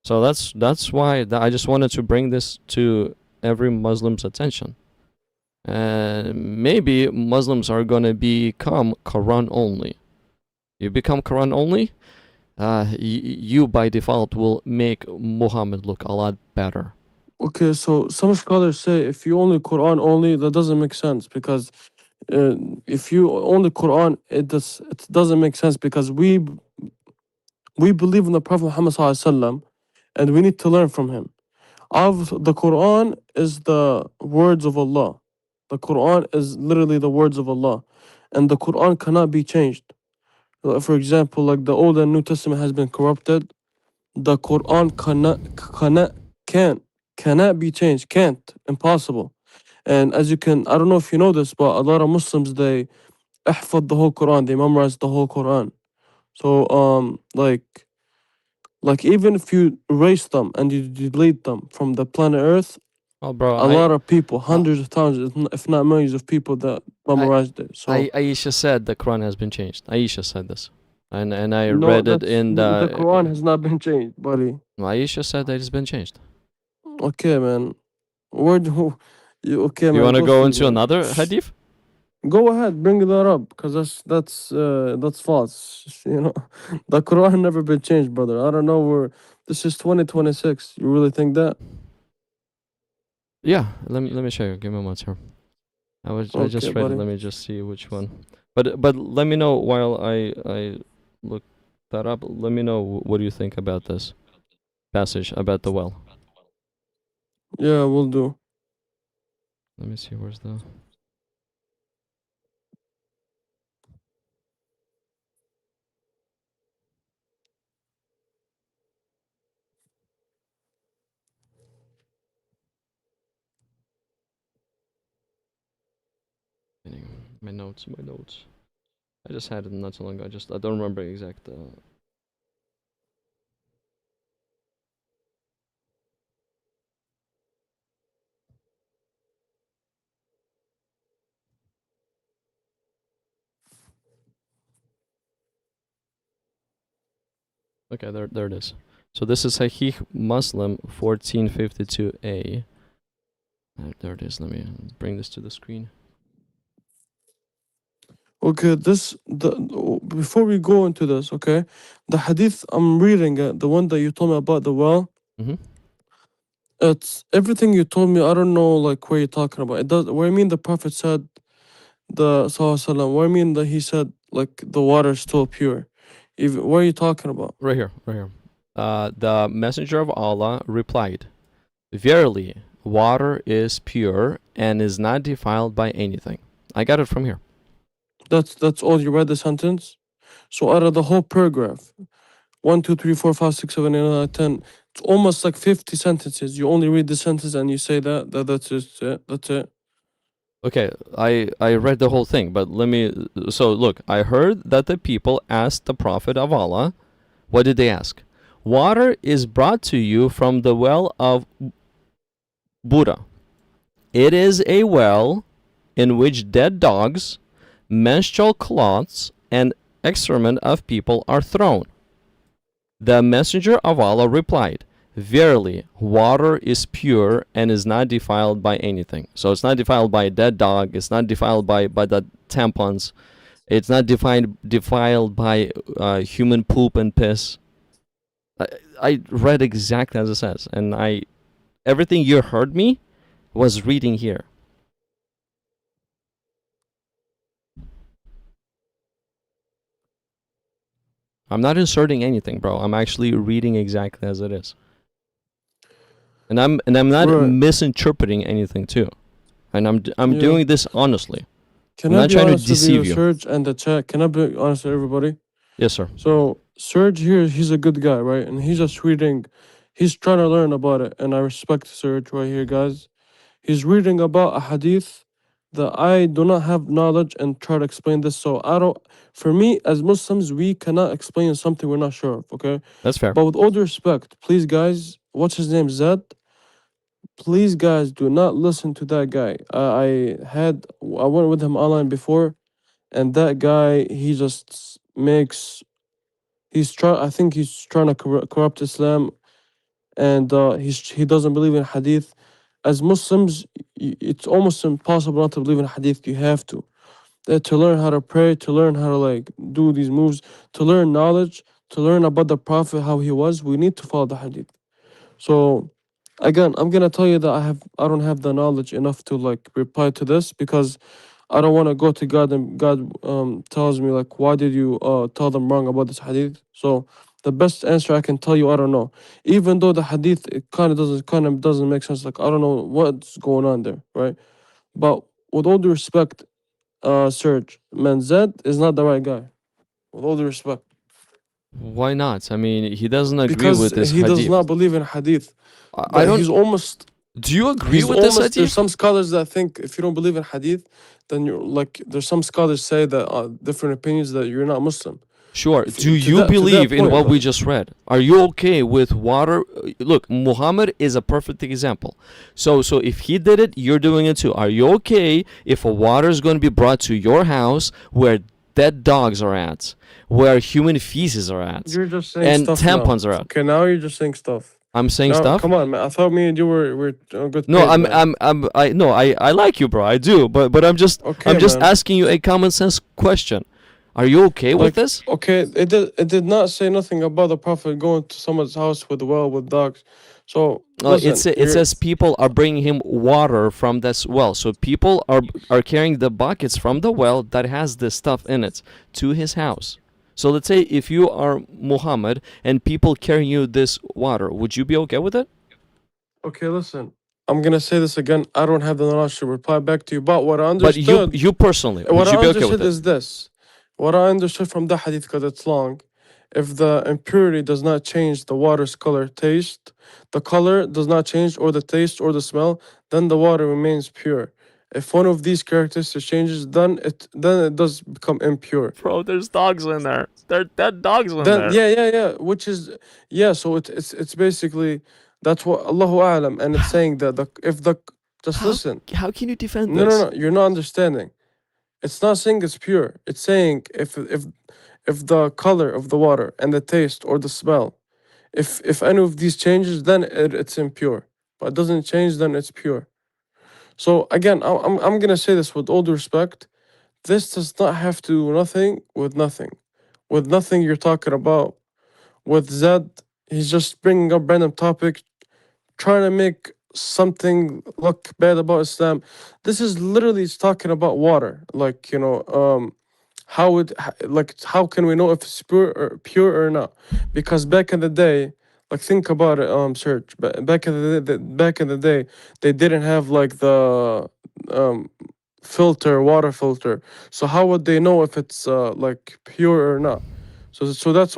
A: So that's why I just wanted to bring this to every Muslim's attention. And maybe Muslims are gonna become Quran only. You become Quran only, you by default will make Muhammad look a lot better.
B: okay, so some scholars say if you only Quran only, that doesn't make sense because if you only Quran, it doesn't make sense because we believe in the Prophet Muhammad ﷺ, and we need to learn from him. The Quran is the words of Allah. The Quran is literally the words of Allah, and the Quran cannot be changed. For example, like the Old and New Testament has been corrupted, the Quran cannot be changed. Can't, impossible. And as you can, I don't know if you know this, but a lot of Muslims they ihfad the whole Quran. They memorize the whole Quran. So like even if you erase them and you delete them from the planet Earth,
A: Oh, bro,
B: a lot of people,
A: uh,
B: hundreds of thousands, if not millions of people that
A: I,
B: memorized it. So
A: Aisha said the Quran has been changed. Aisha said this, and I
B: no,
A: read it
B: that's
A: in
B: the
A: the.
B: Quran has not been changed, buddy.
A: Aisha said that it's been changed.
B: Okay, man. Where do you? Okay,
A: You
B: man.
A: want to
B: Go
A: go
B: sleep,
A: into
B: man.
A: another hadith?
B: Go ahead, bring that up, cause that's false. You know, the Quran never been changed, brother. I don't know where. This is 2026. You really think that?
A: Yeah, let me show you. Give me one here. I
B: Okay,
A: just read it.
B: buddy.
A: Let me just see which one. But let me know while I look that up. Let me know what do you think about this passage about the well.
B: Yeah, we'll do.
A: Let me see where's the. My notes, my notes. I just had it not so long ago. I don't remember exact. Okay, there it is. So this is Sahih Muslim 1452a. There it is. Let me bring this to the screen.
B: Okay, before we go into this, okay, the hadith I'm reading, the one that you told me about the well,
A: Mm-hmm.
B: it's everything you told me. I don't know like where you're talking about. It does. Where I mean the Prophet said the Sallallahu Alaihi Wasallam. Where I mean that he said like the water is still pure. Even what are you talking about?
A: Right here, right here. The Messenger of Allah replied, "Verily, water is pure and is not defiled by anything." I got it from here.
B: That's all you read the sentence. So out of the whole paragraph, 1, 2, 3, 4, 5, 6, 7, 8, 9, 10. It's almost like 50 sentences. You only read the sentence and you say that's it. That's it.
A: Okay, I read the whole thing, but let me. So look, I heard that the people asked the Prophet of Allah, what did they ask? Water is brought to you from the well of Buddha. It is a well in which dead dogs, menstrual cloths, and excrement of people are thrown. The Messenger of Allah replied, "Verily, water is pure and is not defiled by anything." So it's not defiled by a dead dog, it's not defiled by the tampons, it's not defiled by human poop and piss. I read exactly as it says, and everything you heard me was reading here. I'm not inserting anything, bro. I'm actually reading exactly as it is. And I'm not
B: Right.
A: misinterpreting anything too. And I'm
B: Yeah.
A: doing this honestly.
B: Can
A: I'm
B: I
A: not
B: be
A: trying to
B: honest with
A: deceive
B: you,
A: you.
B: Serge and the chat? Can I be honest with everybody?
A: Yes, sir.
B: So Serge here, he's a good guy, right? And he's just reading. He's trying to learn about it, and I respect Serge right here, guys. He's reading about a hadith that I do not have knowledge and try to explain this. So I don't. For me, as Muslims, we cannot explain something we're not sure of. Okay.
A: That's fair.
B: But with all due respect, please, guys, what's his name? Zed. Please, guys, do not listen to that guy. I went with him online before, and that guy, he just makes. I think he's trying to corrupt Islam, and he doesn't believe in hadith. As Muslims, it's almost impossible not to believe in hadith. You have to learn how to pray, to learn how to like do these moves, to learn knowledge, to learn about the Prophet how he was. We need to follow the hadith. So again, I'm gonna tell you that I don't have the knowledge enough to like reply to this because I don't want to go to God and God tells me like why did you tell them wrong about this hadith. So the best answer I can tell you, I don't know. Even though the hadith it kind of doesn't make sense. Like I don't know what's going on there, right? But with all due respect, Serge, man, Zed is not the right guy. With all due respect,
A: Why not? I mean, he doesn't agree
B: because
A: with this
B: he does
A: hadith.
B: not believe in hadith.
A: I don't.
B: He's almost.
A: Do you agree
B: He's
A: with this
B: almost. There's
A: hadith?
B: some scholars that think if you don't believe in hadith, then you're like. There's some scholars say that different opinions that you're not Muslim.
A: Sure.
B: If,
A: Do
B: to
A: you
B: that
A: believe in
B: point,
A: what we
B: but-
A: just read? Are you okay with water? Look, Muhammad is a perfect example. So if he did it, you're doing it too. Are you okay if a water is going to be brought to your house where dead dogs are at, where human feces are at,
B: You're just saying
A: and
B: stuff
A: tampons
B: now.
A: are at?
B: Okay, now you're just saying stuff.
A: I'm saying
B: Now,
A: stuff.
B: come on, man. I thought me and you were good.
A: No,
B: page, man.
A: I like you, bro. I do, but I'm just
B: Okay, man.
A: asking you a common sense question. Are you okay with
B: Like,
A: this?
B: Okay, it did not say nothing about the prophet going to someone's house with with dogs. So listen,
A: It says people are bringing him water from this well. So people are carrying the buckets from the well that has this stuff in it to his house. So let's say if you are Muhammad and people carrying you this water, would you be okay with it?
B: okay, listen. I'm gonna say this again. I don't have the knowledge to reply back to you, but what I
A: But
B: understood,
A: you personally, would
B: what
A: you
B: I
A: be okay with
B: understood
A: it?
B: is this. What I understood from the hadith, because it's long, if the impurity does not change the water's color, taste, the color does not change, or the taste or the smell, then the water remains pure. If one of these characteristics changes, then it does become impure.
A: Bro, there's dogs in there. There are dead dogs in
B: Then
A: there.
B: yeah, which is yeah. So it's basically that's what Allahu A'lam, and it's saying that if the just
A: How
B: listen.
A: how can you defend
B: No,
A: this?
B: you're not understanding. It's not saying it's pure. It's saying if the color of the water and the taste or the smell, if any of these changes, then it's impure. But it doesn't change, then it's pure. So again, I'm gonna say this with all due respect. This does not have to do nothing with nothing. With nothing you're talking about. With Zed, he's just bringing up random topic, trying to make something look bad about Islam. This is literally talking about water. Like, how can we know if it's pure or not? Because back in the day, like think about it, Serge. Back in the day, they didn't have like the um water filter. So how would they know if it's like pure or not? So that's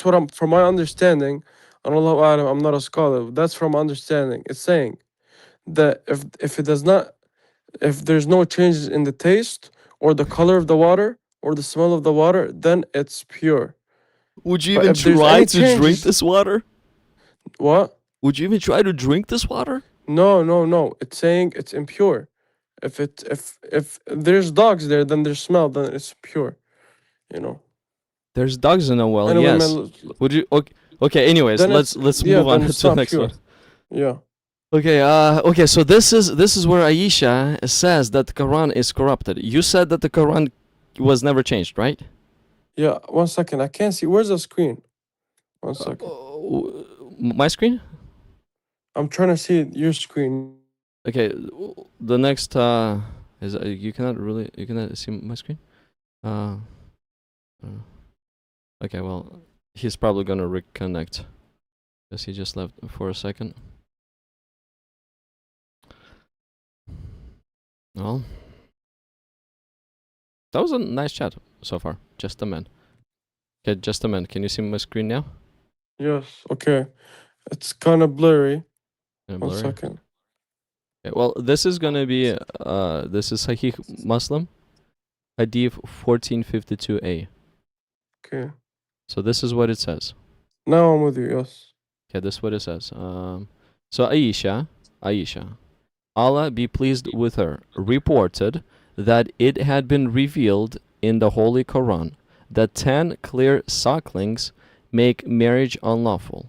B: what I'm from my understanding. And Allah A'lam, I'm not a scholar. But that's from understanding. It's saying that if it does not, if there's no changes in the taste or the color of the water or the smell of the water, then it's pure.
A: Would you
B: But
A: even
B: if there's
A: try
B: any
A: to drink
B: changes,
A: this water?
B: what?
A: Would you even try to drink this water?
B: No. It's saying it's impure. If there's dogs there, then there's smell, then it's pure. You know.
A: There's dogs in a well,
B: Anyway, man.
A: yes. Would you okay, anyways,
B: Then it's
A: let's
B: yeah.
A: move on
B: Then
A: to
B: it's
A: the
B: not
A: next
B: pure.
A: one.
B: Yeah.
A: Okay, so this is where Aisha says that the Quran is corrupted. You said that the Quran was never changed, right?
B: Yeah. 1 second. I can't see. Where's the screen? 1 second.
A: My screen?
B: I'm trying to see your screen.
A: Okay, the next is you cannot see my screen? Uh, okay, well, he's probably gonna reconnect because he just left for a second. Well, that was a nice chat so far. Just a man. Okay, just a man. Can you see my screen now?
B: Yes. Okay. It's kind of blurry.
A: Kinda
B: 1
A: blurry.
B: second.
A: Okay, well, this is gonna be this is Sahih Muslim, Hadith 1452a.
B: Okay.
A: So this is what it says.
B: Now I'm with you. Yes.
A: Okay, this is what it says. So Aisha, Allah be pleased with her, reported that it had been revealed in the Holy Quran that 10 clear sucklings make marriage unlawful.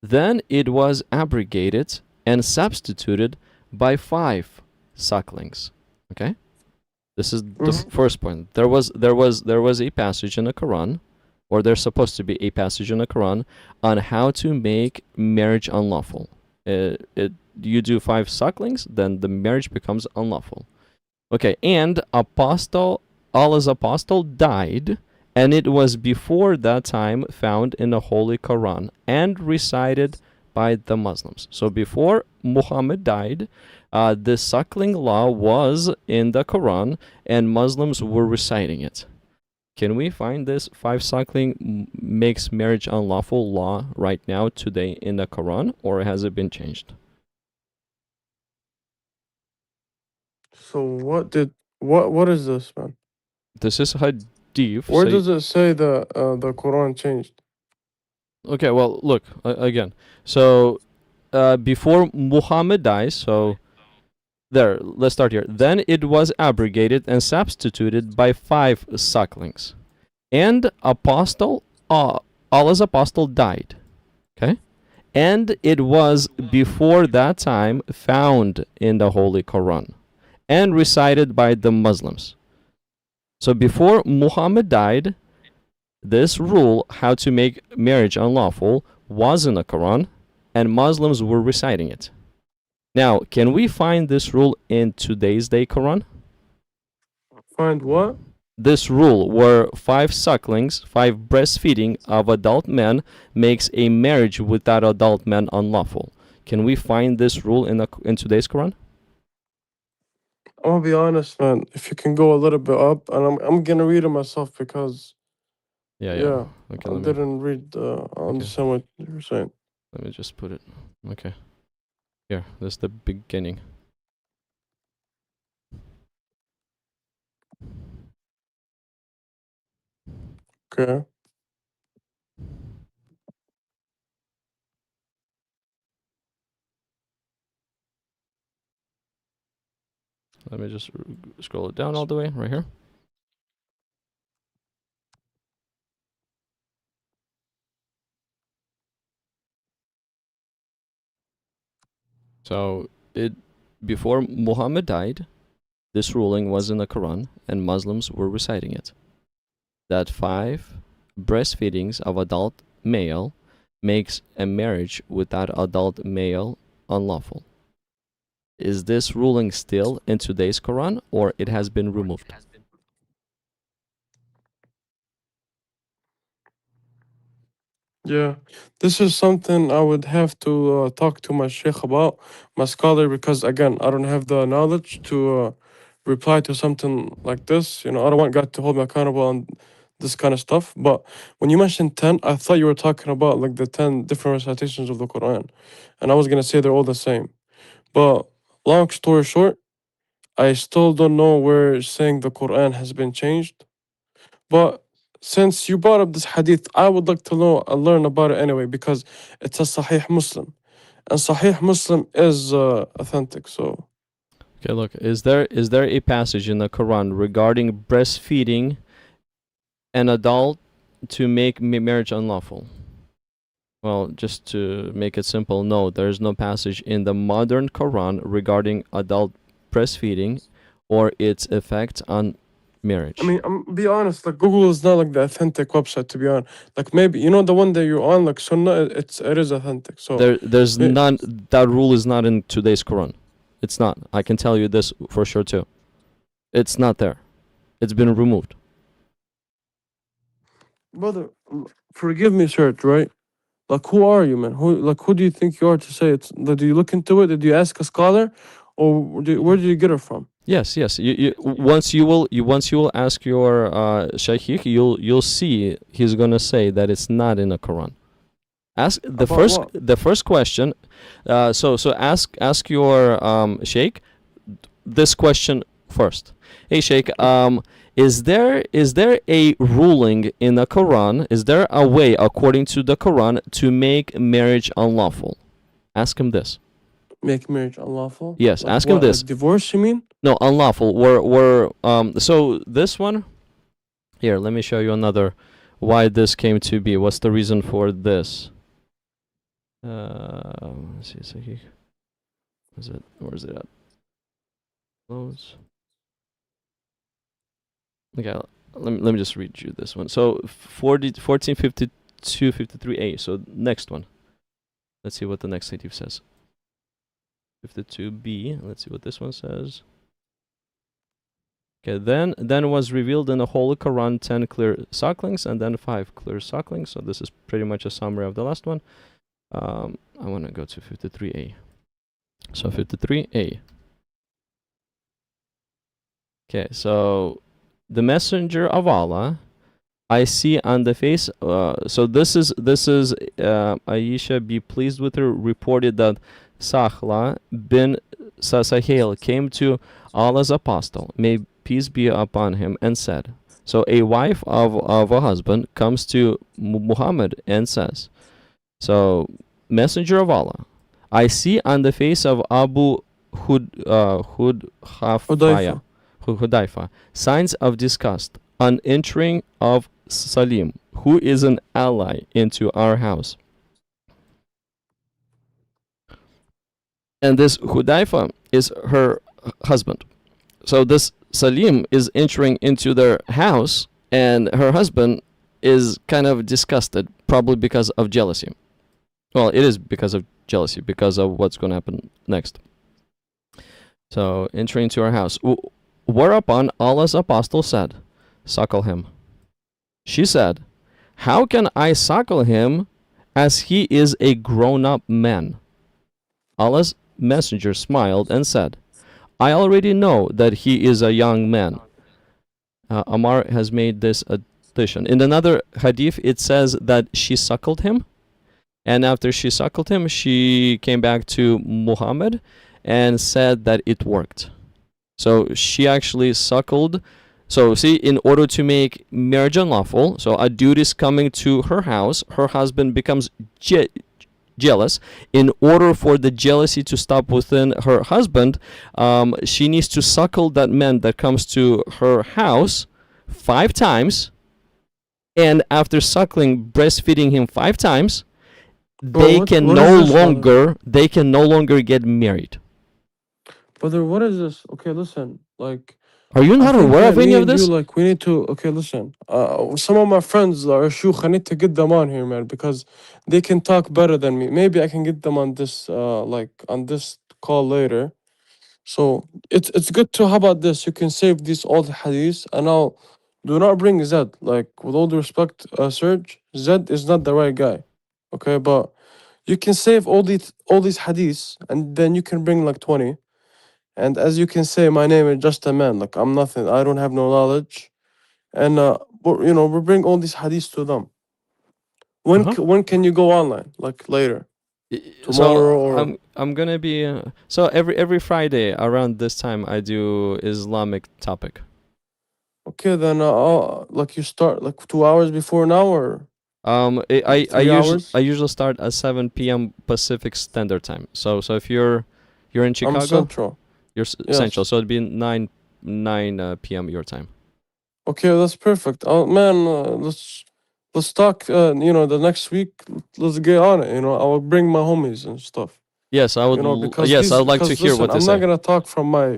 A: Then it was abrogated and substituted by 5 sucklings. Okay? This is the first point. There was a passage in the Quran, or there's supposed to be a passage in the Quran on how to make marriage unlawful. You do 5 sucklings, then the marriage becomes unlawful. Okay, and Allah's apostle died, and it was before that time found in the Holy Quran and recited by the Muslims. So before Muhammad died, this suckling law was in the Quran, and Muslims were reciting it. Can we find this 5 suckling makes marriage unlawful law right now today in the Quran, or has it been changed?
B: So what is this, man?
A: This is Hadith.
B: Where does it say the Quran changed?
A: Okay, well, look again. So before Muhammad dies, so there, let's start here. Then it was abrogated and substituted by 5 sucklings. And Allah's apostle died. Okay? And it was before that time found in the Holy Quran and recited by the Muslims. So before Muhammad died, this rule, how to make marriage unlawful, was in the Quran, and Muslims were reciting it. Now, can we find this rule in today's day Quran?
B: Find what?
A: This rule, where 5 sucklings, 5 breastfeeding of adult men makes a marriage with that adult man unlawful. Can we find this rule in today's Quran?
B: I'm gonna be honest, man. If you can go a little bit up, and I'm gonna read it myself because
A: Yeah. Okay,
B: I didn't read. Understand what you were saying.
A: Let me just put it. Okay. Here, this is the beginning.
B: Okay.
A: Let me just scroll it down all the way right here. So it before Muhammad died, this ruling was in the Quran and Muslims were reciting it. That 5 breastfeedings of adult male makes a marriage with that adult male unlawful. Is this ruling still in today's Quran or it has been removed?
B: Yeah, this is something I would have to talk to my sheikh about, my scholar, because again, I don't have the knowledge to reply to something like this. You know, I don't want God to hold me accountable on this kind of stuff. But when you mentioned 10, I thought you were talking about like the 10 different recitations of the Quran. And I was going to say they're all the same. But long story short, I still don't know where it's saying the Quran has been changed. But since you brought up this hadith, I would like to know learn about it anyway because it's a Sahih Muslim, and Sahih Muslim is authentic. So
A: Okay, look, is there a passage in the Quran regarding breastfeeding an adult to make marriage unlawful? Well, just to make it simple, no, there's no passage in the modern Quran regarding adult breastfeeding or its effect on marriage.
B: I mean, I'm be honest. Like Google is not like the authentic website to be on. Like maybe you know the one that you're on, like Sunnah. It is authentic. So
A: there's
B: may-
A: none. That rule is not in today's Quran. It's not. I can tell you this for sure too. It's not there. It's been removed.
B: brother, forgive me, sir. Right? Like who are you, man? Who do you think you are to say it's? Did you look into it? Did you ask a scholar, or where did you get it from?
A: Yes, yes. Once you will ask your shaykh, you'll see he's gonna say that it's not in the Quran. Ask the
B: About
A: first
B: what?
A: the first question. So ask your sheikh this question first. Hey sheikh, is there a ruling in the Quran? Is there a way according to the Quran to make marriage unlawful? Ask him this.
B: Make marriage unlawful?
A: Yes,
B: Like
A: ask him
B: what?
A: this.
B: Like divorce? You mean?
A: No, unlawful. So this one here, let me show you another why this came to be. What's the reason for this? Let's see, Sahih. Where is it at? Close. Okay, let me just read you this one. So 1452-53a. So next one. Let's see what the next hadith says. 52b. Let's see what this one says. Okay, then was revealed in the Holy Quran 10 clear sucklings and then 5 clear sucklings. So this is pretty much a summary of the last one. I want to go to 53a. So 53a. Okay, so the messenger of Allah, I see on the face. So this is Aisha, be pleased with her, reported that Sahla bin Sasahil came to Allah's apostle, may peace be upon him, and said. So a wife of a husband comes to Muhammad and says, so messenger of Allah, I see on the face of Abu Hudayfa signs of disgust on entering of Salim, who is an ally, into our house. And this Hudayfa is her husband. So this Salim is entering into their house, and her husband is kind of disgusted, probably because of jealousy. Well, it is because of jealousy, because of what's going to happen next. So, entering into her house. Whereupon Allah's apostle said, suckle him. She said, how can I suckle him as he is a grown-up man? Allah's messenger smiled and said, I already know that he is a young man. Ammar has made this addition. In another hadith, it says that she suckled him. And after she suckled him, she came back to Muhammad and said that it worked. So she actually suckled So see, in order to make marriage unlawful, so a dude is coming to her house, her husband becomes jealous. In order for the jealousy to stop within her husband, she needs to suckle that man that comes to her house 5 times, and after suckling, breastfeeding him 5 times,
B: Bro, what is this, brother?
A: they can no longer get married.
B: Brother, what is this? Okay, listen. Like,
A: Are you
B: I
A: not
B: think
A: aware
B: that
A: of any
B: me
A: of
B: and you,
A: this?
B: like, we need to. Okay, listen. Some of my friends are shuyukh. I need to get them on here, man, because they can talk better than me. Maybe I can get them on this, like, on this call later. So it's good to. How about this? You can save these old hadiths, and I'll do not bring Zed. Like, with all due respect, Serge, Zed is not the right guy. Okay, but you can save all these hadiths, and then you can bring like 20. And as you can say, my name is just a man. Like, I'm nothing. I don't have no knowledge. And we bring all these hadiths to them.
A: Uh-huh.
B: When can you go online? Like later,
A: So
B: tomorrow or
A: I'm gonna be so every Friday around this time I do Islamic topic.
B: okay? Then like you start like 2 hours before now or like
A: I
B: three hours.
A: usually start at 7 p.m. Pacific Standard Time. So if you're in
B: I'm
A: Chicago,
B: central.
A: you're Central.
B: Yes.
A: So it'd be 9 p.m. your time.
B: Okay, that's perfect. Oh man, let's talk. The next week. Let's get on it. I will bring my homies and stuff.
A: Yes, I would.
B: Because
A: Yes, I
B: these
A: would like to
B: because
A: hear
B: listen,
A: what they
B: I'm not
A: say.
B: gonna talk from my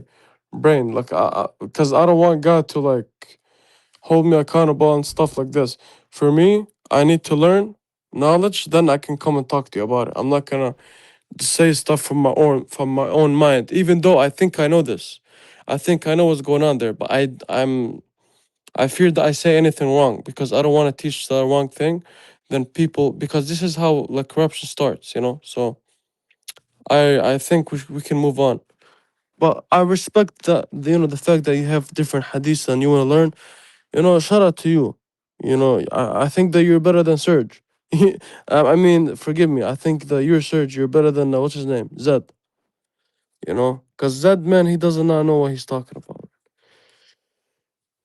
B: brain, like because I don't want God to like hold me accountable and stuff like this. For me, I need to learn knowledge, then I can come and talk to you about it. I'm not gonna say stuff from my own mind, even though I think I know this. I think I know what's going on there, but I fear that I say anything wrong because I don't want to teach the wrong thing. Then people, because this is how like corruption starts. So I think we can move on. But I respect the fact that you have different hadiths and you want to learn. Shout out to you. I think that you're better than Serge. I mean, forgive me. I think that you're Serge. You're better than what's his name, Zed. Because Zed, man, he does not know what he's talking about.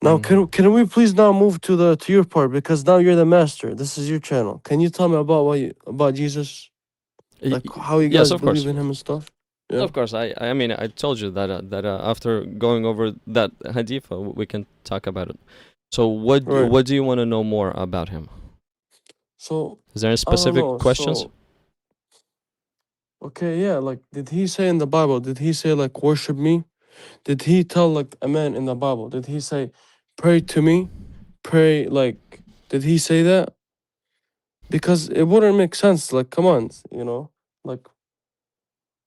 B: Now,
A: Mm.
B: can we please now move to your part because now you're the master. This is your channel. Can you tell me about Jesus, like how you
A: Yes,
B: guys
A: of
B: believe
A: course.
B: in him and stuff? Yeah.
A: Of course, I mean, I told you that after going over that hadith, we can talk about it. So,
B: Right.
A: what do you want to know more about him?
B: So
A: Is there any
B: I don't
A: specific
B: know.
A: questions?
B: Okay, yeah. Like, did he say in the Bible? Did he say like worship me? Did he tell like a man in the Bible? Did he say, pray to me? Pray like did he say that? Because it wouldn't make sense. Like, come on, like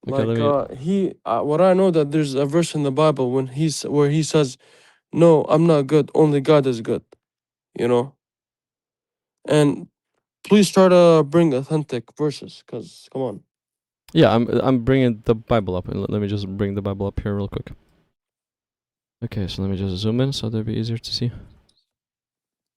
A: Okay, let me.
B: he. What I know that there's a verse in the Bible where he says, "No, I'm not good. Only God is good." You know. And please try to bring authentic verses, cause come on.
A: Yeah, I'm bringing the Bible up. Let me just bring the Bible up here real quick. Okay, so let me just zoom in so that'll be easier to see.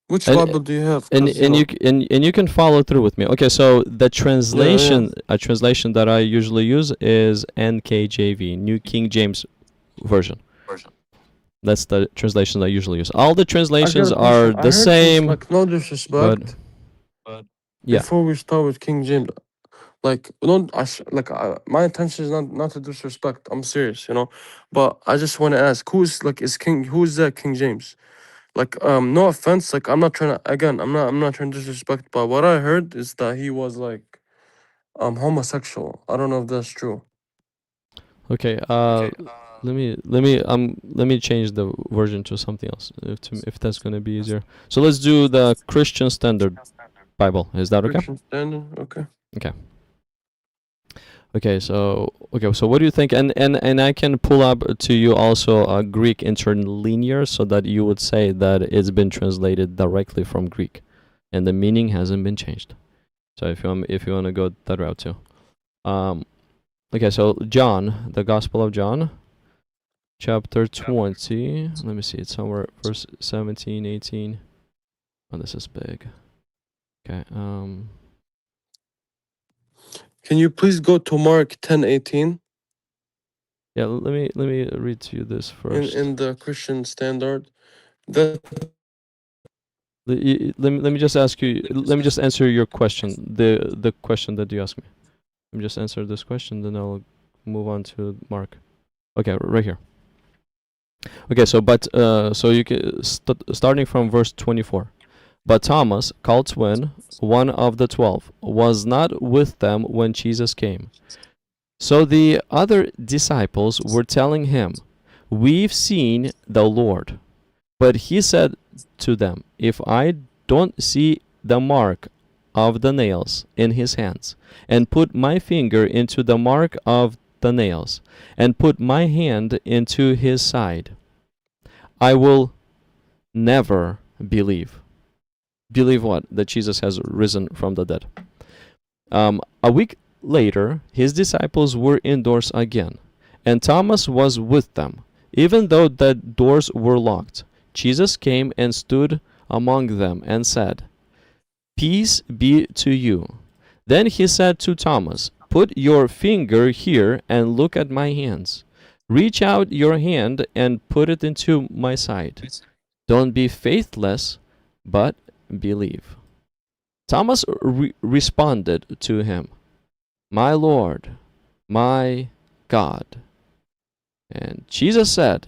B: Which
A: And
B: Bible do you have?
A: and
B: Cause you
A: and you
B: know.
A: and you can follow through with me. Okay, so the
B: Yeah, yeah.
A: translation that I usually use is NKJV, New King James Version. That's the translation I usually use. All the
B: I got
A: translations
B: a
A: are
B: question. I
A: the
B: heard this
A: same,
B: like no
A: but
B: disrespect.
A: yeah.
B: Before we start with King James, like no, my intention is not to disrespect. I'm serious, But I just want to ask, who's that King James? Like, no offense, like I'm not trying to again, I'm not trying to disrespect, but what I heard is that he was like homosexual. I don't know if that's true.
A: Okay. Let me change the version to something else if that's gonna be easier. So let's do the Christian Standard Bible. Is that okay?
B: Christian standard, okay.
A: Okay. Okay, so what do you think? And I can pull up to you also a Greek interlinear so that you would say that it's been translated directly from Greek, and the meaning hasn't been changed. So if you want to go that route too. Um, okay, so John, the Gospel of John, chapter 20. Let me see, it's somewhere verse 17, 18. Oh, this is big. Okay.
B: Can you please go to Mark 10:18
A: Yeah, let me read to you this
B: in
A: first.
B: in the Christian standard? That
A: Let me just ask you. Let me just answer your question. The question that you asked me. Let me just answer this question, then I'll move on to Mark. Okay, right here. Okay, so you can starting from verse 24. But Thomas, called twin, one of the 12, was not with them when Jesus came. So the other disciples were telling him, "We've seen the Lord." But he said to them, "If I don't see the mark of the nails in his hands, and put my finger into the mark of the nails, and put my hand into his side, I will never believe." Believe what? That Jesus has risen from the dead. A week later, his disciples were indoors again, and Thomas was with them. Even though the doors were locked, Jesus came and stood among them and said, "Peace be to you." Then he said to Thomas, "Put your finger here and look at my hands. Reach out your hand and put it into my side. Don't be faithless, but believe." Thomas responded to him, "My Lord, my God." And Jesus said,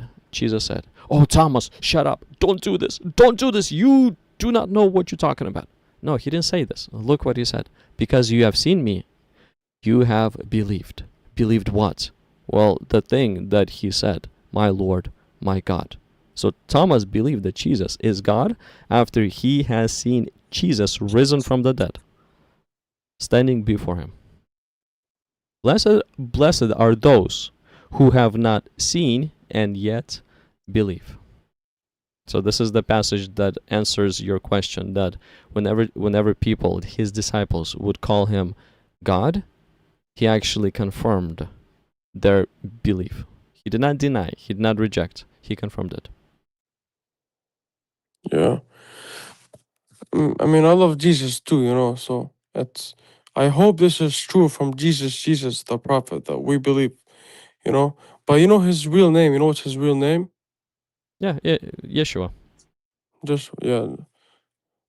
A: "Oh, Thomas, shut up. Don't do this. Don't do this. You do not know what you're talking about." No, he didn't say this. Look what he said. "Because you have seen me, you have believed." Believed what? Well, the thing that he said, "My Lord, my God." So Thomas believed that Jesus is God after he has seen Jesus risen from the dead, standing before him. Blessed are those who have not seen and yet believe. So this is the passage that answers your question, that whenever people, his disciples, would call him God, he actually confirmed their belief. He did not deny, he did not reject, he confirmed it.
B: yeah. I mean, I love Jesus too, so it's, I hope this is true from Jesus, the prophet that we believe, you know. But his real name, what's his real name?
A: Yeah, Yeshua.
B: Just, yeah.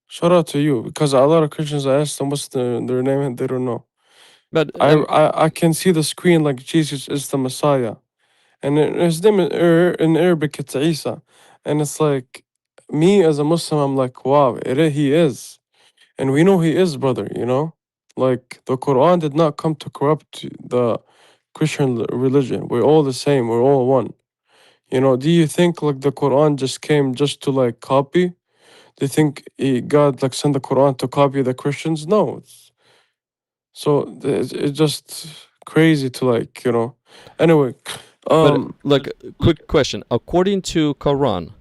B: Shout out to you, because a lot of Christians, I asked them what's their name and they don't know.
A: But
B: I can see the screen like Jesus is the Messiah. And his name in Arabic, it's Isa. And it's like, me as a Muslim, I'm like, wow, he is. And we know he is, brother. Like, the Quran did not come to corrupt the Christian religion. We're all the same. We're all one. Do you think, like, the Quran just came just to, like, copy? Do you think God, like, sent the Quran to copy the Christians? No. So, it's just crazy to, like, Anyway,
A: But
B: um,
A: look, quick question. According to Quran,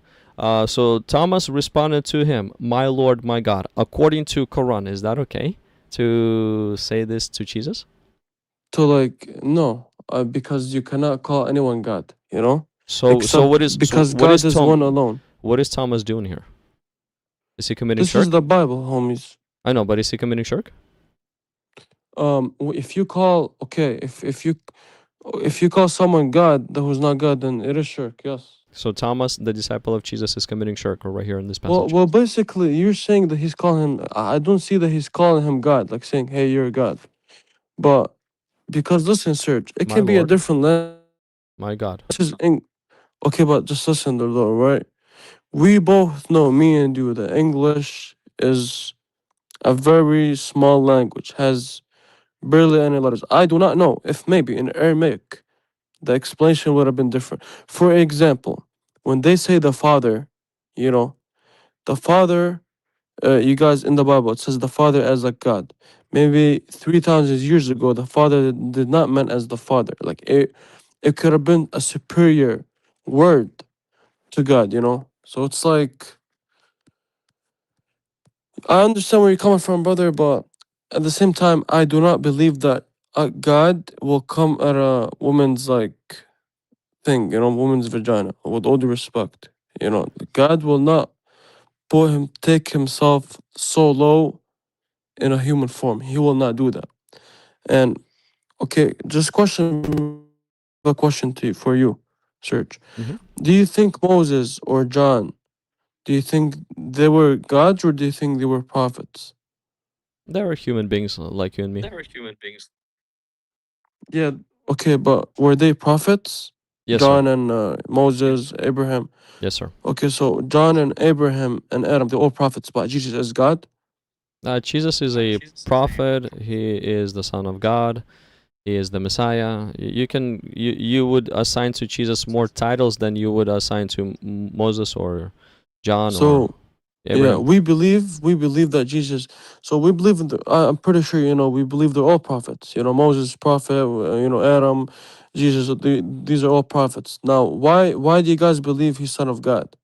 A: so Thomas responded to him, "My Lord, my God." According to Quran, is that okay to say this to Jesus?
B: to, like, no, because you cannot call anyone God,
A: So
B: except
A: what is
B: because God is one alone.
A: what is Thomas doing here? Is he committing
B: This is
A: shirk?
B: the Bible, homies.
A: I know, but is he committing shirk?
B: If you call, okay, if you call someone God that who's not God, then it is shirk, yes.
A: So Thomas, the disciple of Jesus, is committing shirk right here in this
B: Well,
A: passage.
B: well, basically, you're saying that he's calling him. I don't see that he's calling him God, like saying, "Hey, you're God." But because listen, Serge, it
A: My
B: can be a
A: Lord,
B: different language.
A: my God.
B: This is okay, but just listen, though, right? We both know, me and you, that English is a very small language, has barely any letters. I do not know if maybe in Aramaic the explanation would have been different. For example, when they say the Father, the Father, you guys in the Bible, it says the Father as a God. Maybe 3,000 years ago, the Father did not mean as the Father. Like it could have been a superior word to God. So it's like, I understand where you're coming from, brother, but at the same time, I do not believe that God will come at a woman's like thing, woman's vagina. With all due respect, God will not take himself so low in a human form. He will not do that. And okay, just a question for you, Serge.
A: Hmm.
B: Do you think Moses or John Do you think they were gods or do you think they were prophets?
A: They are human beings like you and me.
B: Yeah, okay, but were they prophets?
A: Yes, sir.
B: John and Moses, Abraham.
A: Yes, sir.
B: Okay, so John and Abraham and Adam, they're all prophets, but Jesus is God?
A: Jesus is a prophet. He is the Son of God. He is the Messiah. You would assign to Jesus more titles than you would assign to Moses or John or
B: So yeah,
A: Abraham.
B: we believe that Jesus. So we believe in the. I'm pretty sure we believe they're all prophets. Moses prophet. Adam, Jesus. These are all prophets. Now, why do you guys believe he's son of God?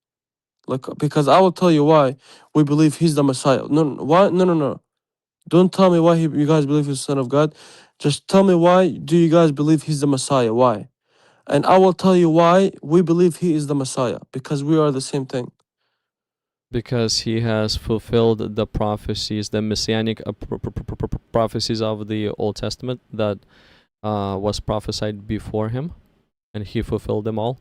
B: Like, because I will tell you why we believe he's the Messiah. Why? No. Don't tell me why you guys believe he's son of God. Just tell me why do you guys believe he's the Messiah? Why? And I will tell you why we believe he is the Messiah. Because we are the same thing.
A: Because he has fulfilled the prophecies, the messianic prophecies of the Old Testament that was prophesied before him, and he fulfilled them all.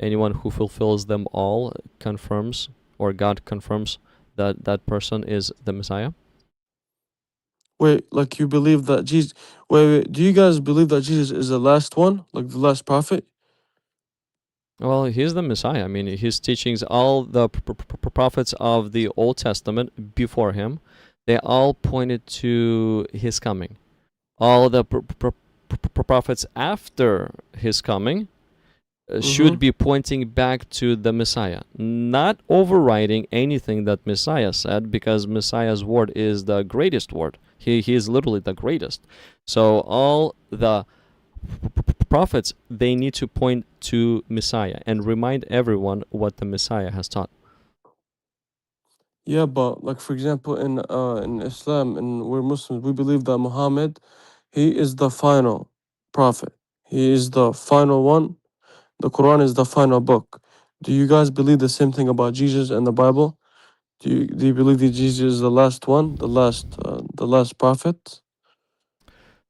A: Anyone who fulfills them all confirms, or God confirms, that that person is the Messiah.
B: Wait, like you believe that Jesus? Wait. Do you guys believe that Jesus is the last one, like the last prophet?
A: Well, he's the Messiah. I mean, his teachings, all the prophets of the Old Testament before him, they all pointed to his coming. All the prophets after his coming
B: Mm-hmm.
A: should be pointing back to the Messiah, not overriding anything that Messiah said, because Messiah's word is the greatest word. He is literally the greatest. So all the prophets, they need to point to Messiah and remind everyone what the Messiah has taught.
B: Yeah, but like for example, in Islam and we're Muslims, we believe that Muhammad, he is the final prophet. He is the final one. The Quran is the final book. Do you guys believe the same thing about Jesus and the Bible? Do you believe that Jesus is the last one, the last prophet?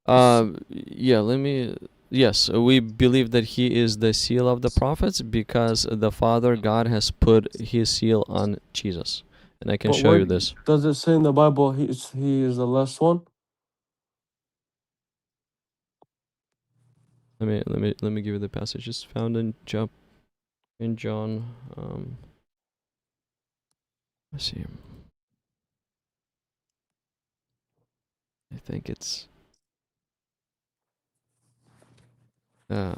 A: Yeah, let me. Yes, we believe that he is the seal of the prophets because the Father God has put his seal on Jesus, and I can
B: But
A: show
B: where
A: you this.
B: does it say in the Bible he is the last one?
A: Let me give you the passage. It's found in John. Let's see. I think it's uh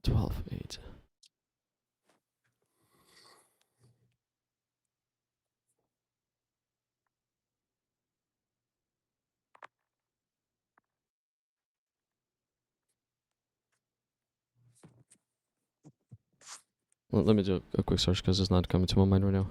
A: 12:8. Let me do a quick search because it's not coming to my mind right now.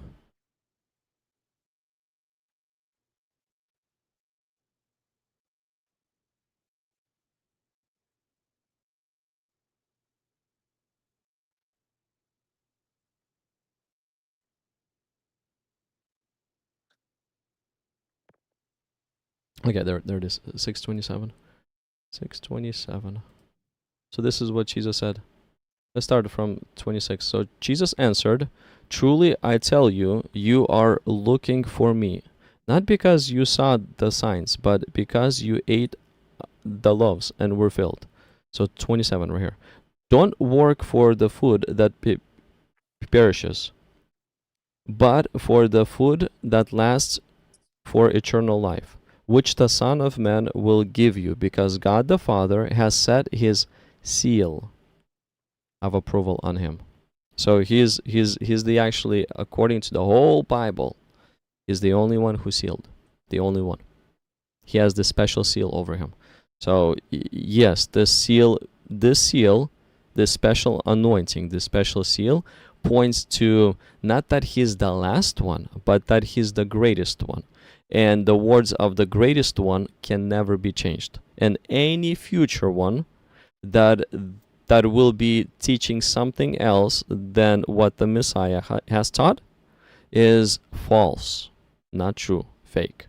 A: Okay, there it is. 6:27. 6:27. So this is what Jesus said. Let's start from 26. So Jesus answered, "Truly I tell you, you are looking for me, not because you saw the signs, but because you ate the loaves and were filled." So 27 right here. Don't work for the food that perishes, but for the food that lasts for eternal life, which the Son of Man will give you, because God the Father has set his seal of approval on him. So he's the actually, according to the whole Bible, is the only one who sealed, the only one. He has the special seal over him. So yes, this seal, this special anointing, this special seal points to not that he's the last one, but that he's the greatest one. And the words of the greatest one can never be changed. And any future one that that will be teaching something else than what the Messiah has taught is false, not true, fake.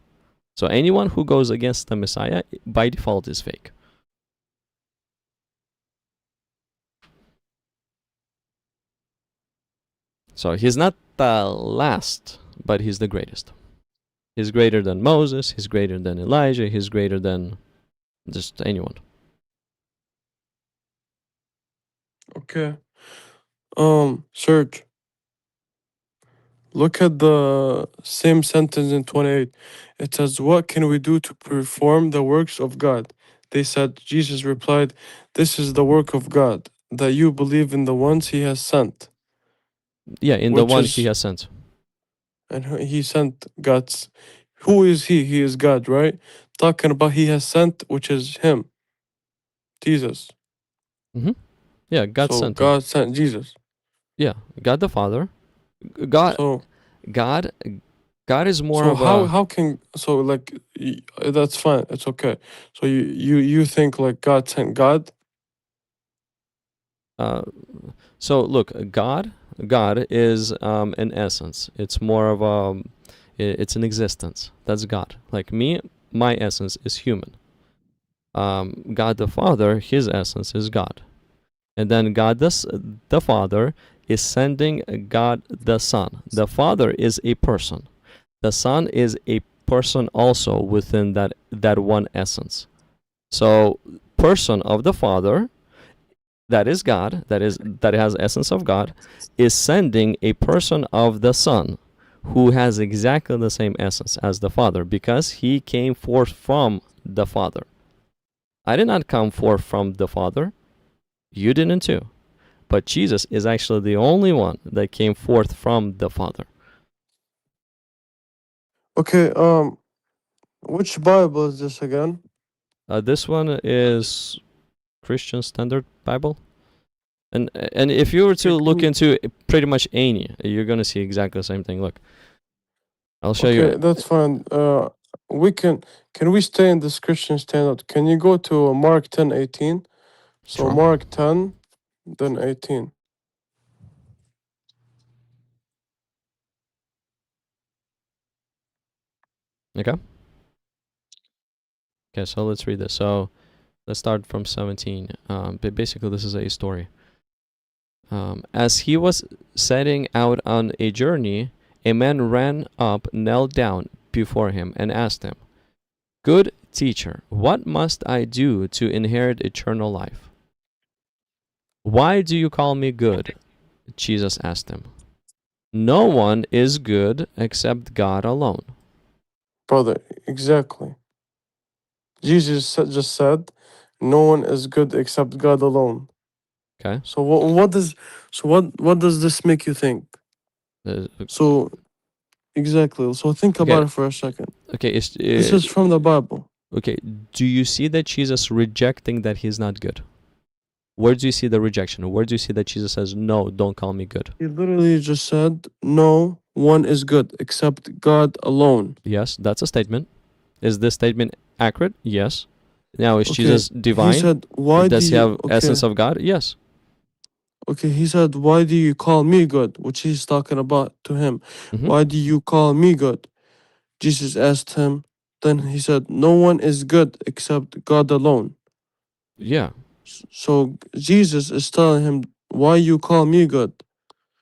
A: So anyone who goes against the Messiah by default is fake. So he's not the last, but he's the greatest. He's greater than Moses, he's greater than Elijah, he's greater than just anyone.
B: Okay. Serge, look at the same sentence in 28. It says, "What can we do to perform the works of God?" They said, Jesus replied, "This is the work of God, that you believe in the ones he has sent."
A: Yeah, in the
B: Which
A: one he
B: is,
A: has sent.
B: and he sent God's. Who is he? He is God, right? Talking about he has sent, which is him, Jesus.
A: Hmm. Yeah, God
B: So
A: sent him.
B: God sent Jesus.
A: Yeah, God the Father. God,
B: So
A: God, God is more
B: so
A: of a.
B: how can so like that's fine. It's okay. So you think like God sent God?
A: Uh, so look, God is an essence. It's more of a. It's an existence. That's God. Like me, my essence is human. God the Father, his essence is God. And then God the Father is sending God the Son. The Father is a person. The Son is a person also within that one essence. So person of the Father, that is God, that has essence of God, is sending a person of the Son who has exactly the same essence as the Father because he came forth from the Father. I did not come forth from the Father. You didn't too. But Jesus is actually the only one that came forth from the Father.
B: Okay. Which Bible is this again?
A: This one is Christian Standard Bible. And if you were to
B: Okay,
A: look into pretty much any, you're gonna see exactly the same thing. Look, I'll show you.
B: okay, that's fine. We can we stay in this Christian standard? Can you go to Mark 10:18? So
A: Sure.
B: Mark 10, then 18.
A: Okay. Okay. So let's read this. So let's start from 17. But basically, this is a story. As he was setting out on a journey, a man ran up, knelt down before him, and asked him, "Good teacher, what must I do to inherit eternal life?" "Why do you call me good?" Jesus asked him. "No one is good except God alone."
B: Brother, exactly. Jesus just said, "No one is good except God alone."
A: Okay.
B: So what does this make you think?
A: Uh,
B: So exactly. So think
A: okay.
B: about it for a second.
A: Okay.
B: This is from the Bible.
A: Okay. Do you see that Jesus rejecting that he's not good? Where do you see the rejection? Where do you see that Jesus says, "No, don't call me good"?
B: He literally just said, "No one is good except God alone."
A: Yes, that's a statement. Is this statement accurate? Yes. Now, is
B: Okay.
A: Jesus
B: He
A: divine?
B: said, "Why do
A: Does he
B: you?"
A: have
B: Okay.
A: essence of God? Yes.
B: Okay. He said, "Why do you call me good?" Which he's talking about to him.
A: Mm-hmm.
B: Why do you call me good? Jesus asked him. Then he said, "No one is good except God alone."
A: Yeah.
B: So Jesus is telling him, "Why you call me good?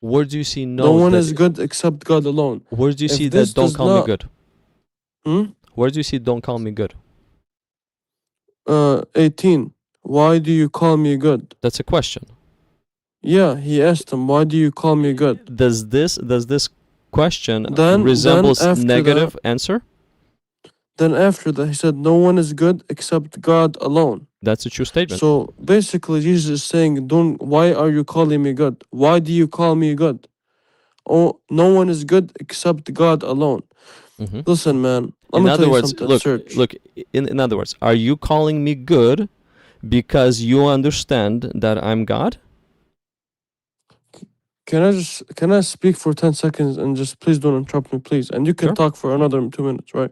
A: Where do you see
B: No
A: no
B: one
A: that?
B: is good except God alone."
A: Where do you see
B: If
A: that?
B: this
A: Don't
B: does
A: call me
B: not,
A: good.
B: hmm?
A: Where do you see don't call me good?
B: 18. Why do you call me good?
A: That's a question.
B: Yeah, he asked him, "Why do you call me good?"
A: Does this question
B: Then
A: resembles
B: after that,
A: negative answer?
B: he said, "No one is good except God alone."
A: That's a true statement.
B: So basically, Jesus is saying, "Don't. Why are you calling me good? Why do you call me good? Oh, no one is good except God alone."
A: Hmm.
B: Listen, man. Let
A: In
B: me tell
A: other
B: you
A: words,
B: something.
A: look,
B: Search.
A: look. In other words, are you calling me good because you understand that I'm God?
B: Can I speak for 10 seconds and just please don't interrupt me, please? And you can
A: Sure.
B: talk for another 2 minutes, right?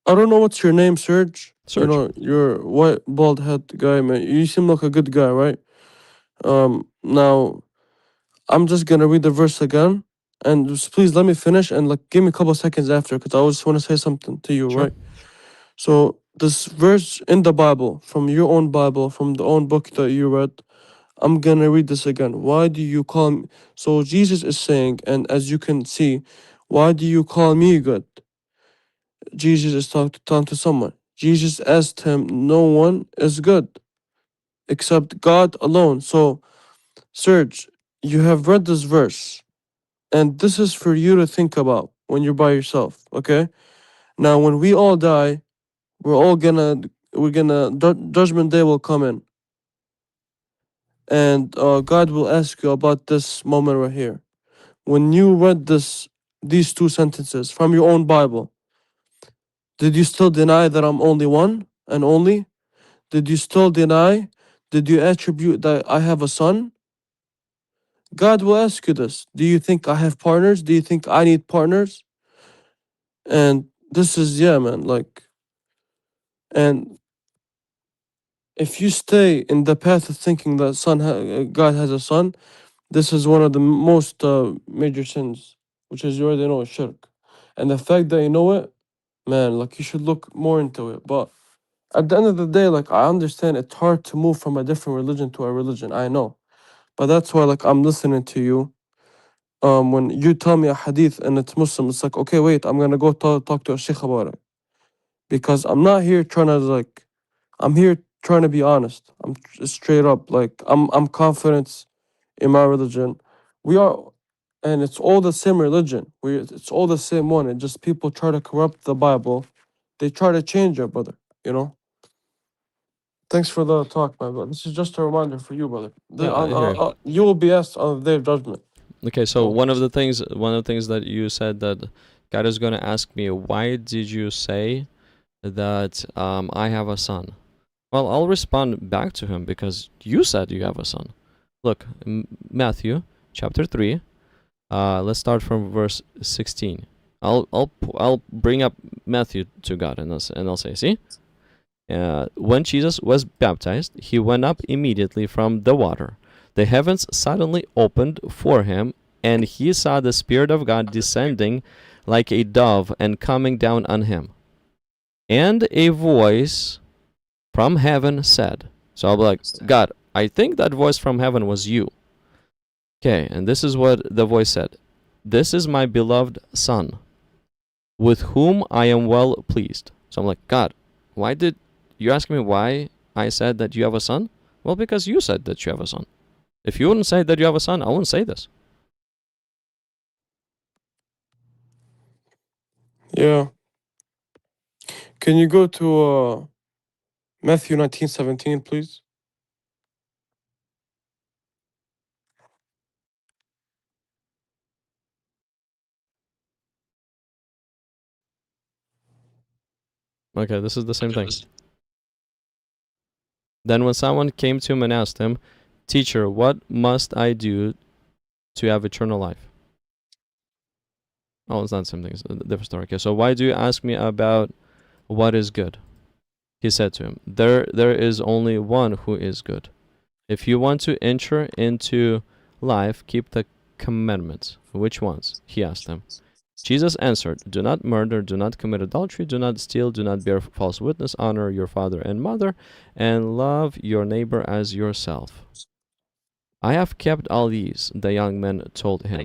B: I don't know what's your name, Serge. You
A: Search.
B: know, you're white, bald head guy, man. You seem like a good guy, right? Now I'm just gonna read the verse again, and just please let me finish and like give me a couple seconds after, because I just want to say something to you,
A: Sure.
B: right? So this verse in the Bible, from your own Bible, from the own book that you read, I'm gonna read this again. Why do you call me? So Jesus is saying, and as you can see, why do you call me good? Jesus is talking to someone. Jesus asked him, no one is good except God alone. So, Serge, you have read this verse, and this is for you to think about when you're by yourself, okay? Now, when we all die, judgment day will come in, and God will ask you about this moment right here. When you read these two sentences from your own Bible, did you still deny that I'm only one and only? Did you still deny? Did you attribute that I have a son? God will ask you this. Do you think I have partners? Do you think I need partners? And this is, yeah, man, like, and if you stay in the path of thinking that God has a son, this is one of the most major sins, which is you already know, shirk. And the fact that you know it, man, like you should look more into it. But at the end of the day, like I understand it's hard to move from a different religion to a religion. I know. But that's why like I'm listening to you. When you tell me a hadith and it's Muslim, it's like, okay, wait, I'm gonna go talk to a sheikh about it. Because I'm not here trying to like I'm here trying to be honest. I'm straight up like I'm confident in my religion. We are, and it's all the same religion. It's all the same one. And just people try to corrupt the Bible. They try to change it, brother. You know. Thanks for the talk, my brother. This is just a reminder for you, brother.
A: Yeah, I hear you.
B: You will be asked on the day of judgment.
A: Okay, so
B: So
A: one of the things that you said, that God is going to ask me, why did you say that I have a son? Well, I'll respond back to him because you said you have a son. Look, Matthew chapter 3. Let's start from verse 16. I'll bring up Matthew to God, and I'll say, see, when Jesus was baptized, he went up immediately from the water. The heavens suddenly opened for him, and he saw the Spirit of God descending like a dove and coming down on him. And a voice from heaven said, so I'll be like, God, I think that voice from heaven was you. Okay, and this is what the voice said. This is my beloved Son, with whom I am well pleased. So I'm like, God, why did you ask me why I said that you have a son? Well, because you said that you have a son. If you wouldn't say that you have a son, I wouldn't say this.
B: yeah, can you go to Matthew 19:17, please?
A: Okay, this is the same thing. Then when someone came to him and asked him, Teacher, what must I do to have eternal life? Oh, it's not the same thing. It's a different story. Okay, so why do you ask me about what is good? He said to him, There is only one who is good. If you want to enter into life, keep the commandments. Which ones? He asked them. Jesus answered, Do not murder, do not commit adultery, do not steal, do not bear false witness, honor your father and mother, and love your neighbor as yourself. I have kept all these, the young man told him.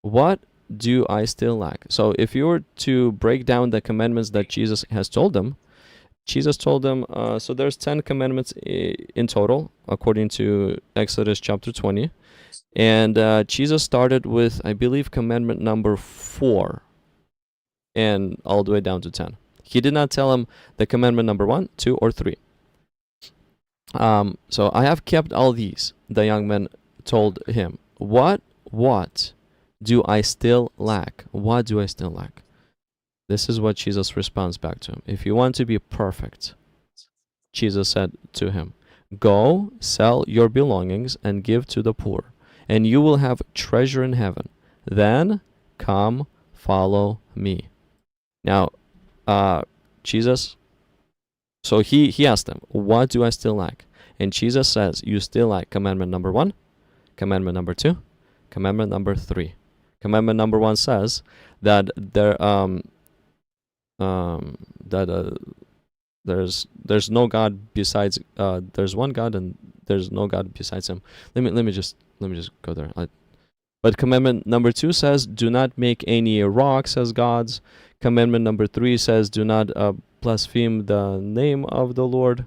A: What do I still lack? So if you were to break down the commandments that Jesus has told them, Jesus told them, so there's 10 commandments in total, according to Exodus chapter 20. And Jesus started with, I believe, commandment number 4, and all the way down to 10. He did not tell him the commandment number 1, 2, or 3. So I have kept all these, the young man told him. What do I still lack? What do I still lack? This is what Jesus responds back to him. If you want to be perfect, Jesus said to him, Go, sell your belongings and give to the poor, and you will have treasure in heaven. Then come, follow me. Now, Jesus, so he asked them, what do I still lack? And Jesus says, you still lack commandment number 1, commandment number 2, commandment number 3. Commandment number 1 says that There's no God besides. There's one God, and there's no God besides Him. Let me just go there. But commandment number 2 says, do not make any rocks as gods. Commandment number 3 says, do not blaspheme the name of the Lord.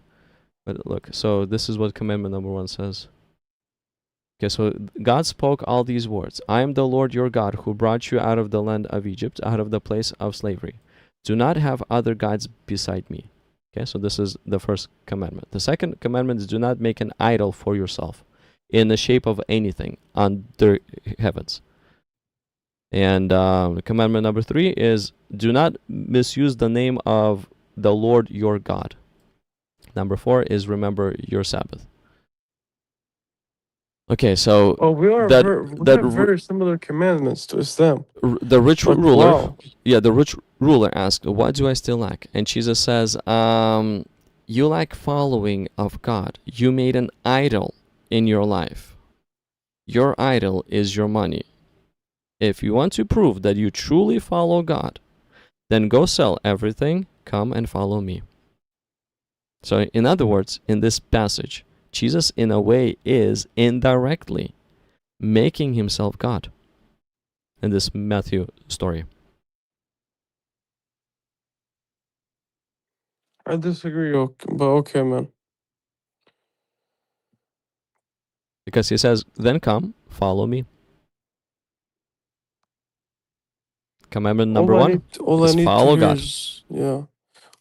A: But look, so this is what commandment number 1 says. Okay, so God spoke all these words. I am the Lord your God who brought you out of the land of Egypt, out of the place of slavery. Do not have other gods beside me. Okay, so this is the first commandment. The second commandment is do not make an idol for yourself in the shape of anything under heavens. And commandment number 3 is do not misuse the name of the Lord your God. Number 4 is remember your Sabbath. Okay, so
B: we have very similar commandments to Islam.
A: The rich ruler,
B: wow.
A: the rich ruler asked, "What do I still lack?" And Jesus says, "You lack following of God. You made an idol in your life. Your idol is your money. If you want to prove that you truly follow God, then go sell everything, come and follow me." So, in other words, in this passage, Jesus, in a way, is indirectly making himself God in this Matthew story.
B: I disagree, but okay, man.
A: Because he says, then come, follow me. Commandment number 1 is follow God.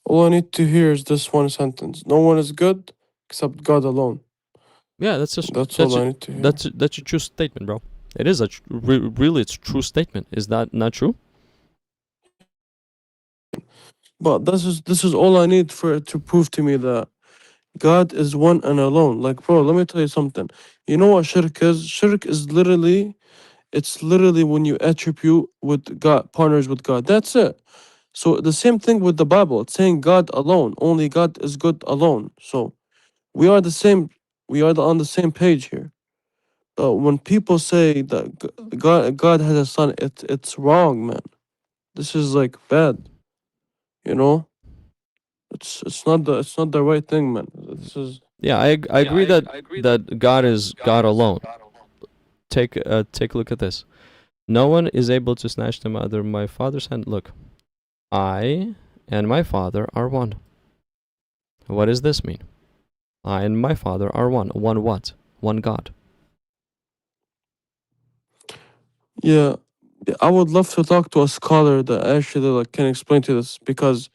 B: All I need to hear is this one sentence. No one is good except God alone.
A: Yeah, that's
B: all I need to hear.
A: That's a true statement, bro. It is really it's a true statement. Is that not true?
B: But this is all I need for it to prove to me that God is one and alone. Like, bro, let me tell you something. You know what shirk is? Shirk is literally when you attribute with God, partners with God. That's it. So the same thing with the Bible. It's saying God alone. Only God is good alone. So we are the same. We are on the same page here. When people say that God has a son, it's wrong, man. This is like bad. You know, it's not the right thing, man. This is
A: I agree that God is God alone. Take a look at this. No one is able to snatch them out of my Father's hand. Look, I and my Father are one. What does this mean? I and my Father are one. One what? One God.
B: Yeah, I would love to talk to a scholar that actually can explain to this, because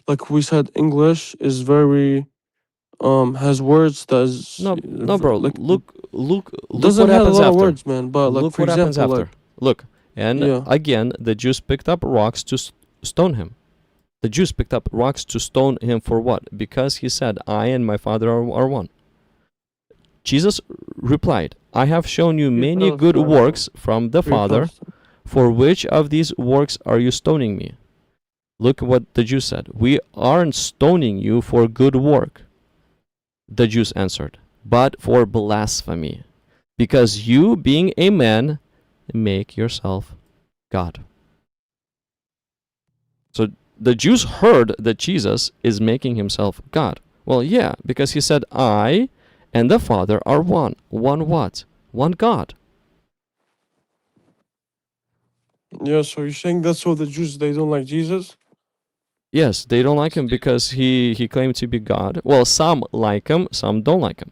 B: like we said, English is very has words that is
A: no, bro. Look
B: doesn't
A: what
B: have a
A: happens
B: lot of
A: after.
B: words, man. But like
A: Look
B: for
A: what happens
B: example,
A: after. Look, and again, the Jews picked up rocks to stone him. The Jews picked up rocks to stone him for what? Because he said, I and my Father are one. Jesus replied, I have shown you many good works from the Father. For which of these works are you stoning me? Look what the Jews said. We aren't stoning you for good work. The Jews answered, but for blasphemy, because you, being a man, make yourself God. So the Jews heard that Jesus is making himself God. Well, yeah, because he said, I and the Father are one. One what? One God.
B: Yeah, so you're saying that's why the Jews, they don't like Jesus?
A: Yes, they don't like him because he claimed to be God. Well, some like him, some don't like him.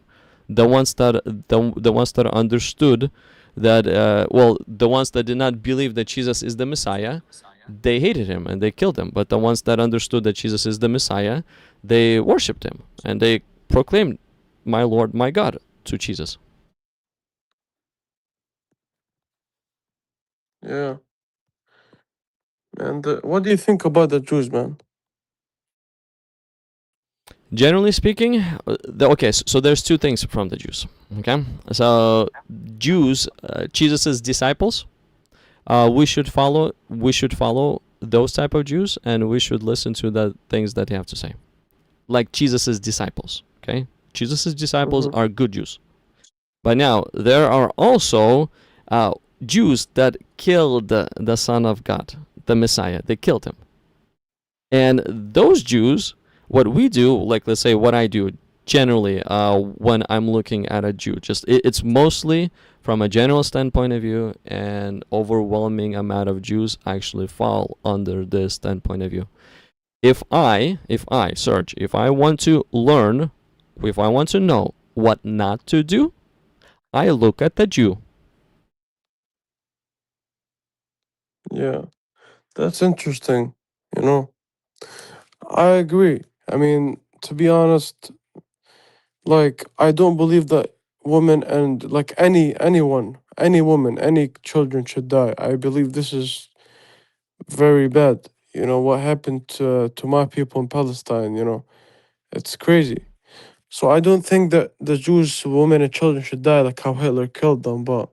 A: The ones that understood that the ones that did not believe that Jesus is the Messiah, they hated him and they killed him. But the ones that understood that Jesus is the Messiah, they worshipped him and they proclaimed, "My Lord, my God," to Jesus.
B: Yeah. And what do you think about the Jews, man?
A: Generally speaking, so there's two things from the Jews. Okay, so Jews, Jesus's disciples, we should follow those type of Jews, and we should listen to the things that they have to say, like Jesus's disciples. Okay, Jesus's disciples are good Jews, but now there are also Jews that killed the Son of God, the Messiah. They killed him, and those Jews what we do, like let's say what I do generally when I'm looking at a Jew, just it's mostly from a general standpoint of view, and overwhelming amount of Jews actually fall under this standpoint of view. If I search, if I want to learn, if I want to know what not to do, I look at the Jew.
B: Yeah, that's interesting. You know, I agree. I mean, to be honest, like I don't believe that women and like anyone, any woman, any children should die. I believe this is very bad. You know what happened to my people in Palestine. You know, it's crazy. So I don't think that the Jewish women and children should die like how Hitler killed them, but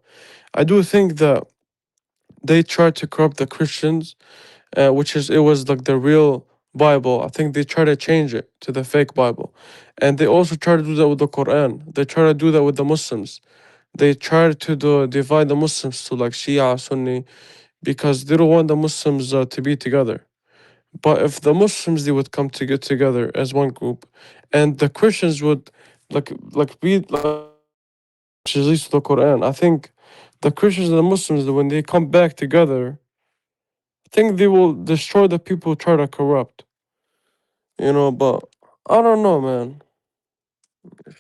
B: I do think that they tried to corrupt the Christians, which is it was like the real Bible. I think they try to change it to the fake Bible, and they also try to do that with the Quran. They try to do that with the Muslims. They try to divide the Muslims to like Shia, Sunni, because they don't want the Muslims to be together. But if the Muslims they would come to get together as one group, and the Christians would like read like at least the Quran, I think the Christians and the Muslims when they come back together, I think they will destroy the people who try to corrupt. You know, but I don't know, man.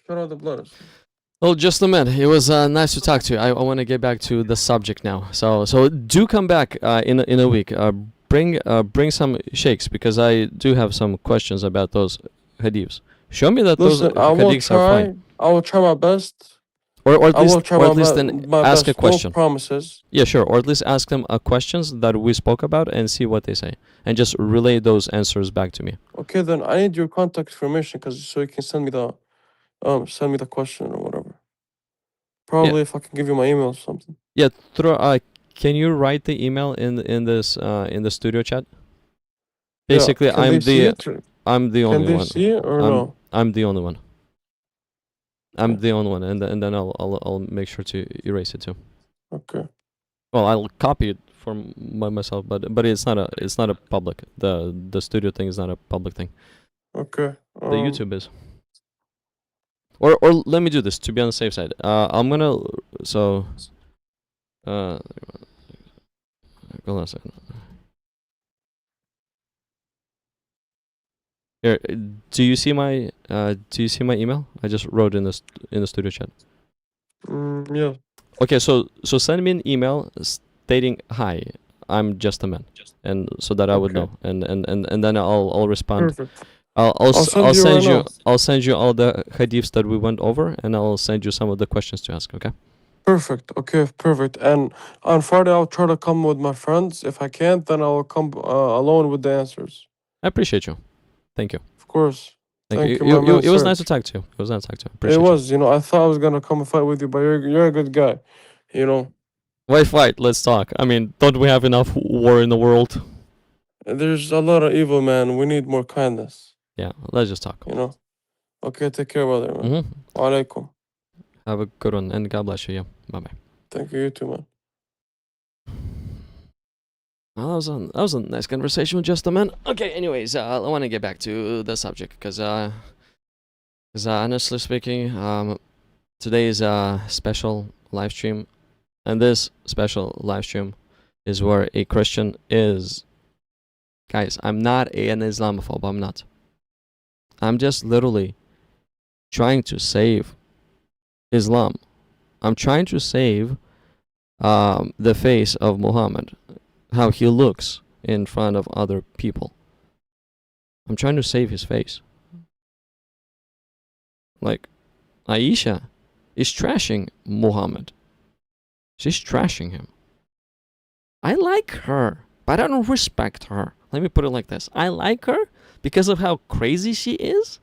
B: Shut out the blood.
A: Well, just a minute. It was nice to talk to you. I want to get back to the subject now. So do come back in a week. Bring some sheikhs, because I do have some questions about those hadiths. Show me that
B: Listen,
A: those hadiths are fine,
B: I will try my best.
A: or at
B: I will
A: least
B: try
A: then
B: my
A: ask
B: best.
A: a question.
B: No promises.
A: Yeah, sure. Or at least ask them questions that we spoke about and see what they say, and just relay those answers back to me.
B: Okay, then I need your contact information because so you can send me the question or whatever.
A: Yeah,
B: Probably if I can give you my email or something.
A: yeah. Can you write the email in the studio chat?
B: Yeah,
A: Basically,
B: can they see it?
A: I'm the
B: Can
A: only
B: they
A: one.
B: see it or no?
A: I'm the only one. I'm
B: Okay.
A: the only one, and then I'll make sure to erase it too.
B: Okay.
A: Well, I'll copy it for myself, but it's not a public. The studio thing is not a public thing.
B: Okay.
A: The YouTube is. Or let me do this to be on the safe side. I'm gonna so. Hold on a second. Here, do you see my email? I just wrote in the studio chat.
B: Yeah.
A: Okay, so send me an email stating hi, I'm just a man, and so that I would
B: Okay.
A: know, and then I'll respond.
B: Perfect.
A: I'll
B: send you right now.
A: I'll send you all the hadiths that we went over, and I'll send you some of the questions to ask. Okay.
B: Perfect. Okay, perfect. And on Friday, I'll try to come with my friends. If I can't, then I'll come alone with the answers.
A: I appreciate you. Thank you.
B: Of course.
A: Thank you.
B: Thank you, my man,
A: It was
B: sir.
A: nice to talk to you. It was nice to talk to you.
B: It
A: Appreciate
B: was, you know, I thought I was gonna come and fight with you, but you're a good guy. You know,
A: you. Why fight? Let's talk. I mean, don't we have enough war in the world?
B: there's a lot of evil, man. We need more kindness.
A: Yeah, let's just talk.
B: You know. Okay, take care, brother, man.
A: Mm-hmm.
B: Alaikum.
A: Have a good one, and God bless you. Yeah. Bye bye.
B: Thank you, you too, man.
A: Well, that was a nice conversation with just a man. Okay, anyways, I want to get back to the subject because honestly speaking, today is a special live stream, and this special live stream is where a Christian is. Guys, I'm not an Islamophobe. I'm not. I'm just literally trying to save Islam. I'm trying to save the face of Muhammad, how he looks in front of other people. I'm trying to save his face. Like, Aisha is trashing Muhammad. She's trashing him. I like her, but I don't respect her. Let me put it like this. I like her because of how crazy she is,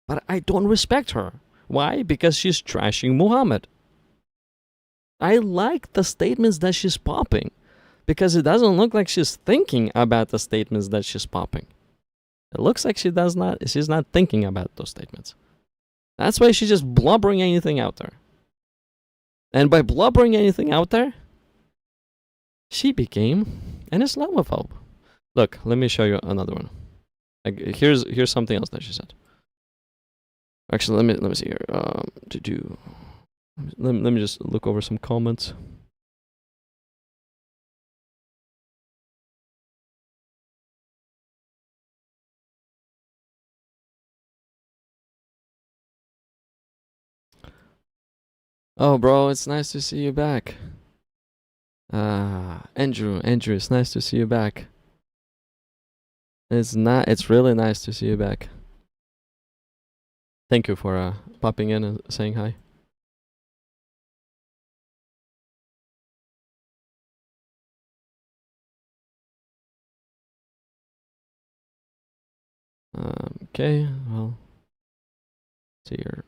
A: but I don't respect her. Why? Because she's trashing Muhammad. I like the statements that she's popping, because it doesn't look like she's thinking about the statements that she's popping. It looks like she's not thinking about those statements. That's why she's just blubbering anything out there. And by blubbering anything out there, she became an Islamophobe. Look, let me show you another one. Here's something else that she said. Actually, let me see here. To do. Let me just look over some comments. Oh, bro, it's nice to see you back. Andrew, it's nice to see you back. It's really nice to see you back. Thank you for popping in and saying hi. Okay, well, see here.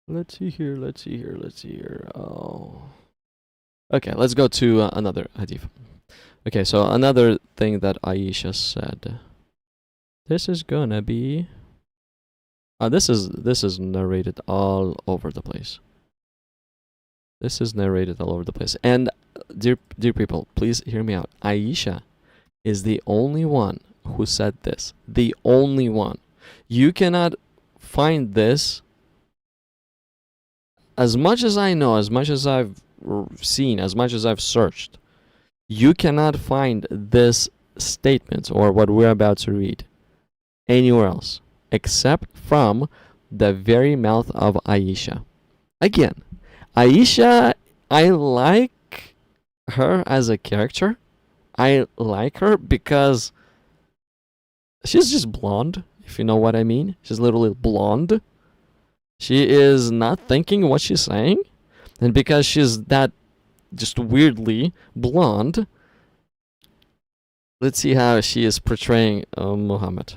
A: Let's see here. Oh. Okay, let's go to another hadith. Okay, so another thing that Aisha said. This is gonna be. This is narrated all over the place. This is narrated all over the place. And dear people, please hear me out. Aisha is the only one who said this. The only one. You cannot find this. As much as I know, as much as I've seen, as much as I've searched, you cannot find this statement or what we're about to read anywhere else except from the very mouth of Aisha. Again, Aisha, I like her as a character. I like her because she's just blonde, if you know what I mean. She's literally blonde. She is not thinking what she's saying. And because she's that just weirdly blonde, let's see how she is portraying Muhammad.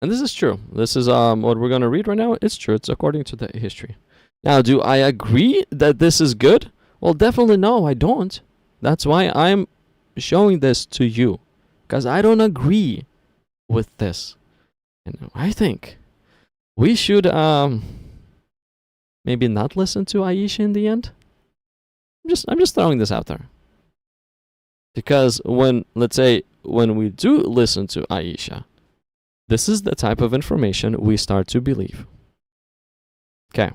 A: And this is true. This is what we're going to read right now. It's true. It's according to the history. Now, do I agree that this is good? Well, definitely no, I don't. That's why I'm showing this to you. Because I don't agree with this. And I think we should maybe not listen to Aisha in the end. I'm just throwing this out there. Because let's say when we do listen to Aisha, this is the type of information we start to believe. Okay.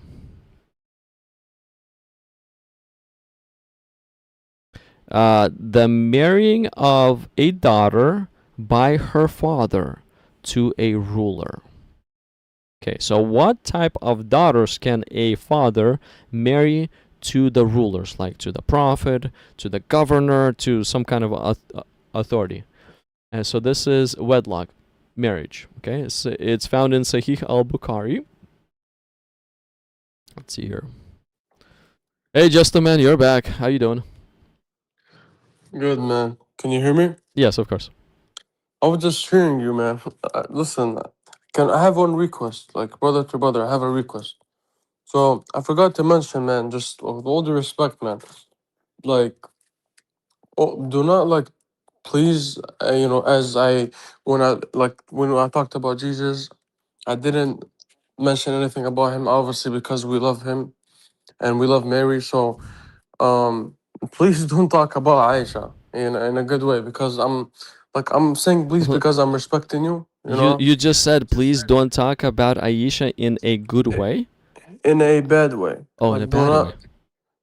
A: The marrying of a daughter by her father to a ruler. Okay, so what type of daughters can a father marry to the rulers, like to the prophet, to the governor, to some kind of authority? And so this is wedlock, marriage. Okay, it's found in Sahih Bukhari. Let's see here. Hey, Justin, man, you're back. How you doing?
B: Good, man. Can you hear me?
A: Yes, of course.
B: I was just hearing you, man. Listen, can I have one request? Like, brother to brother, I have a request. So, I forgot to mention, man, just with all due respect, man, like, do not, like, please, as when I talked about Jesus, I didn't mention anything about him, obviously, because we love him and we love Mary. So, please don't talk about Aisha in a good way, because I'm saying please because I'm respecting you,
A: You just said please don't talk about Aisha in a good way.
B: in a bad way.
A: Oh,
B: Like,
A: in a
B: do
A: bad
B: not,
A: way.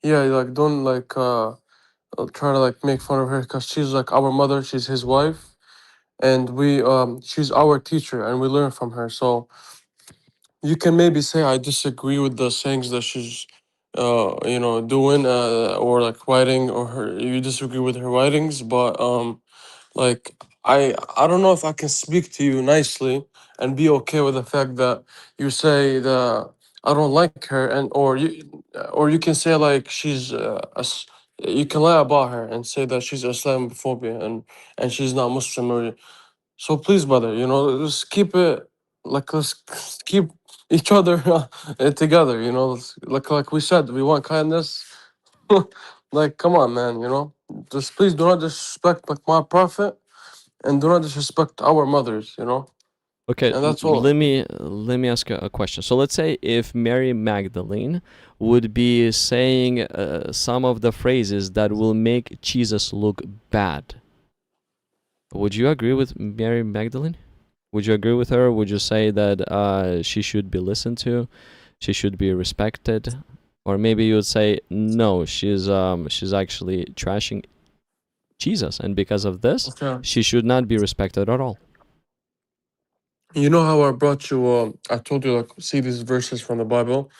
B: yeah, like don't like try to like make fun of her, because she's like our mother, she's his wife, and she's our teacher and we learn from her. So you can maybe say I disagree with the sayings that she's doing or like writing, or you disagree with her writings, but like I don't know if I can speak to you nicely and be okay with the fact that you say the I don't like her, and or you can say like she's you can lie about her and say that she's Islamophobia and she's not Muslim, or so please, brother, just keep it like let's keep each other together. Like we said, we want kindness. Like, come on, man. Just please do not disrespect like my prophet, and do not disrespect our mothers, you know?
A: Okay,
B: And that's
A: let
B: all.
A: me let me ask a question. So let's say if Mary Magdalene would be saying some of the phrases that will make Jesus look bad, would you agree with Mary Magdalene? Would you agree with her? Would you say that she should be listened to, she should be respected, or maybe you would say no, she's actually trashing Jesus, and because of this,
B: Okay.
A: she should not be respected at all.
B: You know how I brought you, I told you, like, see these verses from the Bible?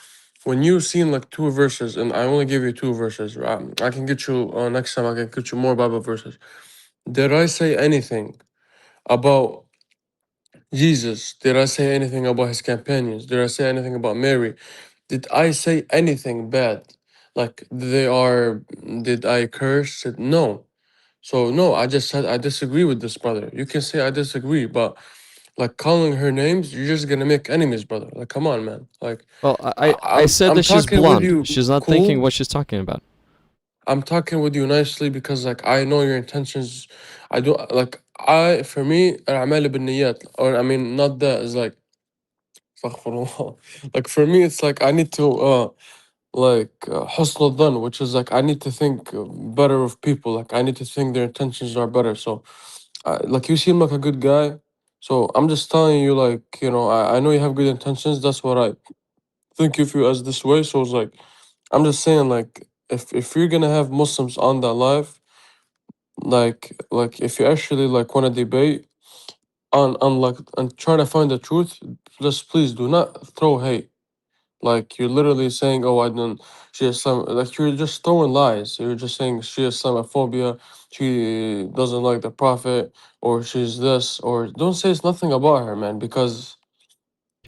B: When you seen like two verses, and I only gave you two verses, I can get you, next time I can get you more Bible verses. Did I say anything about Jesus? Did I say anything about his companions? Did I say anything about Mary? Did I say anything bad? Like did I curse? No. So no, I just said I disagree with this, brother. You can say I disagree, but like calling her names, you're just gonna make enemies, brother. Like, come on, man. Like,
A: Well,
B: I,
A: I
B: I'm
A: said
B: I'm
A: that she's
B: talking with
A: blonde.
B: you
A: She's not thinking
B: cool.
A: what she's talking about.
B: I'm talking with you nicely because like I know your intentions. I do like I for me الأعمال بالنيات, or I mean not that is like astaghfirullah. Like for me it's like I need to like حسن الظن, which is like I need to think better of people. Like I need to think their intentions are better. So like you seem like a good guy. So I'm just telling you, like, you know, I know you have good intentions. That's what I think of you as this way. So it's like I'm just saying, like, if you're gonna have Muslims on that live, like if you actually like want to debate on like and try to find the truth, just please do not throw hate. Like you're literally saying, "Oh, I didn't." She has some. Like you're just throwing lies. You're just saying she has Islamophobia. She doesn't like the Prophet, or she's this, or don't say it's nothing about her, man, because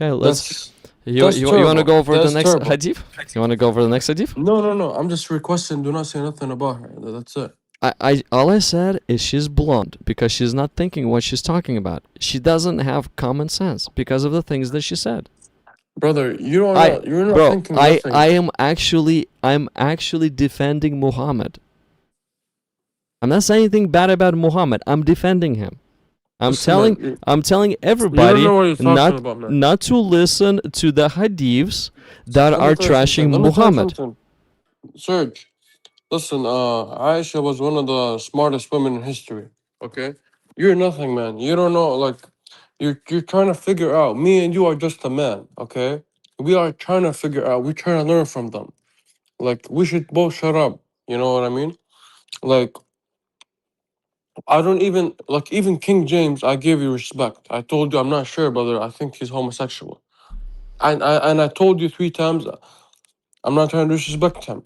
A: Okay, let's.
B: that's that's
A: You want to
B: terrible.
A: go over the
B: That's
A: next
B: terrible.
A: hadith? You want to go over the next hadith?
B: No, no, no. I'm just requesting. Do not say nothing about her. That's it,
A: I all I said is she's blonde because she's not thinking what she's talking about. She doesn't have common sense because of the things that she said.
B: brother. You are
A: I
B: not. You're not
A: bro,
B: thinking nothing.
A: I'm actually defending Muhammad. I'm not saying anything bad about Muhammad. I'm defending him. I'm
B: Listen,
A: telling
B: man.
A: I'm telling
B: You don't
A: everybody
B: know what you're talking
A: not
B: about, man.
A: not to listen to the hadiths that
B: Let me
A: are
B: tell you something.
A: trashing
B: Let me tell you
A: Muhammad.
B: something. Serge, listen. Aisha was one of the smartest women in history. Okay, you're nothing, man. You don't know. Like, you're trying to figure out. Me and you are just a man. Okay, we are trying to figure out. We're trying to learn from them. Like, we should both shut up. You know what I mean? Like, I don't even like even King James. I gave you respect. I told you I'm not sure, brother. I think he's homosexual. And I told you 3 times. I'm not trying to disrespect him.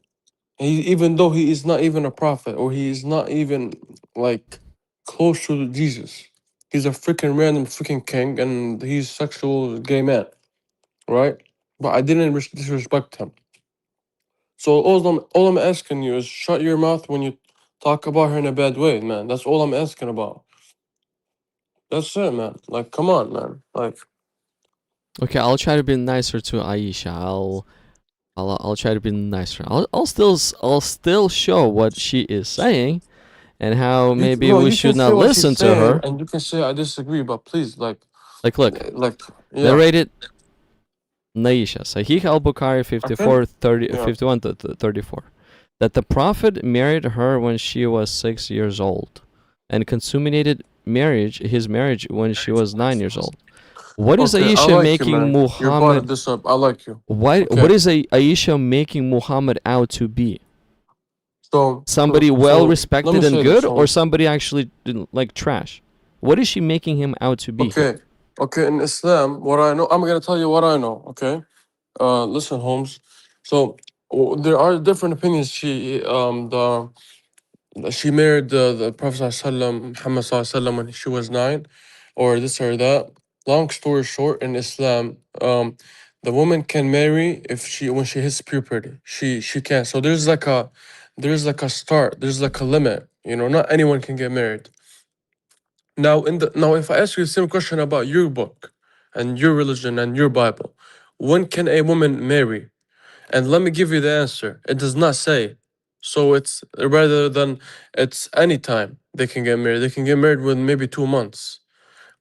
B: He, even though he is not even a prophet, or he is not even like close to Jesus. He's a freaking random freaking king, and he's sexual gay man, right? But I didn't disrespect him. So all I'm asking you is shut your mouth when you talk about her in a bad way, man. That's all I'm asking about. That's it, man. Like, come on, man. Like,
A: Okay, I'll try to be nicer to Aisha. I'll try to be nicer. I'll still show what she is saying and how maybe
B: no,
A: we
B: you can
A: should
B: say
A: not
B: what she's
A: listen to
B: saying,
A: her.
B: and you can say I disagree, but please,
A: Like, look,
B: like, yeah,
A: narrated Naisha, Sahih Bukhari
B: okay, yeah.
A: 51 to 34, that the Prophet married her when she was 6 years old, and consummated his marriage when she was 9 years old. What is
B: Okay, I
A: Aisha
B: like you,
A: making
B: man. You brought
A: Muhammad?
B: this up. I like you.
A: What
B: Okay,
A: is Aisha making Muhammad out to be?
B: so
A: Somebody well
B: so let me
A: respected and
B: say this,
A: good, or
B: Holmes.
A: somebody actually like trash? What is she making him out to be here?
B: Okay, okay. In Islam, what I know, I'm gonna tell you what I know. Okay, listen, Holmes. So there are different opinions. She married the Prophet Muhammad when she was 9, or this or that. Long story short, in Islam, the woman can marry if she when she hits puberty. She can. So there's like a start. There's like a limit. You know, not anyone can get married. Now, if I ask you the same question about your book and your religion and your Bible, when can a woman marry? And let me give you the answer. It does not say. So it's rather than it's any time they can get married. They can get married within maybe 2 months.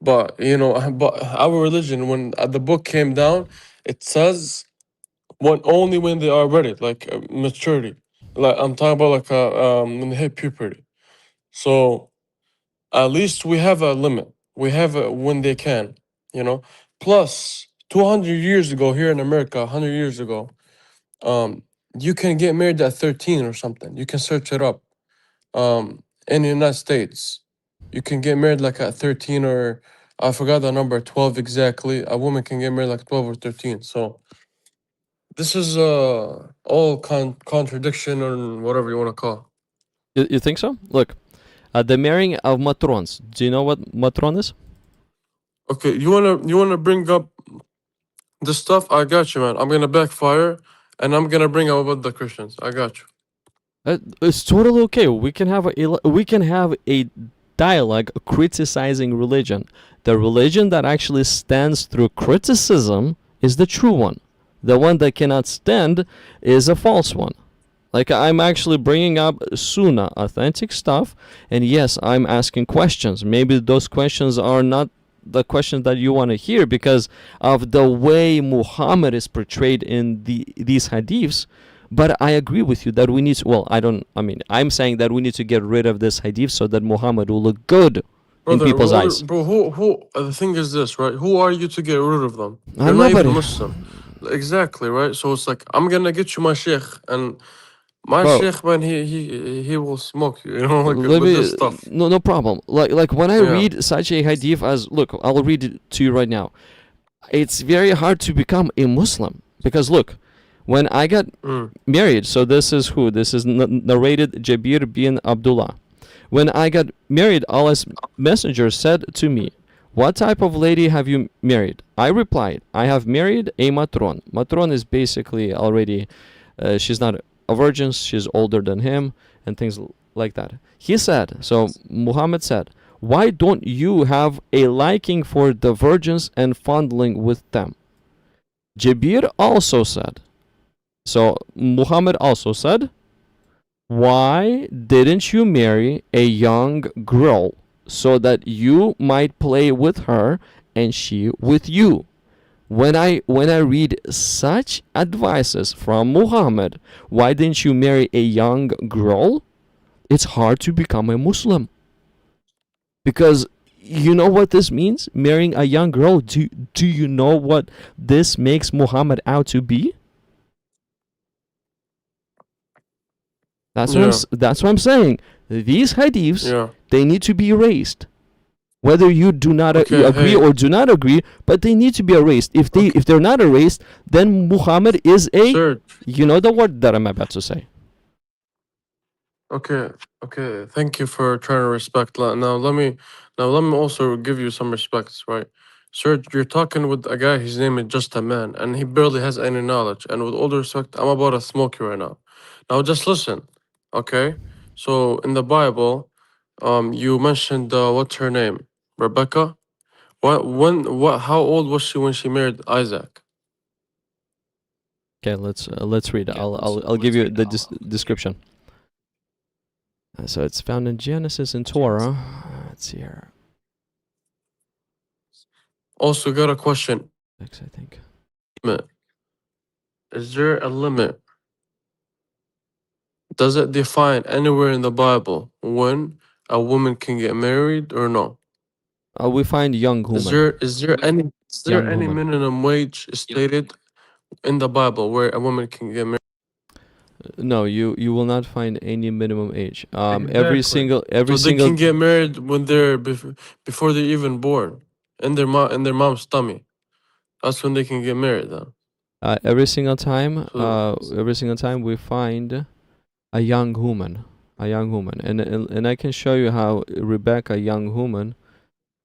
B: But but our religion, when the book came down, it says only when they are ready, like maturity. Like I'm talking about like when they hit puberty. So at least we have a limit. We have a, when they can, you know. Plus, 200 years ago here in America, 100 years ago, you can get married at 13 or something. You can search it up. In the United States, you can get married like at 13 or I forgot the number, 12 exactly. A woman can get married like 12 or 13. So this is all contradiction or whatever you want to call.
A: You think so? Look, the marrying of matrons. Do you know what matron is?
B: Okay, you wanna bring up the stuff? I got you, man. I'm gonna backfire, and I'm gonna bring up about the Christians. I got you.
A: It's totally okay. We can have a dialogue criticizing religion. The religion that actually stands through criticism is the true one. The one that cannot stand is a false one. Like I'm actually bringing up Sunnah, authentic stuff, and yes, I'm asking questions. Maybe those questions are not the questions that you want to hear because of the way Muhammad is portrayed in these hadiths. But I agree with you that we need to, well, I'm saying that we need to get rid of this hadith so that Muhammad will look good in
B: Brother,
A: people's eyes.
B: bro, who? The thing is this, right? Who are you to get rid of them? You're
A: I'm
B: not even
A: nobody.
B: Muslim. Exactly, right? So it's like I'm gonna get you my sheikh, and my
A: Bro,
B: sheikh, man, he will smoke you, like
A: let
B: with this
A: me,
B: stuff.
A: no problem. Like when I
B: Yeah.
A: read such a hadith as, look, I'll read it to you right now. It's very hard to become a Muslim because look, when I got
B: Mm.
A: married, so this is who? This is narrated Jabir bin Abdullah. When I got married, Allah's messenger said to me, "What type of lady have you married?" I replied, "I have married a matron." Matron is basically already, she's not a virgin, she's older than him, and things like that. He said, so Muhammad said, "Why don't you have a liking for the virgins and fondling with them?" Jabir also said, so Muhammad also said, "Why didn't you marry a young girl so that you might play with her and she with you?" When I read such advices from Muhammad, "Why didn't you marry a young girl?" It's hard to become a Muslim. Because you know what this means? Marrying a young girl. Do you know what this makes Muhammad out to be?
B: Yeah.
A: That's what I'm saying. These hadiths,
B: Yeah.
A: they need to be erased. Whether you do not
B: Okay.
A: agree
B: Hey.
A: or do not agree, but they need to be erased.
B: Okay.
A: If they're not erased, then Muhammad is a,
B: Sir.
A: you know the word that I'm about to say.
B: Okay, okay. Thank you for trying to respect. Now let me also give you some respects, right? Sir, you're talking with a guy. His name is just a man, and he barely has any knowledge. And with all due respect, I'm about to smoke you right now. Now just listen, okay? So in the Bible, you mentioned what's her name, Rebecca. How old was she when she married Isaac?
A: Okay, let's read. I'll give you the description. So it's found in Genesis and Torah. Let's see here.
B: Also, got a question.
A: I think.
B: Is there a limit? Does it define anywhere in the Bible when a woman can get married or no?
A: We find young
B: Is
A: woman.
B: there is there any is there
A: Young
B: any
A: woman.
B: minimum wage stated in the Bible where a woman can get married?
A: No, you will not find any minimum age. Every
B: Exactly.
A: single every
B: So they
A: single
B: can get married when they're before they're even born, in their mom's tummy. That's when they can get married. Then. So
A: every single time we find a young woman, and I can show you how Rebecca, young woman,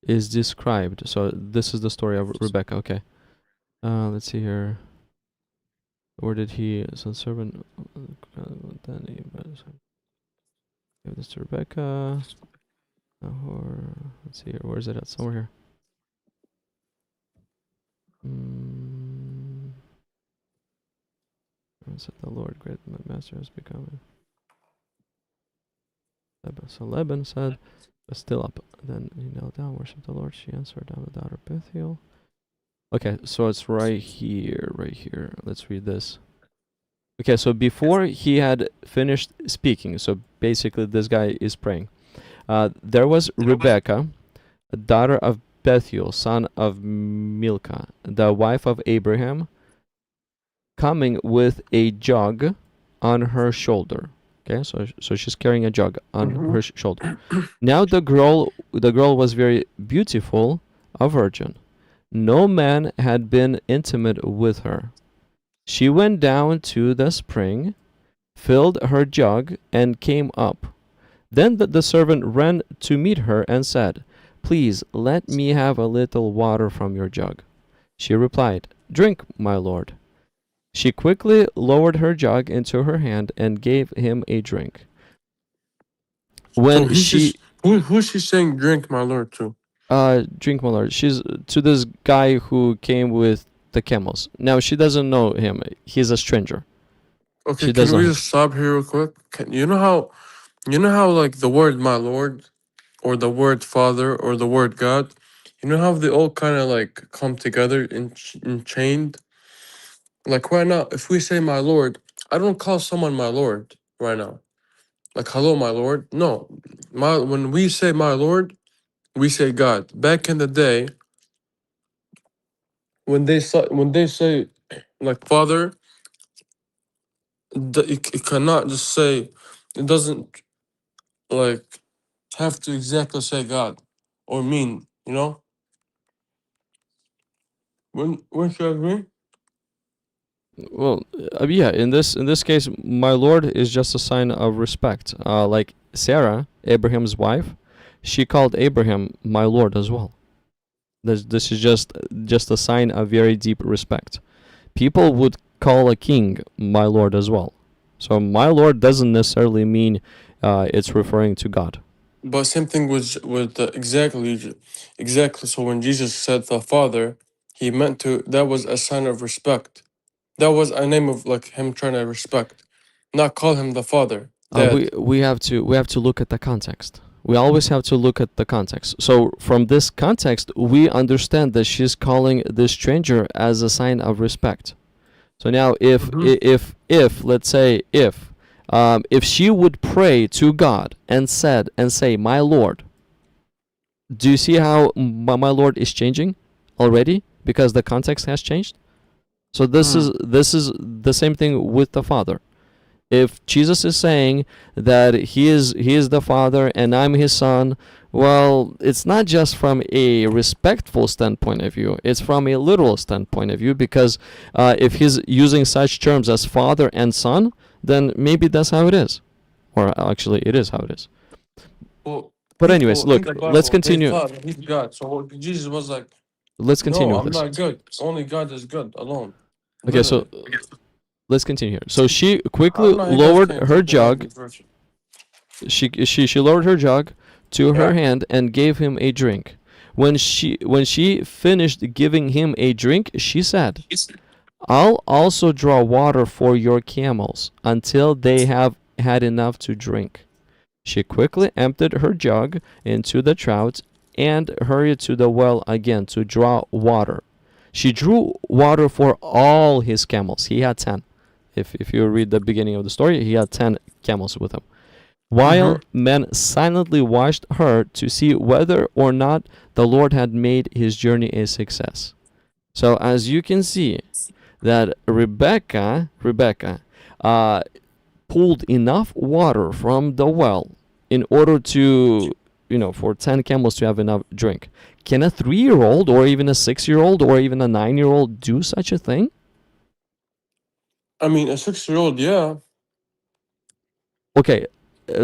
A: is described. So this is the story of Rebecca. Okay. Let's see here. Where did he? Son servant. Then he give this to Rebecca. Or let's see here. Where is it at? Somewhere here. Mm, said the Lord, great, my master has become. So Laban said, still up. Then he knelt down, worshipped the Lord. She answered, I'm the daughter of Bethuel. Okay, so it's right here, right here. Let's read this. Okay, so before he had finished speaking, so basically this guy is praying. There was Rebecca, a daughter of Bethuel, son of Milcah, the wife of Abraham, coming with a jug on her shoulder. Okay, so she's carrying a jug on her shoulder. Now the girl was very beautiful, a virgin. No man had been intimate with her. She went down to the spring, filled her jug, and came up. Then the servant ran to meet her and said, Please let me have a little water from your jug. She replied, Drink, my lord. She quickly lowered her jug into her hand and gave him a drink.
B: So he's just who's she saying drink, my lord, to?
A: Drink, my lord. She's to this guy who came with the camels. Now she doesn't know him. He's a stranger.
B: Okay,
A: She
B: can we
A: doesn't.
B: just stop here real quick? You know how like the word my lord or the word father or the word God, you know how they all kind of like come together in chained? Like right now, if we say my lord, I don't call someone my lord right now. Like hello, my lord. No, when we say my lord, we say God. Back in the day, when they say like father, it cannot just say. It doesn't like have to exactly say God or mean. You know when should I agree?
A: Well, yeah. In this case, my lord is just a sign of respect. Like Sarah, Abraham's wife, she called Abraham my lord as well. This is just a sign of very deep respect. People would call a king my lord as well. So my lord doesn't necessarily mean it's referring to God.
B: But same thing with exactly. So when Jesus said the Father, he meant to. That was a sign of respect. That was a name of like him trying to respect, not call him the Father,
A: We
B: Dad.
A: we have to look at the context. We always have to look at the context. So from this context, we understand that she's calling this stranger as a sign of respect. So now, if let's say if she would pray to God and say, "My Lord," do you see how my Lord is changing already because the context has changed? So
B: Mm.
A: this is the same thing with the Father. If Jesus is saying that he is the Father and I'm his son, well, it's not just from a respectful standpoint of view, it's from a literal standpoint of view, because if he's using such terms as father and son, then maybe that's how it is, or actually it is how it is.
B: Well,
A: But anyways,
B: people in
A: look,
B: the
A: let's
B: Bible they
A: continue.
B: thought he's God. So Jesus was like,
A: Let's
B: "No,
A: continue with
B: I'm
A: this.
B: not good. Only God is good alone."
A: Okay, so
B: Literally.
A: let's continue here. So she
B: I
A: quickly
B: don't know how you guys
A: lowered
B: can't
A: her
B: take it out of
A: jug.
B: this version.
A: She lowered her jug to her
B: Yeah.
A: hand and gave him a drink. When she finished giving him a drink, she said, I'll also draw water for your camels until they have had enough to drink. She quickly emptied her jug into the trough and hurried to the well again to draw water. She drew water for all his camels. He had 10. If you read the beginning of the story, he had 10 camels with him.
B: Mm-hmm.
A: While men silently watched her to see whether or not the Lord had made his journey a success. So as you can see, that Rebecca uh, pulled enough water from the well in order to, for 10 camels to have enough drink. Can a 3-year-old or even a 6-year-old or even a 9-year-old do such a thing?
B: I mean, a 6-year-old, yeah.
A: Okay,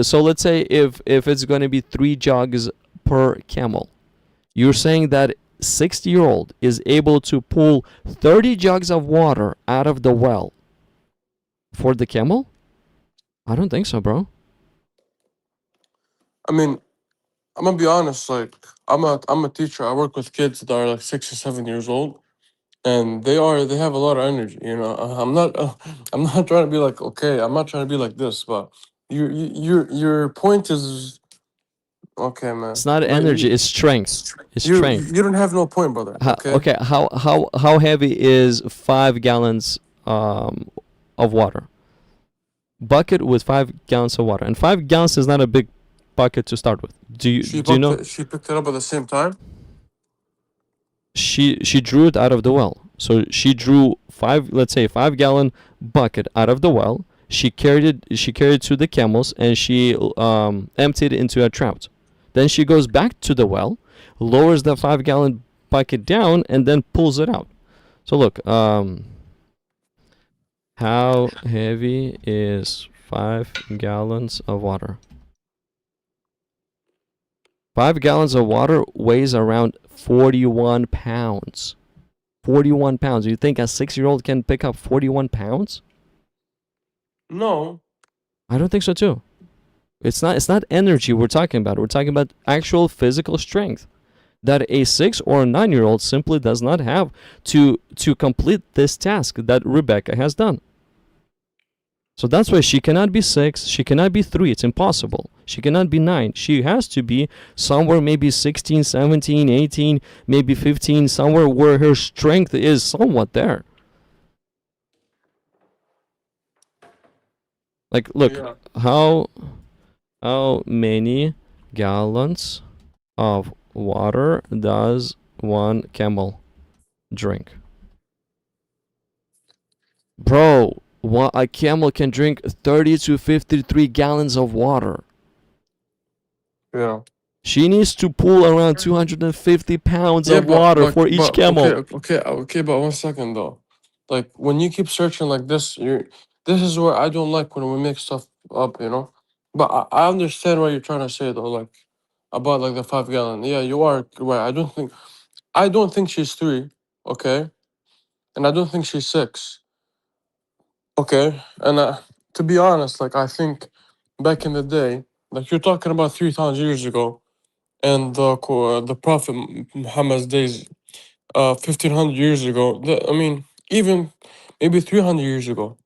A: so let's say if it's going to be 3 jugs per camel, you're saying that 60-year-old is able to pull 30 jugs of water out of the well for the camel? I don't think so, bro.
B: I mean, I'm gonna be honest. Like, I'm a teacher. I work with kids that are like 6 or 7 years old, and they have a lot of energy. I'm not I'm not trying to be like okay. I'm not trying to be like this, but Your point is okay, man.
A: It's not
B: But
A: energy, it's strength. It's strength.
B: you don't have no point, brother. Okay.
A: Okay, how heavy is 5 gallons of water? Bucket with 5 gallons of water, and 5 gallons is not a big bucket to start with. Do you know?
B: She picked it up at the same time.
A: She drew it out of the well. So she drew let's say 5 gallon bucket out of the well. She carried it to the camels, and she emptied it into a trout. Then she goes back to the well, lowers the 5 gallon bucket down, and then pulls it out. So look, how heavy is 5 gallons of water? 5 gallons of water weighs around 41 pounds. 41 pounds. You think a 6-year-old can pick up 41 pounds?
B: No.
A: I don't think so too. It's not energy we're talking about. We're talking about actual physical strength that a 6 or a 9-year-old simply does not have to complete this task that Rebecca has done. So that's why she cannot be 6, she cannot be 3, it's impossible. She cannot be 9. She has to be somewhere maybe 16, 17, 18, maybe 15, somewhere where her strength is somewhat there. Like, look,
B: Yeah.
A: how many gallons of water does one camel drink? Bro, a camel can drink 30 to 53 gallons of water.
B: Yeah.
A: She needs to pull around 250 pounds of water for each camel.
B: Okay, but 1 second though. Like when you keep searching like this, this is where I don't like when we make stuff up, you know. But I understand what you're trying to say though, like about like the 5 gallon. Yeah, you are right. I don't think she's 3, okay, and I don't think she's 6, okay. And to be honest, like I think back in the day, like you're talking about 3,000 years ago, and the Prophet Muhammad's days, 1,500 years ago. I mean, even maybe 300 years ago,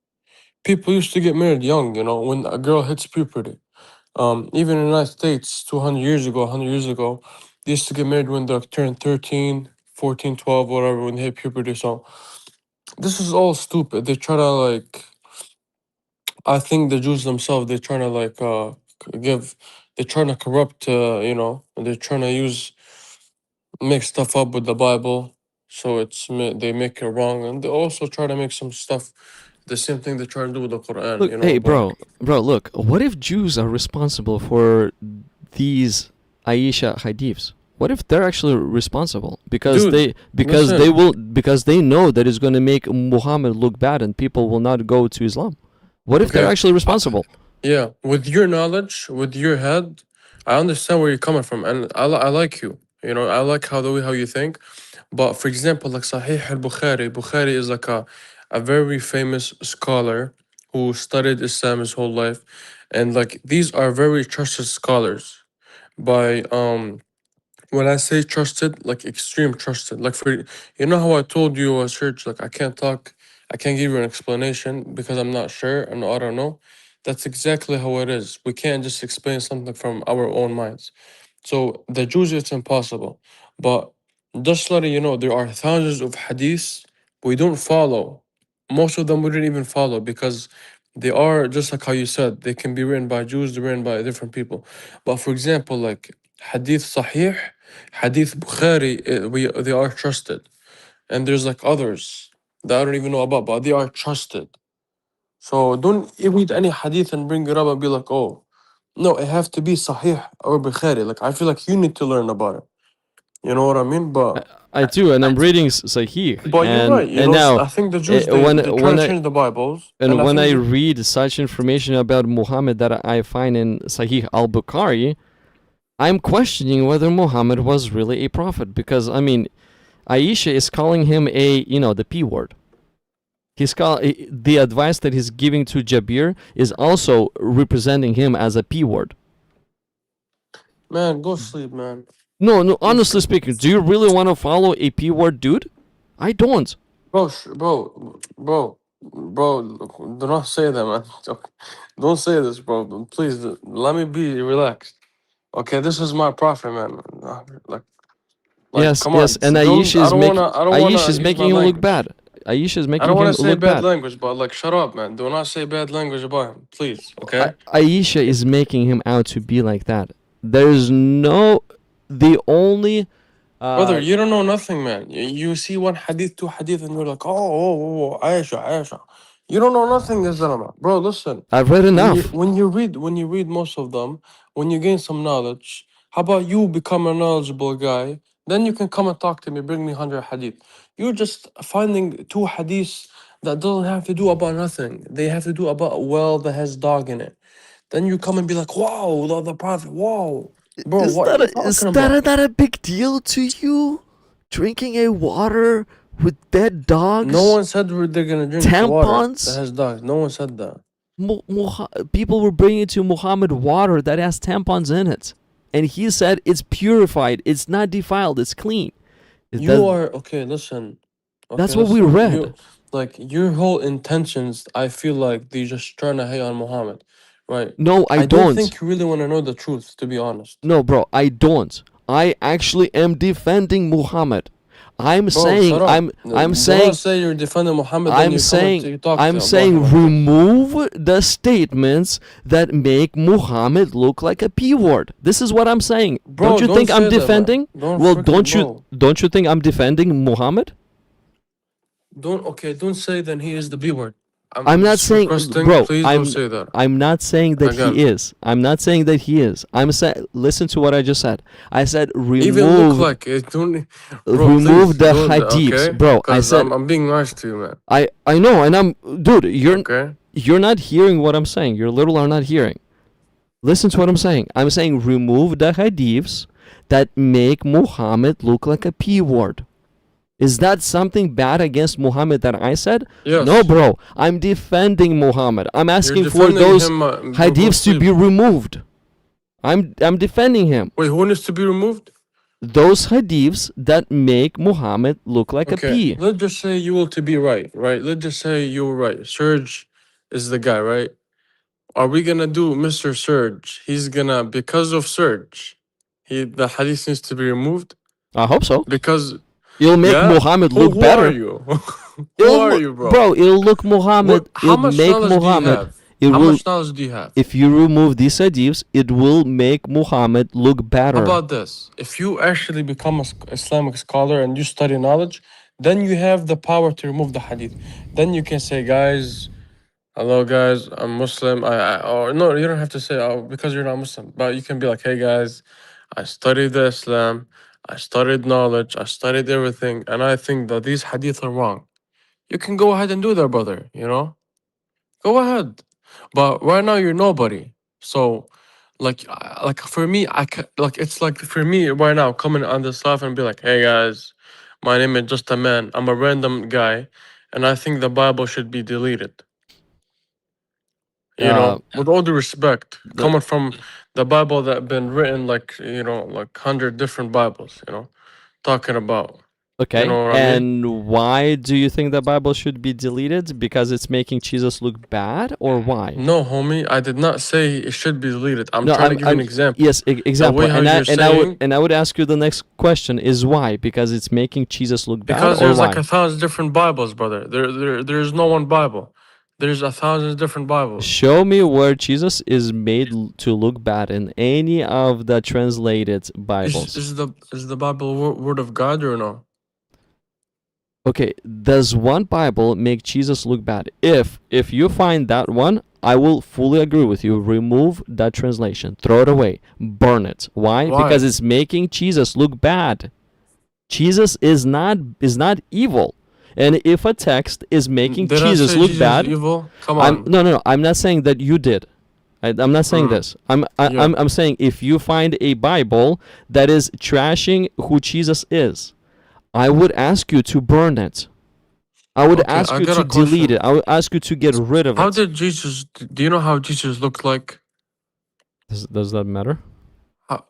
B: people used to get married young. You know, when a girl hits puberty. Even in the United States, 200 years ago, 100 years ago, they used to get married when they turned 13, 14, 12, whatever, when they hit puberty. So this is all stupid. They try to like, I think the Jews themselves, they're trying to like they're trying to corrupt, you know, and they're trying to make stuff up with the Bible, so they make it wrong, and they also try to make some stuff the same thing they try to do with the Quran.
A: Look,
B: You know,
A: hey,
B: but
A: bro, look. What if Jews are responsible for these Aisha hadiths? What if they're actually responsible because
B: dude,
A: because they know that it's going to make Muhammad look bad and people will not go to Islam? What if they're
B: okay,
A: actually responsible?
B: yeah, with your knowledge, with your head, I understand where you're coming from, and I like you. You know, I like how the way how you think. But for example, like Sahih Bukhari, Bukhari is like a very famous scholar who studied Islam his whole life, and like these are very trusted scholars by when I say trusted, like extreme trusted. Like for you know how I told you church, like I can't give you an explanation because I'm not sure and I don't know. That's exactly how it is. We can't just explain something from our own minds. So the Jews, it's impossible. But just letting you know, there are thousands of hadiths we don't follow. Most of them we didn't even follow because they are just like how you said, they can be written by Jews, they're written by different people. But for example, like Hadith Sahih, Hadith Bukhari, they are trusted. And there's like others that I don't even know about, but they are trusted. So don't read any hadith and bring it up and be like, oh, no, it have to be Sahih or Bukhari. Like I feel like you need to learn about it. You know what I mean?
A: I do, and I'm reading Sahih,
B: But you're right. You
A: and
B: know,
A: now
B: I think the Jews they try
A: when
B: to
A: I
B: change the Bibles, and
A: and
B: I
A: when
B: think
A: I read such information about Muhammad that I find in Sahih al-Bukhari, I'm questioning whether Muhammad was really a prophet because I mean, Aisha is calling him the P word. The advice that he's giving to Jabir is also representing him as a P word.
B: man, go sleep, man.
A: No, honestly speaking, do you really want to follow a P word dude? I don't.
B: Bro, bro. Bro, do not say that, man. Okay. Don't say this, bro. Please, let me be relaxed. Okay, this is my prophet, man. Like,
A: Yes,
B: come
A: yes,
B: on.
A: and
B: Don't.
A: Aisha
B: I
A: is
B: don't
A: making
B: wanna. I don't
A: Aisha
B: wanna
A: is
B: use my
A: making him look
B: language.
A: bad. Aisha is
B: I don't
A: making
B: wanna
A: him
B: say
A: look
B: bad
A: bad.
B: language, but like, shut up, man. Do not say bad language about him, please. Okay.
A: Aisha is making him out to be like that. There's no the only
B: Brother,
A: uh
B: you don't know nothing, man. You see one hadith, two hadith, and you're like, Aisha, Aisha. You don't know nothing, Islam. Bro, listen.
A: I've read enough.
B: When you read most of them, when you gain some knowledge, how about you become a knowledgeable guy? Then you can come and talk to me, bring me 100 hadith. You're just finding two hadiths that doesn't have to do about nothing. They have to do about a well that has dog in it. Then you come and be like, wow, the prophet, wow. Bro,
A: Is
B: what are
A: that
B: you
A: is
B: talking about?
A: that a big deal to you? Drinking a water with dead
B: No
A: dogs,
B: one said they're gonna drink water that
A: tampons.
B: has dogs. No one said that.
A: People were bringing to Muhammad water that has tampons in it, and he said it's purified, it's not defiled, it's clean.
B: You
A: That
B: are okay. Listen, okay,
A: that's what we
B: listen. You
A: read.
B: like your whole intentions. I feel like they just trying to hate on Muhammad, right?
A: No, I
B: I don't
A: don't.
B: think you really want to know the truth, to be honest.
A: No, bro, I don't. I actually am defending Muhammad. I'm
B: Bro,
A: saying
B: shut up.
A: I'm
B: Do not
A: saying
B: say you're defending Muhammad, then
A: I'm
B: you come and
A: saying
B: you talk
A: I'm
B: to about him
A: saying
B: like this.
A: remove the statements that make Muhammad look like a P word. This is what I'm saying. Don't
B: Bro,
A: you
B: don't
A: think I'm
B: say that, man.
A: defending?
B: Don't
A: Well,
B: freaking bro.
A: don't you think I'm defending Muhammad?
B: Don't okay. Don't say then he is the B word.
A: I'm
B: I'm
A: not
B: just
A: saying,
B: requesting.
A: bro.
B: Please don't say that
A: I'm not saying that he
B: again.
A: is. I'm not saying that he is. I'm saying, listen to what I just said. I said
B: Even look
A: remove
B: like it. Don't, bro.
A: remove
B: Please
A: the
B: don't.
A: hadiths,
B: Okay,
A: bro. I
B: because
A: said
B: I'm being nice to you, man.
A: I know, and I'm dude.
B: Okay.
A: You're not hearing what I'm saying. You literally are not hearing. Listen to what I'm saying. I'm saying remove the hadiths that make Muhammad look like a P word. Is that something bad against Muhammad that I said? No,
B: Yes,
A: bro. I'm defending Muhammad. I'm
B: you're
A: asking for
B: defending
A: those
B: him. Go
A: hadiths to
B: sleep.
A: be removed. I'm defending him.
B: Wait, who needs to be removed?
A: Those hadiths that make Muhammad look like a
B: Okay,
A: P.
B: let's just say you will to be right, right? Let's just say you were right. Serge is the guy, right? Are we gonna do Mr. Serge? He's gonna because of Serge, the hadith needs to be removed
A: I hope so.
B: because
A: It'll make
B: yeah.
A: Muhammad look
B: Who are
A: better.
B: you? Who are you, bro?
A: Bro, it'll look
B: What?
A: Muhammad.
B: How
A: It'll
B: much
A: make
B: knowledge do you
A: Muhammad.
B: have?
A: It
B: How
A: will.
B: much knowledge do you have?
A: If you remove these hadiths, it will make Muhammad look
B: How
A: better.
B: about this? If you actually become a Islamic scholar and you study knowledge, then you have the power to remove the hadith. Then you can say, guys, hello, guys, I'm Muslim. Or no, you don't have to say, oh, because you're not Muslim. But you can be like, hey, guys, I studied the Islam. I studied knowledge. I studied everything. And I think that these hadith are wrong. You can go ahead and do that, brother, you know? Go ahead. But right now you're nobody. So like for me, like it's like for me right now coming on this live and be like, hey guys, my name is just a man. I'm a random guy, and I think the Bible should be deleted. You
A: Uh,
B: know, with all due respect,
A: the,
B: coming from the Bible that been written like like 100 different Bibles. Talking about. You
A: okay.
B: know what I mean?
A: And why do you think the Bible should be deleted? Because it's making Jesus look bad, or why?
B: No, homie, I did not say it should be deleted. I'm
A: No,
B: trying to give you an example.
A: yes,
B: The way
A: example.
B: how you're saying.
A: And I would ask you the next question is why? Because it's making Jesus look bad,
B: Because
A: or
B: there's like
A: why?
B: 1,000 different Bibles, brother. There's no one Bible. There's 1,000 different Bibles.
A: Show me where Jesus is made to look bad in any of the translated
B: Is
A: Bibles.
B: is the Bible word of God or no?
A: Okay, does one Bible make Jesus look bad? If you find that one, I will fully agree with you. Remove that translation. Throw it away. Burn it. Why? Because
B: Why?
A: it's making Jesus look bad. Jesus is not evil. And if a text is making
B: Did I
A: Jesus
B: say
A: look
B: Jesus is
A: bad,
B: evil? Come
A: I'm
B: on.
A: no. I'm not saying that you did. I'm not saying
B: Mm,
A: this.
B: yeah.
A: I'm saying if you find a Bible that is trashing who Jesus is, I would ask you to burn it. I would
B: Okay,
A: ask
B: I
A: you
B: got
A: to
B: a
A: delete it.
B: question.
A: I would ask you to get rid of
B: How
A: it.
B: did Jesus? Do you know how Jesus looked like?
A: Does that matter?
B: How,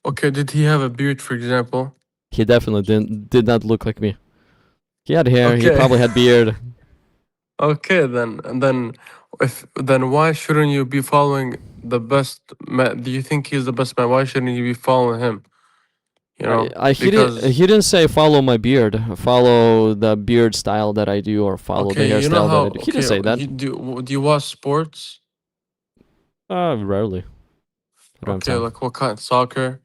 B: okay, did he have a beard, for example?
A: He definitely did not look like me. He had hair. He
B: Okay.
A: probably had beard.
B: Okay, then if then why shouldn't you be following the best man? Do you think he's the best man? Why shouldn't you be following him? You know, because
A: He didn't say follow my beard, follow the beard style that I do, or follow the
B: okay, you know
A: hairstyle that
B: how
A: I do. He didn't
B: okay
A: say that.
B: you do you watch sports?
A: Rarely. I don't have
B: Okay,
A: time.
B: like what kind? Soccer?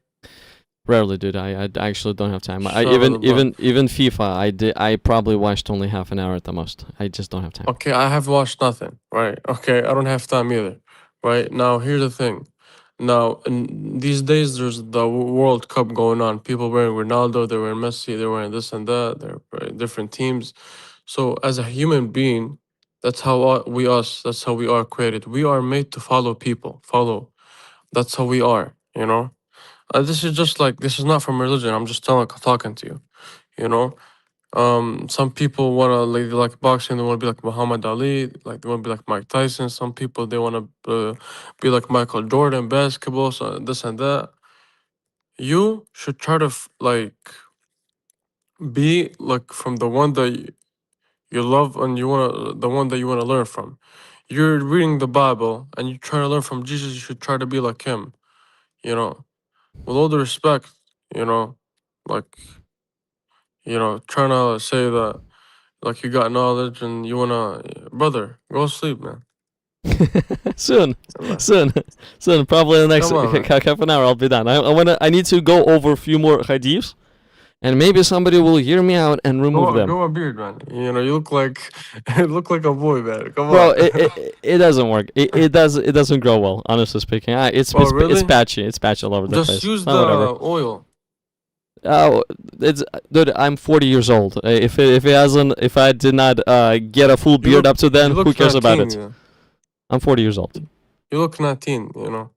A: Rarely, dude. I actually don't have time. I
B: Shut up, LeBron.
A: even FIFA. I probably watched only half an hour at the most. I just don't have time.
B: Okay, I have watched nothing. Right. Okay, I don't have time either. Right now, here's the thing. Now, in these days, there's the World Cup going on. People wearing Ronaldo, they're wearing Messi, they're wearing this and that. They're wearing different teams. So, as a human being, that's how we us. That's how we are created. We are made to follow people. Follow. That's how we are. You know. This is just like this is not from religion. I'm just talking to you. You know. Some people wanna like boxing. They wanna be like Muhammad Ali. Like they wanna be like Mike Tyson. Some people they wanna be like Michael Jordan, basketball, so this and that. You should try to be like from the one that you love and you wanna the one that you wanna learn from. You're reading the Bible and you try to learn from Jesus. You should try to be like him. You know, with all the respect. You know, like trying to say that. Like you got knowledge and you wanna, brother, go sleep, man.
A: Soon,
B: Allah.
A: soon, soon. Probably in the next
B: Come on, man.
A: half an hour, I'll be done. I need to go over a few more hadiths, and maybe somebody will hear me out and remove them.
B: Grow a beard, man. You look like you look like a boy, man. Come
A: Bro,
B: on.
A: it doesn't work. It doesn't grow well. Honestly speaking,
B: Oh,
A: it's
B: really?
A: patchy. It's patchy all over the
B: Just
A: place.
B: use
A: Whatever.
B: the oil.
A: Oh, it's dude. I'm 40 years old. If I did not get a full
B: You
A: beard
B: look
A: up to
B: you
A: then, who
B: look
A: cares about
B: 19.
A: it? I'm 40 years old.
B: You look 19. You know,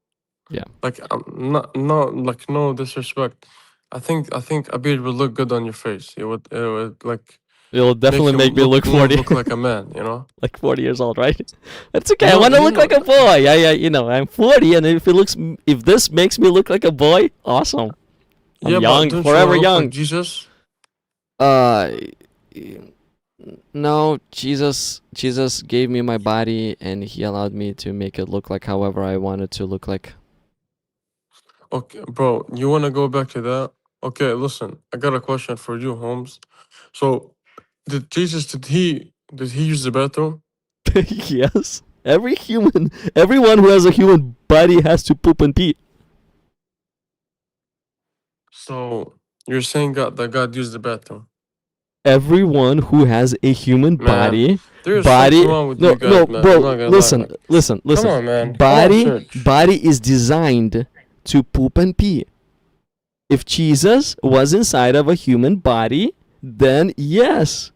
A: Yeah,
B: like not like no disrespect. I think a beard would look good on your face. It would like
A: it'll
B: make
A: definitely
B: you
A: make me look
B: more
A: 40,
B: look like a man. You know.
A: like 40 years old, right? That's okay.
B: You
A: I
B: know.
A: want to
B: You
A: look
B: know.
A: like a boy. I'm 40, and if this makes me look like a boy, awesome. I'm
B: Yeah, but
A: young,
B: don't you want
A: forever
B: to look like
A: young.
B: Jesus?
A: Uh, no, Jesus gave me my body, and He allowed me to make it look like however I wanted to look like.
B: Okay, bro, you want to go back to that? Okay, listen, I got a question for you, Holmes. So, did he use the bathroom?
A: Yes. Everyone who has a human body has to poop and pee.
B: So, you're saying God used the bathroom?
A: Everyone who has a human
B: Man,
A: body,
B: there's something
A: body.
B: wrong with
A: No,
B: you
A: no,
B: guys, man. I'm
A: bro.
B: not gonna lie.
A: Listen,
B: Like,
A: listen,
B: come
A: listen.
B: on, man. Come on,
A: Body,
B: church.
A: body is designed to poop and pee. If Jesus was inside of a human body, then yes,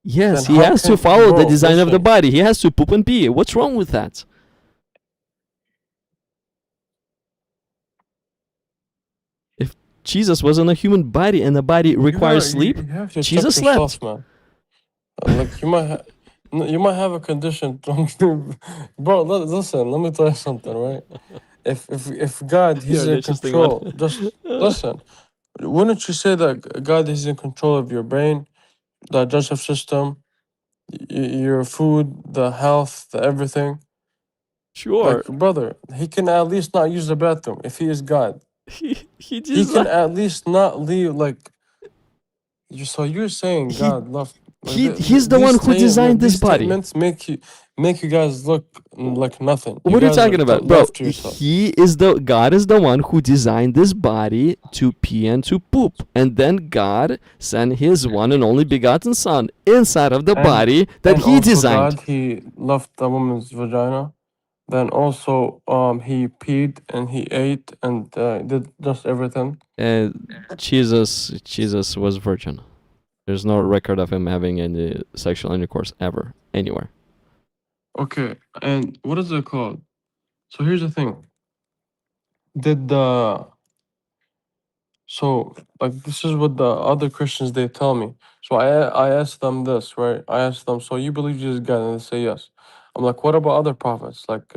B: Then
A: he
B: how
A: has to
B: can,
A: follow the
B: bro?
A: design of the
B: Listen,
A: body. He has to poop and pee. What's wrong with that? If Jesus was in a human body and the body requires sleep,
B: you have to check
A: Jesus slept.
B: yourself, man. Like you might have a condition, bro. Listen, let me tell you something, right? If God
A: You're
B: he's
A: an
B: in
A: interesting one.
B: control, just listen. Wouldn't you say that God is in control of your brain, the digestive system, your food, the health, the everything?
A: Sure.
B: Like brother, he can at least not use the bathroom if he is God.
A: He
B: He can
A: designed.
B: at least not leave like you. So you're saying
A: He
B: God left like
A: he's the one who designed this
B: these
A: body.
B: statements make you guys look like nothing. You
A: What are you
B: guys are
A: talking about, bro?
B: left to yourself.
A: God is the one who designed this body to pee and to poop, and then God sent His one and only begotten Son inside of the body that
B: And
A: He
B: also
A: designed.
B: God, he left the woman's vagina. Then also he peed and he ate and did just everything.
A: And Jesus was virgin. There's no record of him having any sexual intercourse ever anywhere.
B: Okay, and what is it called? So here's the thing. Did the So, like, this is what the other Christians they tell me. So I asked them this, right? I asked them, so you believe Jesus is God, and they say yes. I'm like, what about other prophets like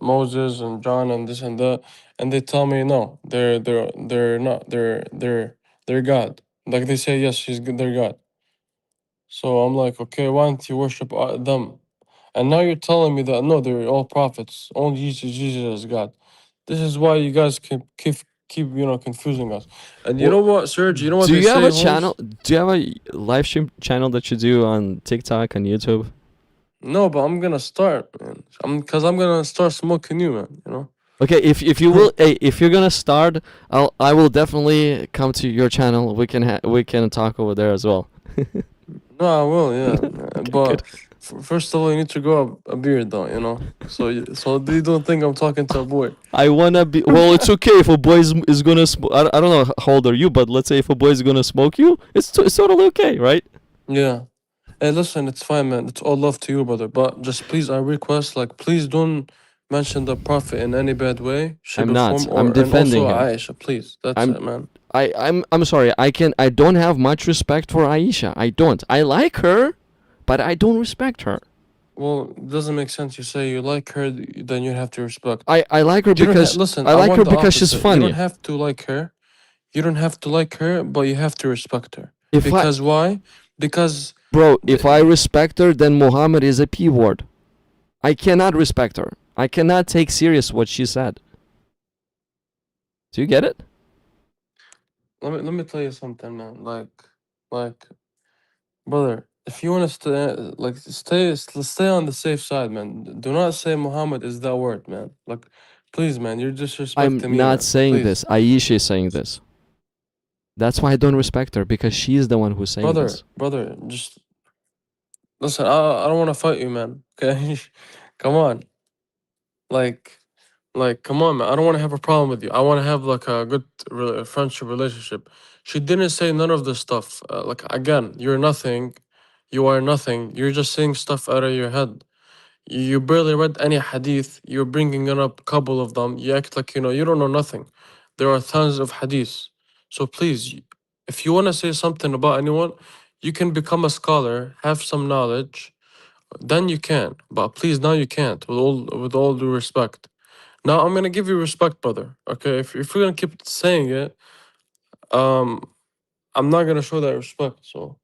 B: Moses and John and this and that? And they tell me no, they're not. They're God. Like they say yes, they're God. So I'm like, okay, why don't you worship them? And now you're telling me that no, they're all prophets. Only Jesus is God. This is why you guys keep confusing us. And you
A: Well,
B: know what, Serge? You know what
A: do
B: they
A: you have
B: say,
A: a
B: Holmes?
A: channel? Do you have a live stream channel that you do on TikTok and YouTube?
B: No, but I'm gonna start, man. I'm gonna start smoking you, man. You know.
A: Okay, if you will, hey, if you're gonna start, I will definitely come to your channel. We can talk over there as well.
B: No, I will, yeah.
A: Okay,
B: But
A: good.
B: first of all, you need to grow a beard, though. You know. So you don't think I'm talking to a boy?
A: I wanna be. Well, it's okay if a boy is gonna. I don't know how old are you, but let's say if a boy is gonna smoke you, it's totally okay, right?
B: Yeah. Hey, listen, it's fine, man. It's all love to you, brother. But just please, I request, like, please don't mention the Prophet in any bad way, shape,
A: I'm
B: or
A: not.
B: form,
A: I'm
B: and also
A: defending him.
B: Aisha, please. That's
A: I'm
B: it, man.
A: I'm sorry. I don't have much respect for Aisha. I don't. I like her, but I don't respect her.
B: Well, it doesn't make sense. You say you like her, then you have to respect.
A: I like her
B: You don't
A: because
B: listen.
A: I
B: I
A: like her
B: want the
A: because she's
B: opposite. You don't
A: funny.
B: have to like her. You don't have to like her, but you have to respect her.
A: If I
B: Because why? Because
A: Bro, if I
B: the,
A: respect her, then Muhammad is a P word. I cannot respect her. I cannot take serious what she said. Do you get it?
B: let me tell you something, man. Like, brother, if you want to stay on the safe side, man. Do not say Muhammad is that word, man. Like, please, man, you're
A: I'm
B: disrespecting me,
A: not
B: man.
A: saying
B: Please,
A: this. Aisha is saying this. That's why I don't respect her, because she is the one who's saying this.
B: brother, just listen. I don't want to fight you, man. Okay, come on, like. Like, come on, man. I don't want to have a problem with you. I want to have like a good friendship relationship. She didn't say none of this stuff. Like, again, you're nothing. You are nothing. You're just saying stuff out of your head. You barely read any hadith. You're bringing up a couple of them. You act like you don't know nothing. There are tons of hadiths. So please, if you want to say something about anyone, you can become a scholar, have some knowledge. Then you can. But please, now you can't. With all due respect. Now I'm gonna give you respect, brother. Okay, if you're gonna keep saying it, um, I'm not gonna show that respect. So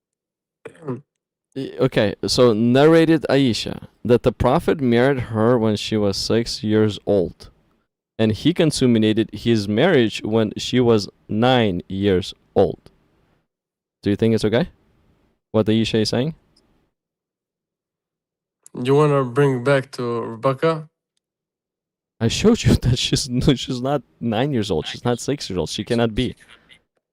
A: Okay, so narrated Aisha that the Prophet married her when she was 6 years old, and he consummated his marriage when she was 9 years old. Do you think it's okay? What Aisha is saying?
B: you wanna bring back to Rebecca?
A: I showed you that she's not 9 years old. She's not 6 years old. She cannot be.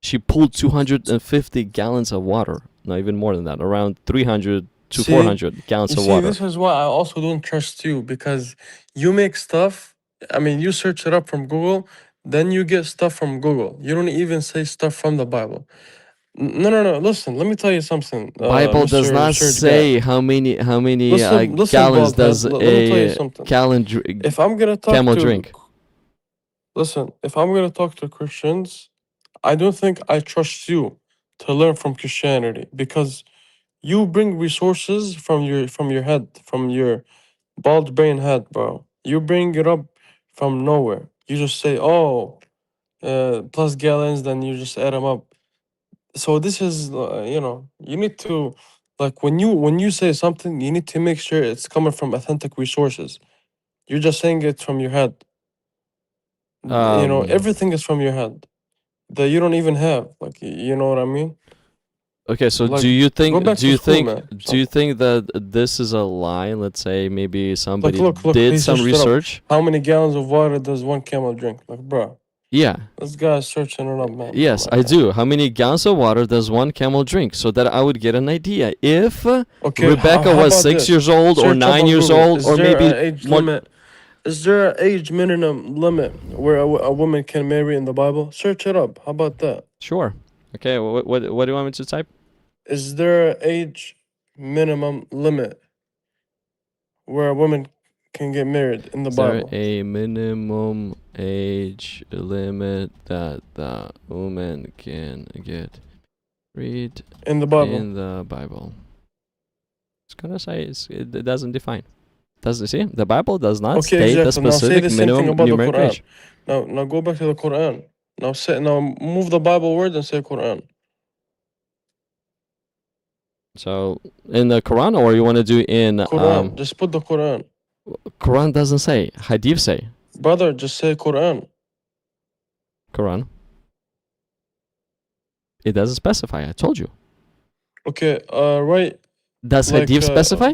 A: She pulled 250 gallons of water. Not even more than that. Around 300 to
B: See,
A: 400 gallons
B: you
A: of
B: see,
A: water.
B: this is why I also don't trust you because you make stuff. I mean, you search it up from Google, then you get stuff from Google. You don't even say stuff from the Bible. No. Listen, let me tell you something,
A: Bible does
B: Mr.
A: not
B: Research Guy.
A: say how many
B: Listen,
A: gallons
B: bald head.
A: does
B: Let me tell you
A: a
B: something.
A: calendar,
B: If I'm gonna talk
A: camel
B: to,
A: drink.
B: listen, if I'm gonna talk to Christians, I don't think I trust you to learn from Christianity because you bring resources from your head, from your bald brain head, bro. You bring it up from nowhere. You just say, "Oh, plus gallons," then you just add them up. So this is, you need to, like, when you say something, you need to make sure it's coming from authentic resources. You're just saying it from your head.
A: Um.
B: Everything is from your head that you don't even have. Like, you know what I mean?
A: Okay, so
B: Like, go back to school, man.
A: do you
B: Something.
A: think that this is a lie? Let's say maybe
B: Like,
A: somebody
B: look,
A: did
B: he
A: some
B: searched it up.
A: research.
B: How many gallons of water does one camel drink? Like, bro,
A: Yeah.
B: this guy's searching it up, man. Come
A: Yes,
B: on,
A: I
B: man.
A: do. How many gallons of water does one camel drink? So that I would get an idea. If
B: Okay,
A: Rebecca
B: how
A: was
B: about
A: six
B: this?
A: years old or
B: Search up
A: nine
B: on
A: years
B: Google.
A: old
B: Is
A: or
B: there
A: maybe
B: an age
A: more.
B: limit? Is there an age minimum limit where a woman can marry in the Bible? Search it up. How about that?
A: Sure. Okay, what do you want me to type?
B: Is there an age minimum limit where a woman can get married in the
A: Is there
B: Bible?
A: a minimum age limit that the woman can get read
B: In the Bible.
A: in the Bible? It's gonna say it doesn't define. Doesn't see? The Bible does not
B: Okay,
A: state a
B: exactly. Now say
A: specific
B: the same thing
A: minimum
B: about the
A: numeric
B: Quran.
A: age.
B: Now go back to the Quran. Now move the Bible word and say Quran.
A: So in the Quran, or you want to do in
B: Quran. Just put the Quran.
A: Quran doesn't say. Hadith say.
B: Brother, just say Quran.
A: Quran. It doesn't specify. I told you.
B: Okay, right,
A: Does
B: like,
A: Hadith specify?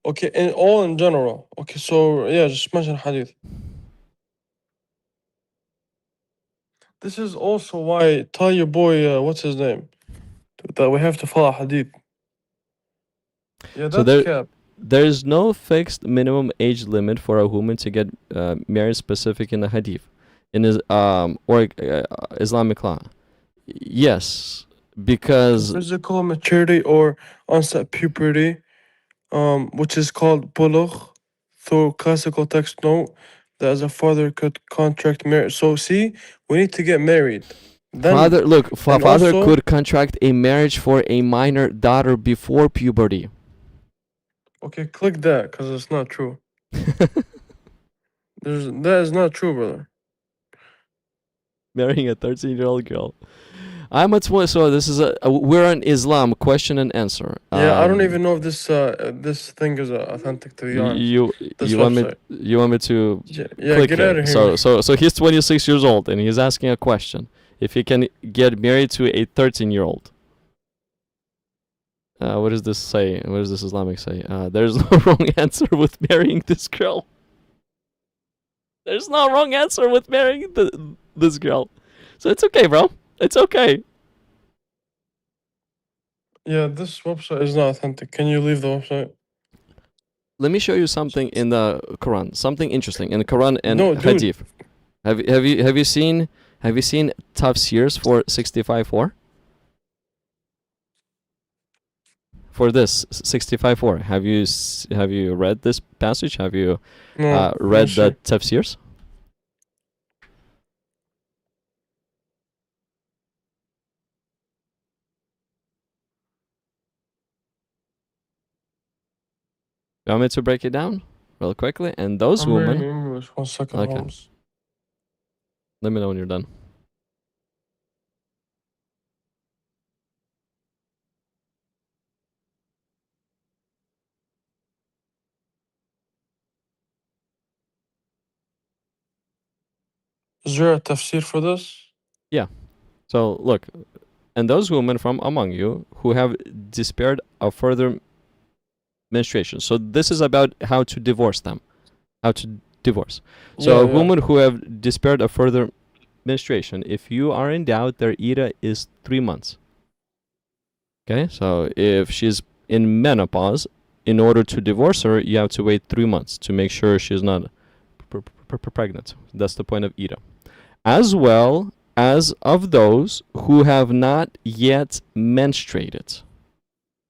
B: okay, in all in general. Okay, so yeah, just mention hadith. This is also why tell your boy, what's his name, that we have to follow hadith. Yeah,
A: So
B: that's cap.
A: there is no fixed minimum age limit for a woman to get married specific in the Hadith, in his or Islamic law. Yes, because
B: Physical maturity or onset puberty, which is called bulugh, through classical text note that as a father could contract marriage. So see, we need to get married. Then
A: father, look,
B: and
A: father
B: also,
A: could contract a marriage for a minor daughter before puberty.
B: okay, click that because it's not true. That is not true, brother.
A: Marrying a 13-year-old girl. I'm a 20, so this is we're on Islam question and answer.
B: Yeah, I don't even know if this thing is authentic, to be honest.
A: You
B: This
A: you want me
B: website.
A: you want me to
B: Yeah,
A: click
B: get out
A: it?
B: of here.
A: So he's 26 years old and he's asking a question. If he can get married to a 13-year-old. What does this say? What does this Islamic say? There's no wrong answer with marrying this girl. There's no wrong answer with marrying this girl. So it's okay, bro. It's okay.
B: Yeah, this website is not authentic. Can you leave the website?
A: Let me show you something in the Quran. Something interesting in the Quran and
B: No, dude.
A: Hadith. Have you seen tafsirs for 65:4? For this 65:4, have you read this passage? Have you
B: No,
A: read
B: sure.
A: the tafsirs? You want me to break it down real quickly? And those
B: I'm reading
A: women,
B: English. 1 second,
A: okay.
B: Holmes.
A: Let me know when you're done.
B: Is there a tafsir for this?
A: Yeah. So look, and those women from among you who have despaired of further menstruation. So this is about how to divorce them, how to divorce. So
B: Yeah.
A: women who have despaired of further menstruation, if you are in doubt, their ida is 3 months. Okay, so if she's in menopause, in order to divorce her, you have to wait 3 months to make sure she's not pregnant. That's the point of ida. As well as of those who have not yet menstruated.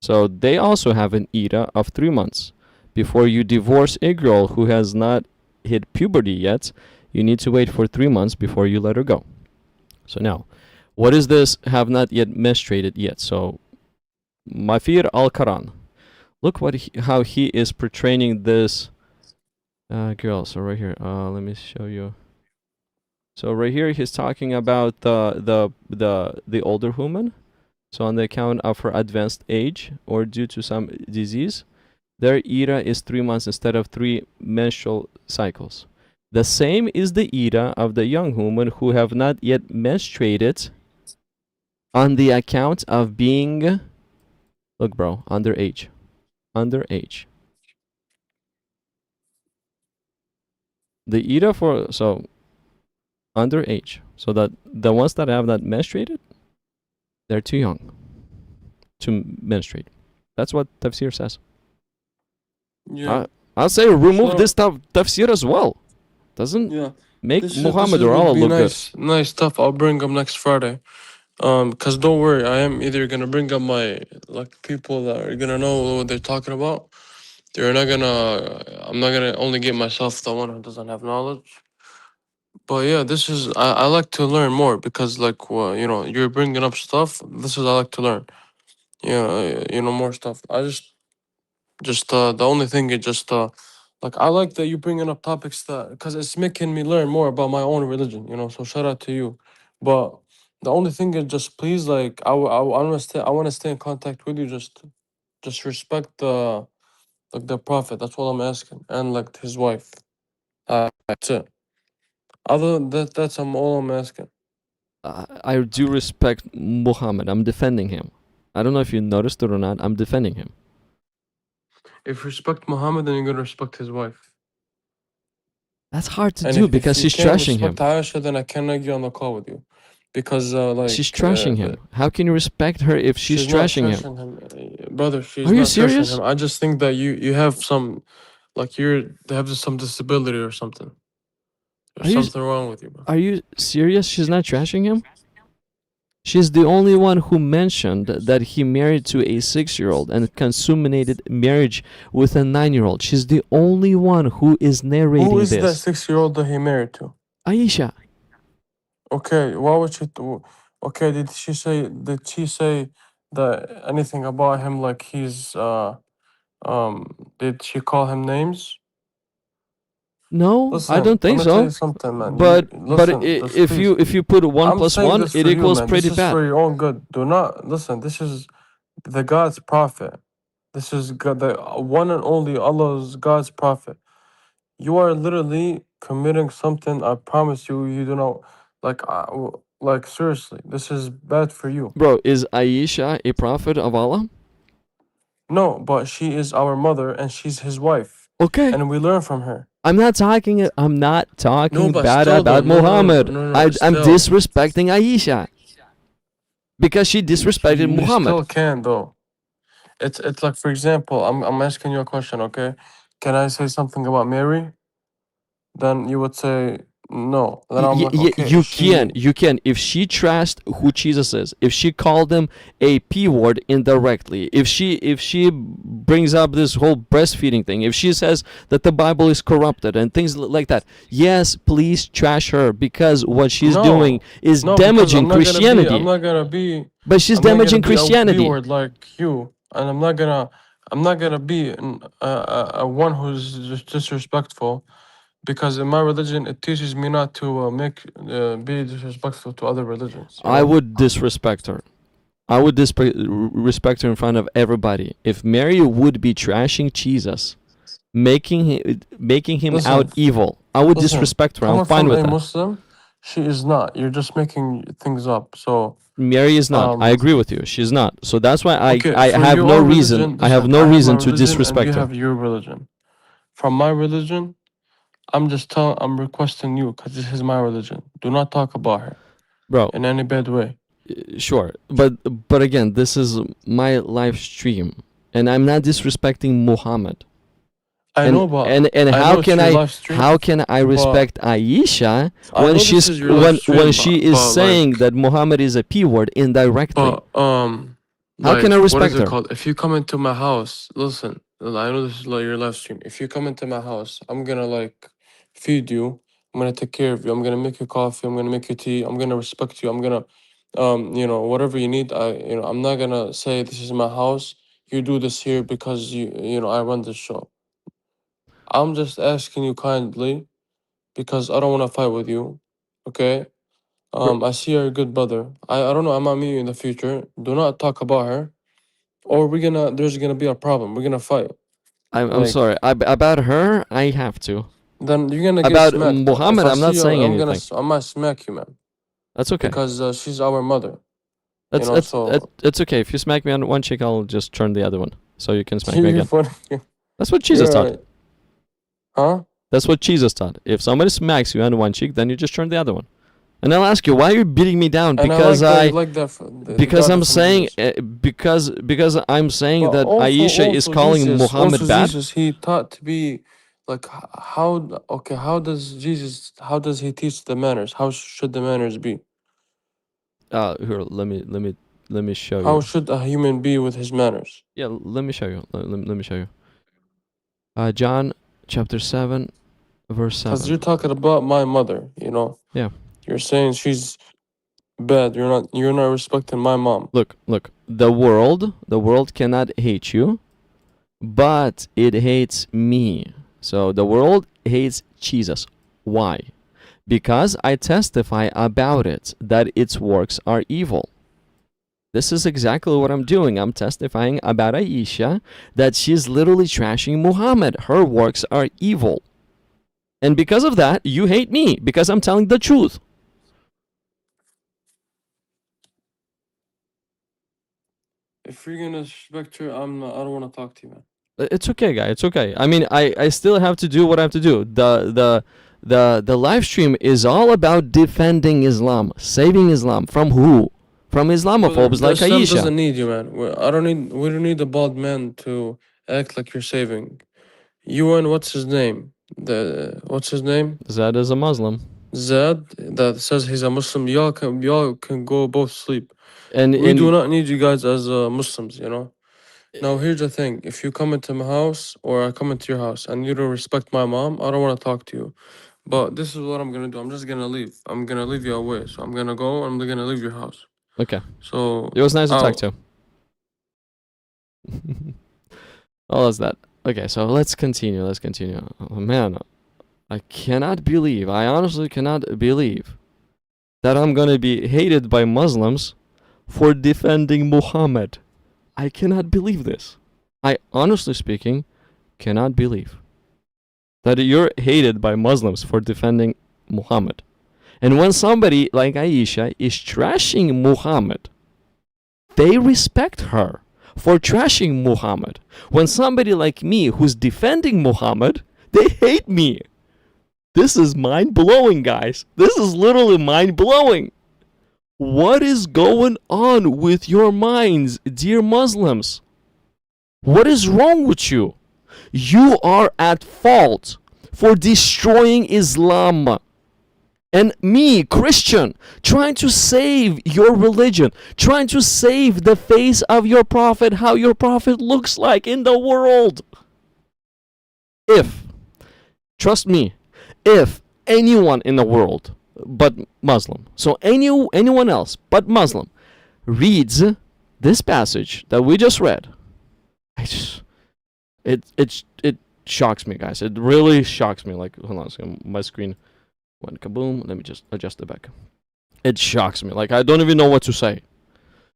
A: So they also have an ida of 3 months. Before you divorce a girl who has not hit puberty yet, you need to wait for 3 months before you let her go. So now, what is this have not yet menstruated yet? So Mafir al-Quran. Look how he is portraying this girl. So right here, let me show you. So right here, he's talking about the older woman. So on the account of her advanced age or due to some disease, their ida is 3 months instead of 3 menstrual cycles. The same is the ida of the young women who have not yet menstruated on the account of being, look bro, underage. Underage. The ida for, so, underage. So that the ones that have not menstruated, they're too young to menstruate. That's what tafsir says.
B: Yeah.
A: I'll say remove
B: So-
A: this tafsir as well. Doesn't
B: Yeah.
A: make
B: This
A: Muhammad
B: is
A: or
B: would
A: Allah
B: be
A: look good.
B: nice stuff. I'll bring them next Friday. Cause don't worry, I am either gonna bring up my people that are gonna know what they're talking about. They're not gonna. I'm not gonna only get myself the one who doesn't have knowledge. But yeah, this is I like to learn more because well, you're bringing up stuff. This is I like to learn. Yeah, more stuff. I just the only thing is just I like that you bringing up topics that because it's making me learn more about my own religion. So shout out to you. But the only thing is just please I want to stay in contact with you. Just Just respect the prophet. That's what I'm asking, and like his wife. That's it. Other than that, that's all I'm asking.
A: I do respect Muhammad. I'm defending him. I don't know if you noticed it or not. I'm defending him.
B: If you respect Muhammad, then you're gonna respect his wife.
A: That's hard to
B: And
A: do
B: if
A: because
B: you
A: she's
B: can't
A: trashing him.
B: respect Aisha, then I cannot get on the call with you, because
A: She's trashing him. How can you respect her if she's trashing him?
B: Brother. She's
A: Are you
B: not trashing
A: serious?
B: him. I just think that you have some, like they have some disability or something. There's something wrong with you, bro.
A: Are you serious? She's not trashing him? She's the only one who mentioned that he married to a 6-year-old and consummated marriage with a 9-year-old. She's the only one who is narrating
B: Who is
A: this.
B: that 6-year-old that he married to?
A: Aisha.
B: Okay, why would she? Okay, did she say that anything about him, like he's did she call him names?
A: No,
B: Listen,
A: I don't think
B: let me tell
A: so.
B: you something, man.
A: But
B: Listen,
A: if you put 1
B: I'm
A: plus
B: saying
A: 1,
B: this
A: it
B: for you,
A: equals
B: man.
A: pretty
B: This is
A: bad.
B: for your own good. Do not listen. This is the God's prophet. This is God, the one and only Allah's God's prophet. You are literally committing something. I promise you. You do not like seriously. This is bad for you.
A: Bro, is Aisha a prophet of Allah?
B: No, but she is our mother and she's his wife.
A: Okay.
B: And we learn from her.
A: I'm not talking
B: but
A: bad
B: still
A: about
B: though,
A: Muhammad. I'm
B: still.
A: disrespecting Aisha because she disrespected
B: You
A: Muhammad.
B: still can though. It's like, for example, I'm asking you a question, okay? Can I say something about Mary? Then you would say no. Then I'm like, okay,
A: You can. If she trashed who Jesus is, if she called him a p word indirectly, if she brings up this whole breastfeeding thing, if she says that the Bible is corrupted and things like that, yes, please trash her because what she's doing is damaging Christianity.
B: I'm not gonna be.
A: But she's damaging Christianity.
B: A word like you, and I'm not gonna be a one who's just disrespectful. Because in my religion, it teaches me not to be disrespectful to other religions.
A: I would disrespect her. I would respect her in front of everybody. If Mary would be trashing Jesus, making him out evil, I would disrespect her. I'm fine with that.
B: Muslim, she is not. You're just making things up. So
A: Mary is not. I agree with you. She's not. So that's why I have no reason.
B: Religion,
A: I have no reason to disrespect
B: you
A: her.
B: have your religion. From my religion, I'm requesting you because this is my religion. Do not talk about her,
A: bro,
B: in any bad way.
A: Sure, but again, this is my live stream, and I'm not disrespecting Muhammad.
B: I know, but
A: and how can I respect Aisha when she is saying that Muhammad is a p word indirectly? How can I respect her?
B: If you come into my house, listen. I know this is like your live stream. If you come into my house, I'm gonna feed you. I'm gonna take care of you. I'm gonna make you coffee. I'm gonna make you tea. I'm gonna respect you. I'm gonna, whatever you need. I'm not gonna say this is my house. You do this here because I run the show. I'm just asking you kindly, because I don't want to fight with you. Okay. I see you're a good brother. I don't know. I might meet you in the future. Do not talk about her, or there's gonna be a problem. We're gonna fight.
A: I'm sorry. About her, I have to.
B: Then you're gonna
A: get
B: smacked.
A: About Muhammad, I'm not saying anything.
B: I might smack you, man.
A: That's okay.
B: Because she's our mother.
A: It's okay. If you smack me on one cheek, I'll just turn the other one, so you can smack me again.
B: Funny.
A: That's what Jesus taught.
B: Right. Huh?
A: That's what Jesus taught. If somebody smacks you on one cheek, then you just turn the other one. And I'll ask you, why are you beating me down? Because I'm saying because I'm saying that Aisha is calling Muhammad bad.
B: Jesus, he taught to be how does he teach the manners? How should the manners be?
A: Here, let me show you.
B: How should a human be with his manners?
A: Yeah, let me show you. Let me show you. John chapter 7 verse 7.
B: Because you're talking about my mother,
A: Yeah.
B: You're saying she's bad. You're not respecting my mom.
A: Look. The world cannot hate you, but it hates me. So the world hates Jesus. Why? Because I testify about it that its works are evil. This is exactly what I'm doing. I'm testifying about Aisha that she's literally trashing Muhammad. Her works are evil. And because of that, you hate me because I'm telling the truth.
B: If you're gonna respect her, I don't want to talk to you, man.
A: It's okay, guy. It's okay. I mean, I still have to do what I have to do. The live stream is all about defending Islam, saving Islam from who? From Islamophobes like
B: Islam
A: Aisha.
B: doesn't need you, man. We don't need a bald man to act like you're saving. You and what's his name? What's his name?
A: Zad is a Muslim.
B: Zad, that says he's a Muslim. Y'all can go both sleep.
A: And
B: We do not need you guys as Muslims, you know. Now here's the thing: if you come into my house or I come into your house and you don't respect my mom, I don't want to talk to you. But this is what I'm gonna do. I'm just gonna leave. I'm gonna leave you away. So I'm gonna go. I'm gonna leave your house.
A: Okay.
B: So
A: It was nice to talk to. Oh, that's that. Okay, so let's continue. Oh, man, I cannot believe, I honestly cannot believe that I'm gonna be hated by Muslims for defending Muhammad. I cannot believe this. I honestly speaking cannot believe that you're hated by Muslims for defending Muhammad. And when somebody like Aisha is trashing Muhammad, they respect her for trashing Muhammad. When somebody like me who's defending Muhammad, they hate me. This is mind-blowing, guys. This is literally mind-blowing. What is going on with your minds, dear Muslims? What is wrong with you? You are at fault for destroying Islam. And me, Christian, trying to save your religion, trying to save the face of your prophet, how your prophet looks like in the world. If, trust me, if anyone in the world but Muslim, so anyone else but Muslim reads this passage that we just read, it shocks me, guys. It really shocks me. Like, hold on a second, my screen went kaboom. Let me just adjust it back. It shocks me. Like, I don't even know what to say.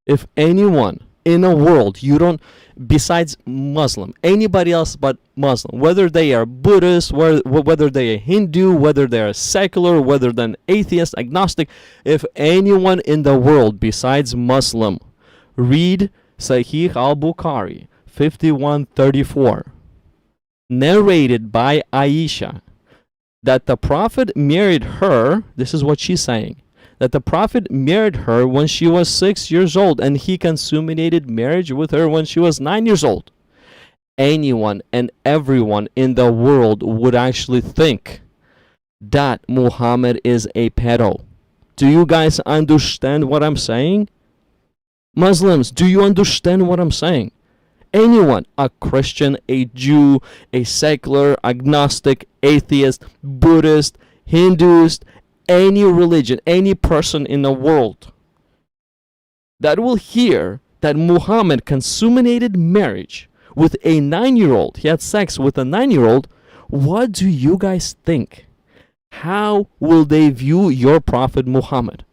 A: If anyone in the world, you don't, besides Muslim, anybody else but Muslim, whether they are Buddhist, whether they are Hindu, whether they are secular, whether they're atheist, agnostic, if anyone in the world besides Muslim read Sahih al-Bukhari 5134, narrated by Aisha, that the Prophet married her, this is what she's saying, that the Prophet married her when she was 6 years old and he consummated marriage with her when she was 9 years old. Anyone and everyone in the world would actually think that Muhammad is a pedo. Do you guys understand what I'm saying? Muslims, do you understand what I'm saying? Anyone, a Christian, a Jew, a secular, agnostic, atheist, Buddhist, Hinduist, any religion, any person in the world that will hear that Muhammad consummated marriage with a 9-year-old, he had sex with a 9-year-old, what do you guys think? How will they view your Prophet Muhammad?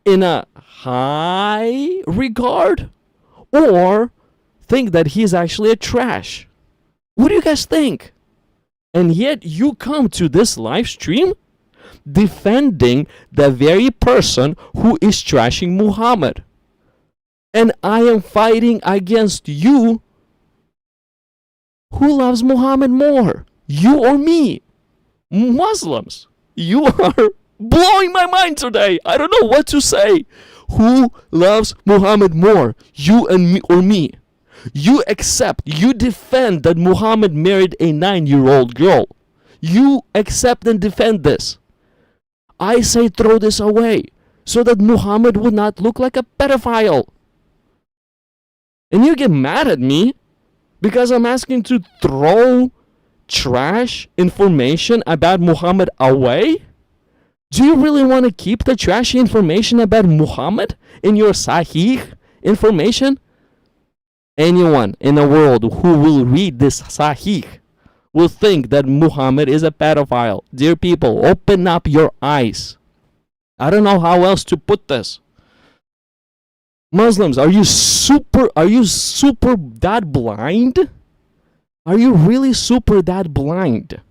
A: In a high regard? Or think that he's actually a trash? What do you guys think? And yet you come to this live stream defending the very person who is trashing Muhammad. And I am fighting against you. Who loves Muhammad more? You or me? Muslims. You are blowing my mind today. I don't know what to say. Who loves Muhammad more? You and me or me? You accept, you defend that Muhammad married a 9-year-old girl. You accept and defend this. I say throw this away so that Muhammad would not look like a pedophile. And you get mad at me because I'm asking to throw trash information about Muhammad away? Do you really want to keep the trashy information about Muhammad in your Sahih information? Anyone in the world who will read this Sahih will think that Muhammad is a pedophile. Dear people, open up your eyes. I don't know how else to put this. Muslims, are you super that blind? Are you really super that blind?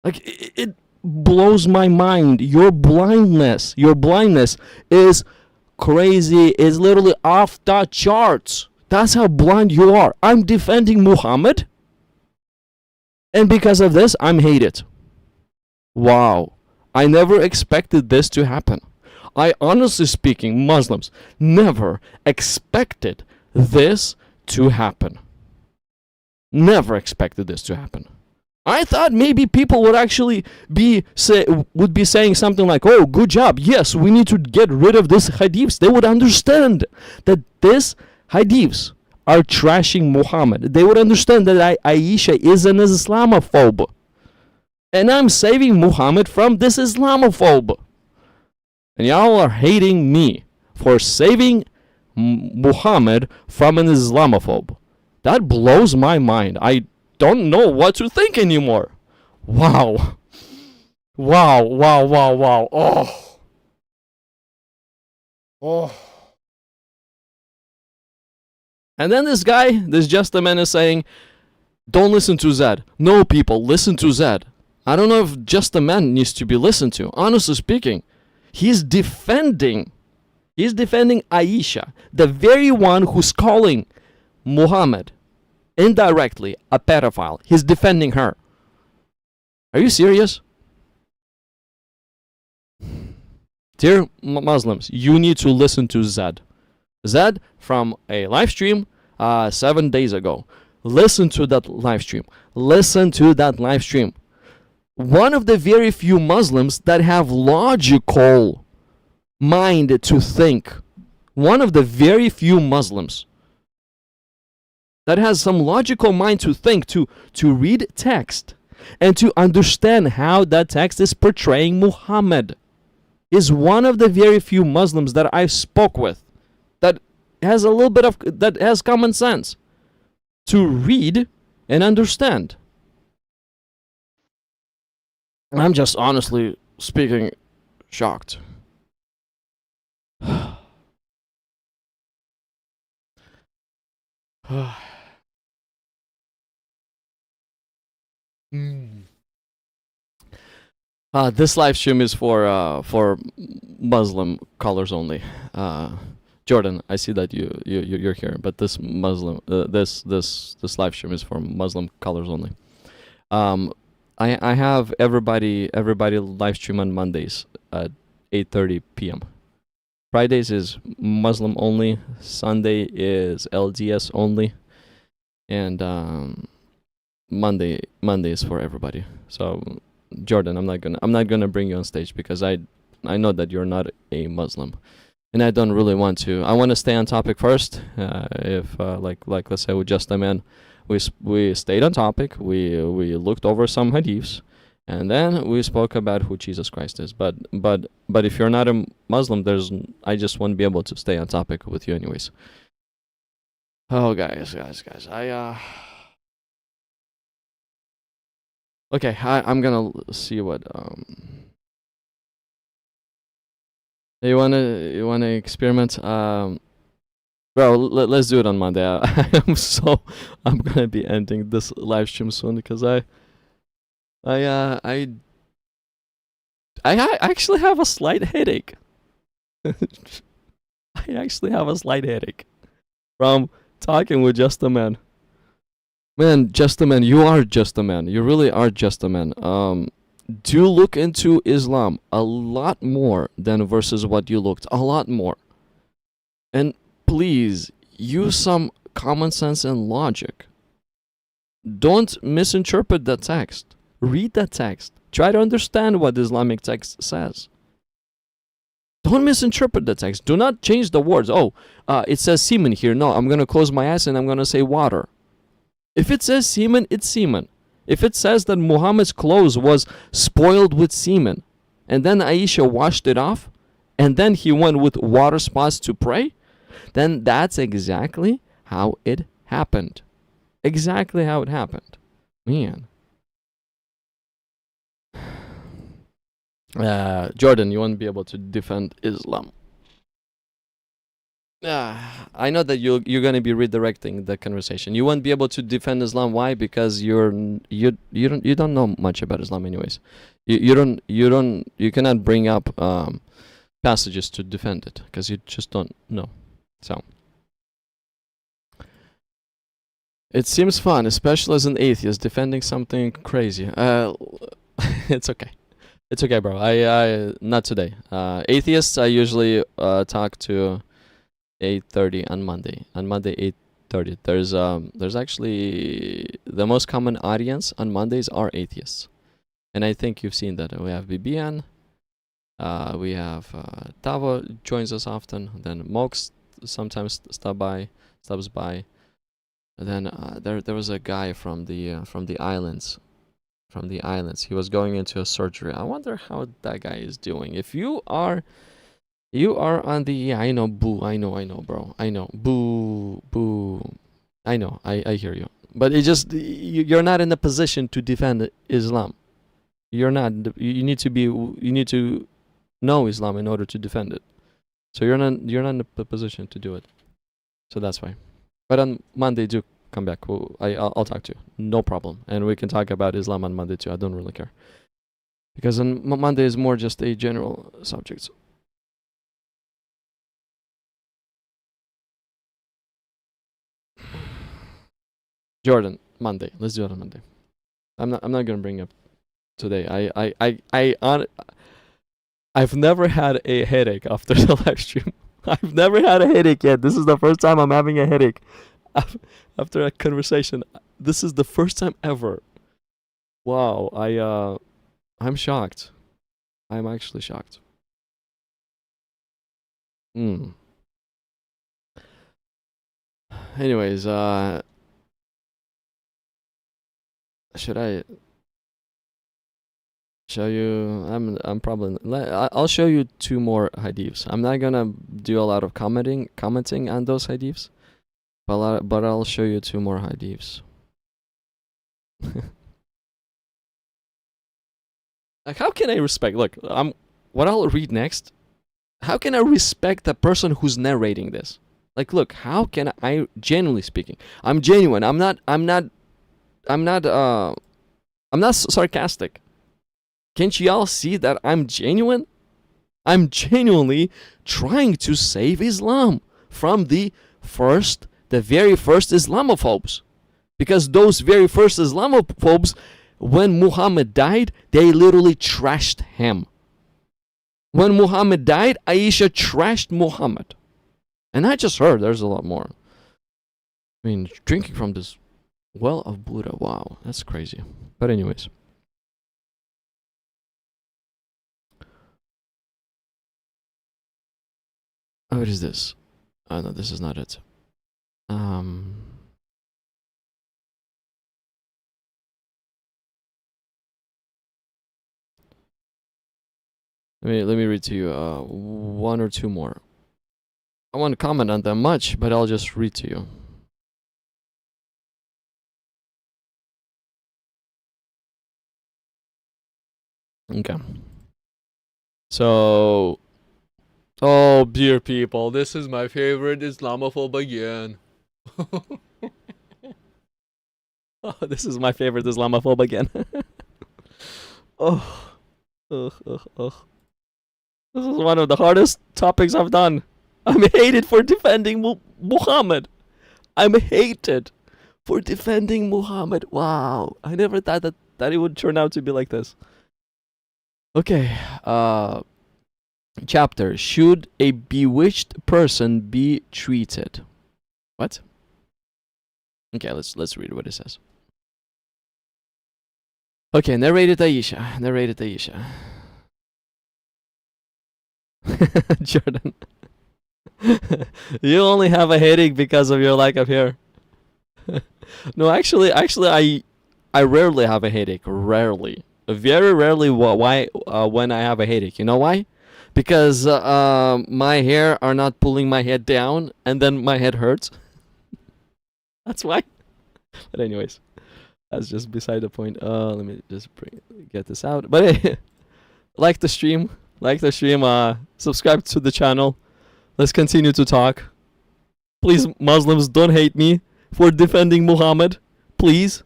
A: Like, it blows my mind. Your blindness is crazy, is literally off the charts. That's how blind you are. I'm defending Muhammad, and because of this, I'm hated. Wow. I never expected this to happen. I, honestly speaking, Muslims, never expected this to happen. Never expected this to happen. I thought maybe people would actually be saying something like, "Oh, good job. Yes, we need to get rid of this hadiths." They would understand that this hadiths are trashing Muhammad. They would understand that Aisha is an Islamophobe, and I'm saving Muhammad from this Islamophobe. And y'all are hating me for saving Muhammad from an Islamophobe. That blows my mind. I don't know what to think anymore. Wow. Wow, wow, wow, wow. Oh. Oh. And then this Just a Man is saying, don't listen to Zed. No, people, listen to Zed. I don't know if Just a Man needs to be listened to. Honestly speaking, he's defending Aisha, the very one who's calling Muhammad indirectly a pedophile. He's defending her. Are you serious? Dear Muslims, you need to listen to Zed. Zed from a live stream 7 days ago. Listen to that live stream. One of the very few Muslims that have logical mind to think. One of the very few Muslims that has some logical mind to think, to read text and to understand how that text is portraying Muhammad, is one of the very few Muslims that I spoke with that has that has common sense to read and understand. I'm just, honestly speaking, shocked. This live stream is for Muslim callers only. Jordan, I see that you're here, but this live stream is for Muslim callers only. I have everybody live stream on Mondays at 8:30 p.m. Fridays is Muslim only. Sunday is LDS only, and Monday is for everybody. So, Jordan, I'm not gonna bring you on stage because I know that you're not a Muslim, and I don't really want to. I want to stay on topic first. If like let's say with Just a Man, we stayed on topic. We looked over some hadiths, and then we spoke about who Jesus Christ is. But if you're not a Muslim, I just won't be able to stay on topic with you anyways. Oh, guys, okay, I'm gonna see what you wanna experiment. Bro, let's do it on Monday. I'm gonna be ending this live stream soon because I actually have a slight headache. I actually have a slight headache from talking with Just a Man. Man, Just a Man, you are just a man. You really are just a man. Do look into Islam a lot more than versus what you looked. A lot more. And please, use some common sense and logic. Don't misinterpret the text. Read that text. Try to understand what the Islamic text says. Don't misinterpret the text. Do not change the words. Oh, it says semen here. No, I'm going to close my eyes and I'm going to say water. If it says semen, it's semen. If it says that Muhammad's clothes was spoiled with semen, and then Aisha washed it off, and then he went with water spots to pray, then that's exactly how it happened. Exactly how it happened. Man. Jordan, you won't be able to defend Islam. I know that you're gonna be redirecting the conversation. You won't be able to defend Islam. Why? Because you don't know much about Islam, anyways. You cannot bring up passages to defend it because you just don't know. So it seems fun, especially as an atheist defending something crazy. It's okay. It's okay, bro. I not today. Atheists, I usually talk to 8:30 on Monday. On Monday 8:30. There's actually the most common audience on Mondays are atheists. And I think you've seen that. We have Bibian, we have Tavo joins us often, then Mox sometimes stops by. And then there was a guy from the islands. From the islands. He was going into a surgery. I wonder how that guy is doing. If you are on the, yeah, I know, boo, I know, bro, I know, boo, I know, I hear you, but it just, you're not in the position to defend Islam. You're not. You need to know Islam in order to defend it. So you're not in the position to do it. So that's why. But on Monday, do come back. I'll talk to you, no problem, and we can talk about Islam on Monday too. I don't really care, because on Monday is more just a general subject. Jordan, Monday. Let's do it on Monday. I'm not gonna bring up today. I've never had a headache after the live stream. I've never had a headache yet. This is the first time I'm having a headache after a conversation. This is the first time ever. Wow, I'm shocked. I'm actually shocked. Anyways, should I show you? I'm probably. I'll show you 2 more hadiths. I'm not gonna do a lot of commenting on those hadiths, but I'll show you 2 more hadiths. Like, how can I respect? Look, what I'll read next. How can I respect the person who's narrating this? Like, look, how can I? Genuinely speaking, I'm genuine. I'm not sarcastic. Can't y'all see that I'm genuine? I'm genuinely trying to save Islam from the very first Islamophobes. Because those very first Islamophobes, when Muhammad died, they literally trashed him. When Muhammad died, Aisha trashed Muhammad. And not just her, there's a lot more. I mean, drinking from this well of Buddha, wow, that's crazy. But anyways. Oh, what is this? Oh no, this is not it. Let me read to you 1 or 2 more. I won't comment on them much, but I'll just read to you. Okay. So, oh, dear people, this is my favorite Islamophobe again. Oh, this is my favorite Islamophobe again. Oh. This is one of the hardest topics I've done. I'm hated for defending Muhammad. I'm hated for defending Muhammad. Wow. I never thought that it would turn out to be like this. Okay. Chapter. Should a bewitched person be treated? What? Okay, let's read what it says. Okay, narrated Aisha. Jordan. You only have a headache because of your lack of hair. No, actually I rarely have a headache. Rarely. Very rarely. Why when I have a headache. You know why? Because my hair are not pulling my head down and then my head hurts. That's why. But anyways, that's just beside the point. Let me just get this out. But hey, like the stream, subscribe to the channel. Let's continue to talk. Please, Muslims, don't hate me for defending Muhammad. Please.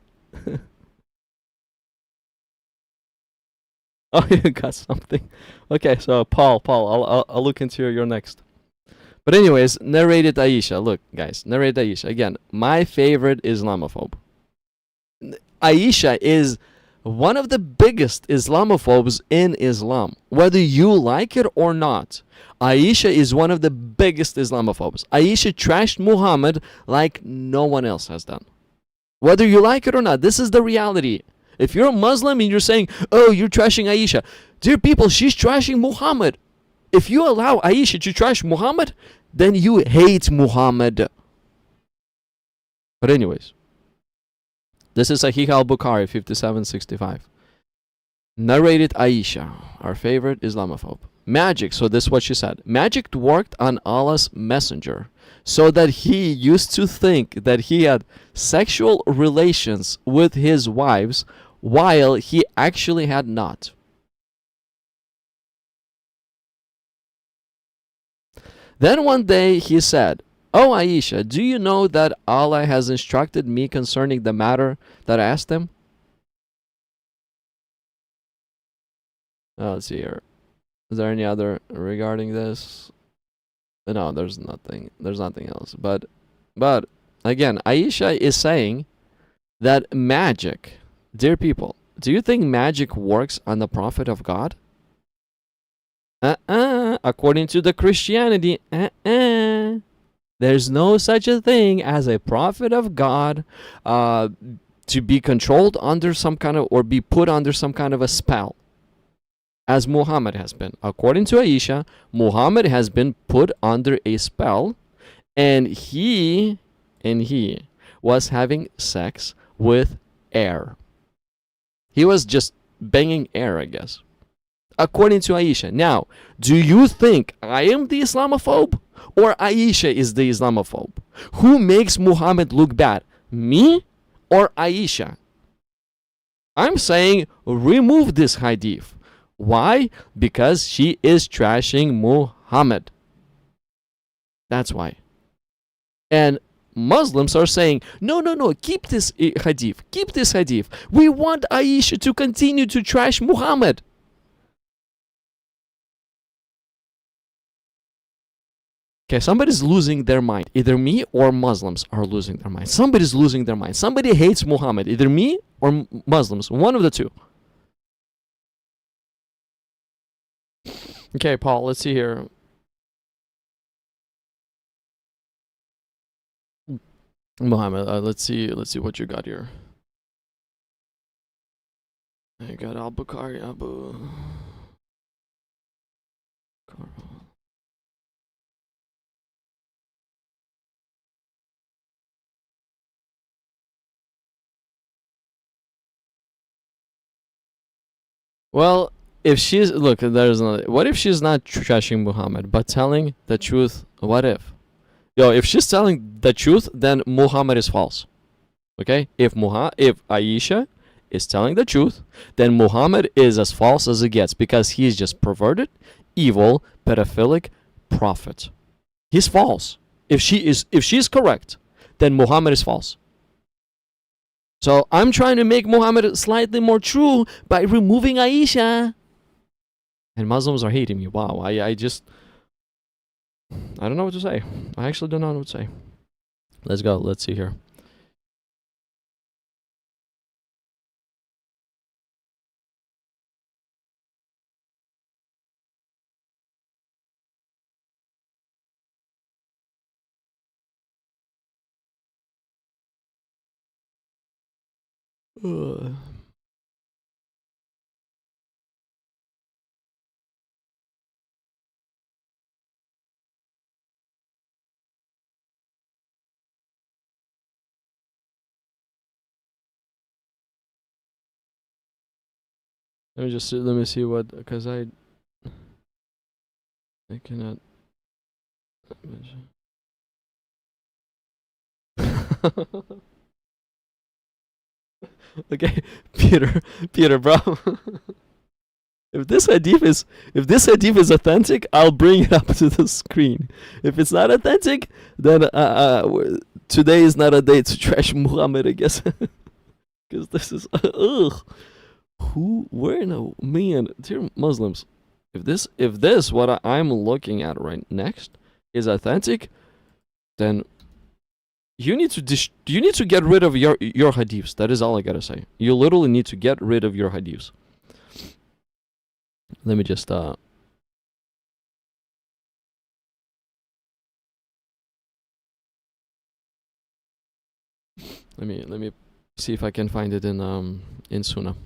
A: Oh, you got something. Okay, so Paul, I'll look into your next. But anyways, narrated Aisha. Look, guys, narrated Aisha. Again, my favorite Islamophobe. Aisha is one of the biggest Islamophobes in Islam, whether you like it or not. Aisha is one of the biggest Islamophobes. Aisha trashed Muhammad like no one else has done. Whether you like it or not, this is the reality. If you're a Muslim and you're saying, oh, you're trashing Aisha, dear people, she's trashing Muhammad. If you allow Aisha to trash Muhammad, then you hate Muhammad. But anyways, this is Sahih Bukhari 5765. Narrated Aisha, our favorite Islamophobe. Magic, so this is what she said. Magic worked on Allah's messenger so that he used to think that he had sexual relations with his wives while he actually had not. Then one day he said, "Oh Aisha, do you know that Allah has instructed me concerning the matter that I asked him?" Let's see here. Is there any other regarding this? No, there's nothing. There's nothing else. But again, Aisha is saying that magic, dear people, do you think magic works on the Prophet of God? According to the Christianity, there's no such a thing as a prophet of God to be controlled under some kind of, or be put under some kind of a spell, as Muhammad has been. According to Aisha, Muhammad has been put under a spell, and he was having sex with air. He was just banging air, I guess. According to Aisha. Now, do you think I am the Islamophobe or Aisha is the Islamophobe? Who makes Muhammad look bad? Me or Aisha? I'm saying remove this hadith. Why? Because she is trashing Muhammad. That's why. And Muslims are saying, no, keep this hadith. Keep this hadith. We want Aisha to continue to trash Muhammad. Okay, somebody's losing their mind. Either me or Muslims are losing their mind. Somebody's losing their mind. Somebody hates Muhammad. Either me or Muslims. One of the two. Okay, Paul, let's see here. Muhammad, let's see what you got here. I got Al-Bukhari, Abu... Well, if she's, look, there's another. What if she's not trashing Muhammad, but telling the truth? What if? Yo, if she's telling the truth, then Muhammad is false. Okay? If Aisha is telling the truth, then Muhammad is as false as it gets, because he's just perverted, evil, pedophilic prophet. He's false. If she's correct, then Muhammad is false. So I'm trying to make Muhammad slightly more true by removing Aisha. And Muslims are hating me. Wow, I don't know what to say. I actually don't know what to say. Let's go. Let's see here. Let me see what, because I cannot. Okay, Peter, bro. if this hadith is authentic, I'll bring it up to the screen. If it's not authentic, then today is not a day to trash Muhammad, I guess, because this is ugh. Where in a man, dear Muslims, if this what I'm looking at right next is authentic, then you need to get rid of your hadiths. That is all I gotta say. You literally need to get rid of your hadiths. Let me just let me see if I can find it in Sunnah.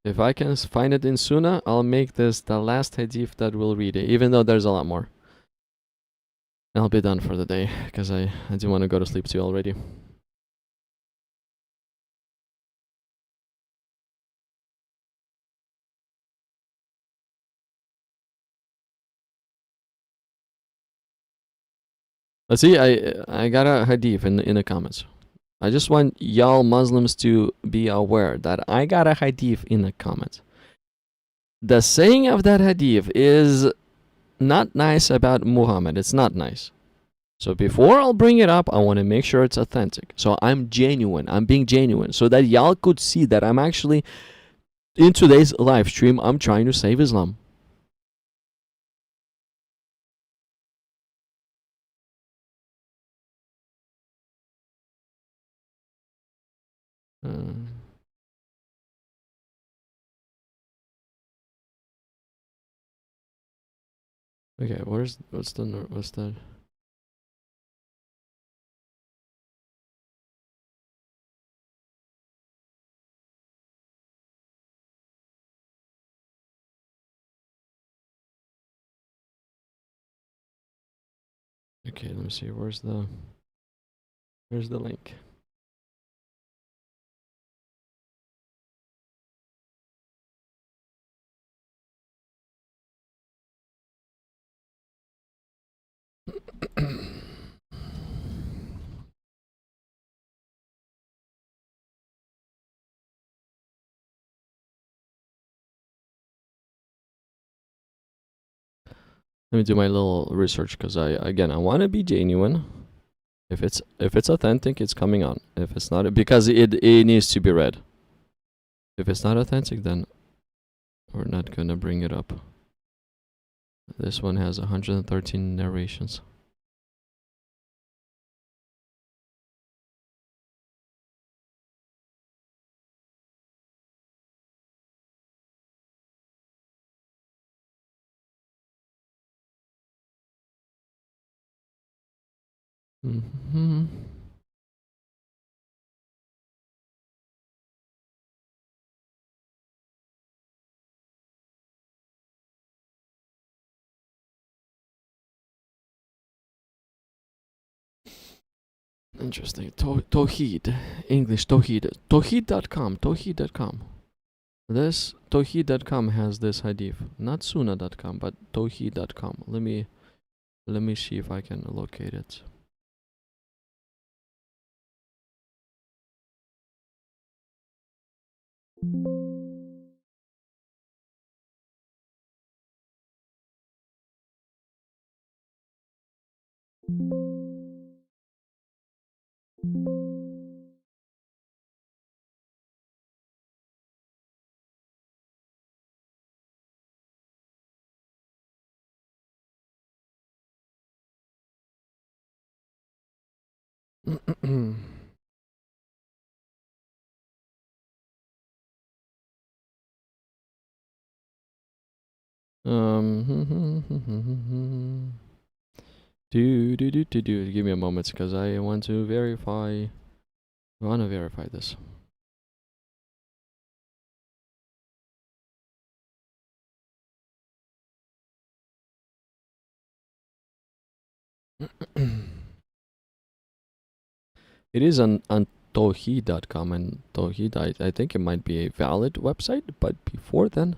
A: If I can find it in Sunnah, I'll make this the last hadith that we'll read it, even though there's a lot more. And I'll be done for the day, because I do want to go to sleep too already. Let's see, I got a hadith in the comments. I just want y'all Muslims to be aware that I got a hadith in the comments. The saying of that hadith is not nice about Muhammad. It's not nice. So before I'll bring it up, I want to make sure it's authentic. So I'm genuine. I'm being genuine so that y'all could see that I'm actually, in today's live stream, I'm trying to save Islam. Okay, what's the okay, let me see, where's the link? Let me do my little research, because I want to be genuine. If it's authentic, it's coming on. If it's not, because it needs to be read. If it's not authentic, then we're not gonna bring it up. This one has 113 narrations. Mm-hmm. Interesting. Tawheed. English Tawheed. Tawheed.com. This Tawheed.com has this hadith. Not Sunnah.com, but Tawheed.com. Let me see if I can locate it. Give me a moment, because I want to verify. I want to verify this. It is on Tawheed.com, and Tawheed, I think it might be a valid website, but before then,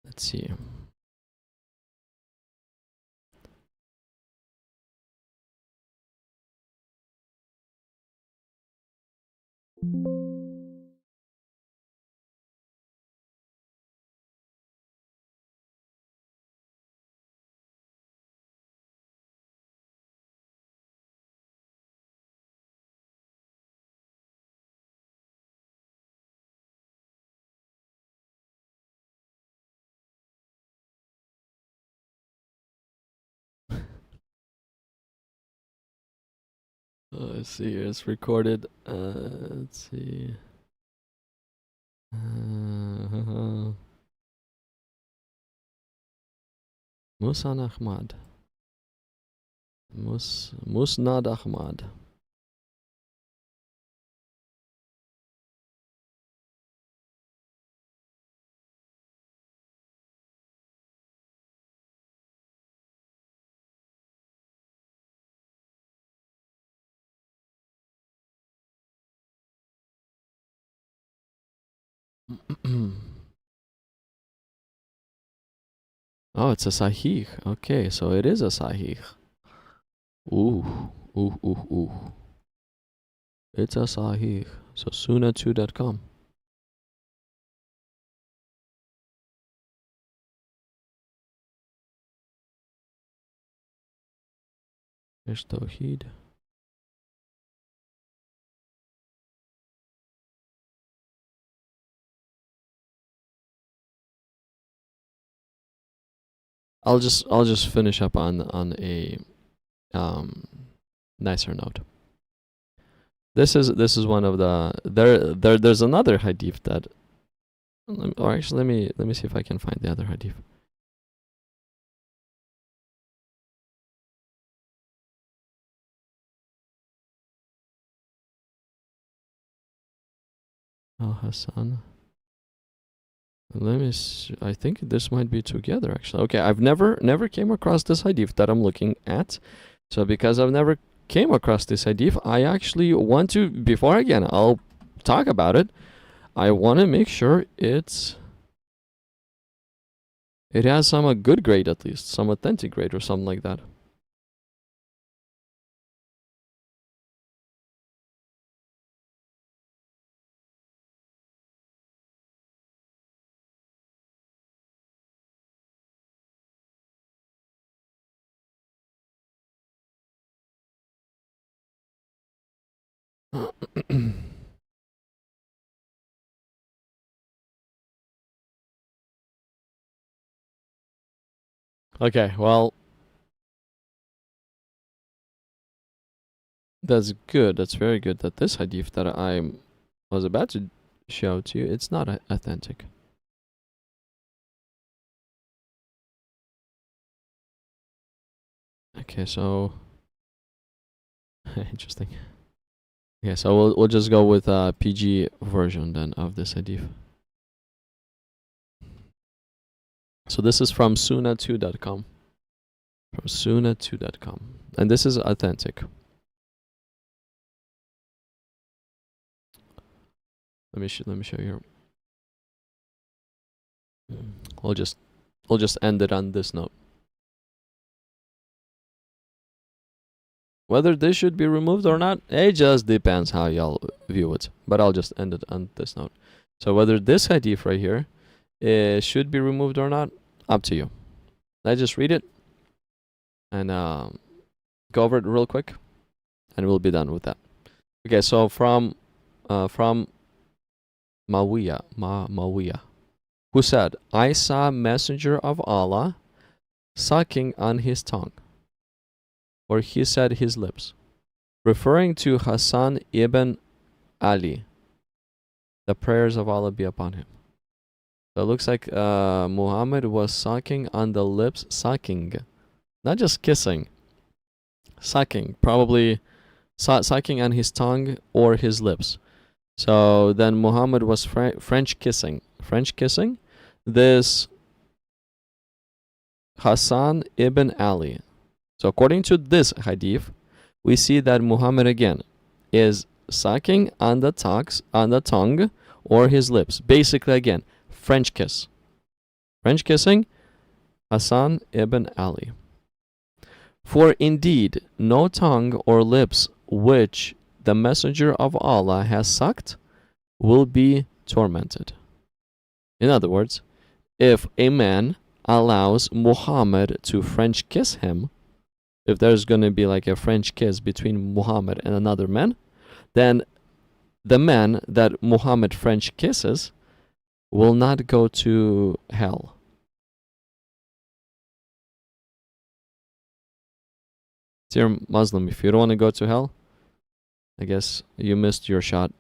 A: let's see. Let's see here. It's recorded. Let's see. Musan Ahmad. Musnad Ahmad. Oh, it's a Sahih. Okay, so it is a Sahih. Ooh, ooh, ooh, ooh. It's a Sahih. So Sunnah2.com. There's Tawheed. I'll just finish up on a nicer note. This is one of the there's another hadith that, or actually let me see if I can find the other hadith. Al Hassan. Let me see. I think this might be together actually. Okay, I've never came across this hadith that I'm looking at. So because I've never came across this hadith, I actually want to, before again I'll talk about it, I want to make sure it has some good grade, at least some authentic grade or something like that. Okay, well, that's good. That's very good that this hadith that I was about to show to you, it's not authentic. Okay, so interesting. Okay, so we'll just go with a PG version then of this hadith. So this is from Sunnah2.com. From Sunnah2.com. And this is authentic. Let me show you. We'll just end it on this note. Whether this should be removed or not, it just depends how y'all view it. But I'll just end it on this note. So whether this hadith right here should be removed or not, up to you. Let's just read it and go over it real quick, and we'll be done with that. Okay, so from Mawiyah, who said, I saw Messenger of Allah sucking on his tongue, or he said his lips, referring to Hassan ibn Ali, the prayers of Allah be upon him. So it looks like Muhammad was sucking on the lips, sucking, not just kissing, sucking, probably sucking on his tongue or his lips. So then Muhammad was French kissing this Hassan ibn Ali. So according to this hadith, we see that Muhammad again is sucking on the tongue or his lips. Basically again, French kissing Hassan ibn Ali. For indeed no tongue or lips which the Messenger of Allah has sucked will be tormented. In other words, if a man allows Muhammad to French kiss him, if there's going to be like a French kiss between Muhammad and another man, then the man that Muhammad French kisses will not go to hell. Dear Muslim, if you don't want to go to hell, I guess you missed your shot,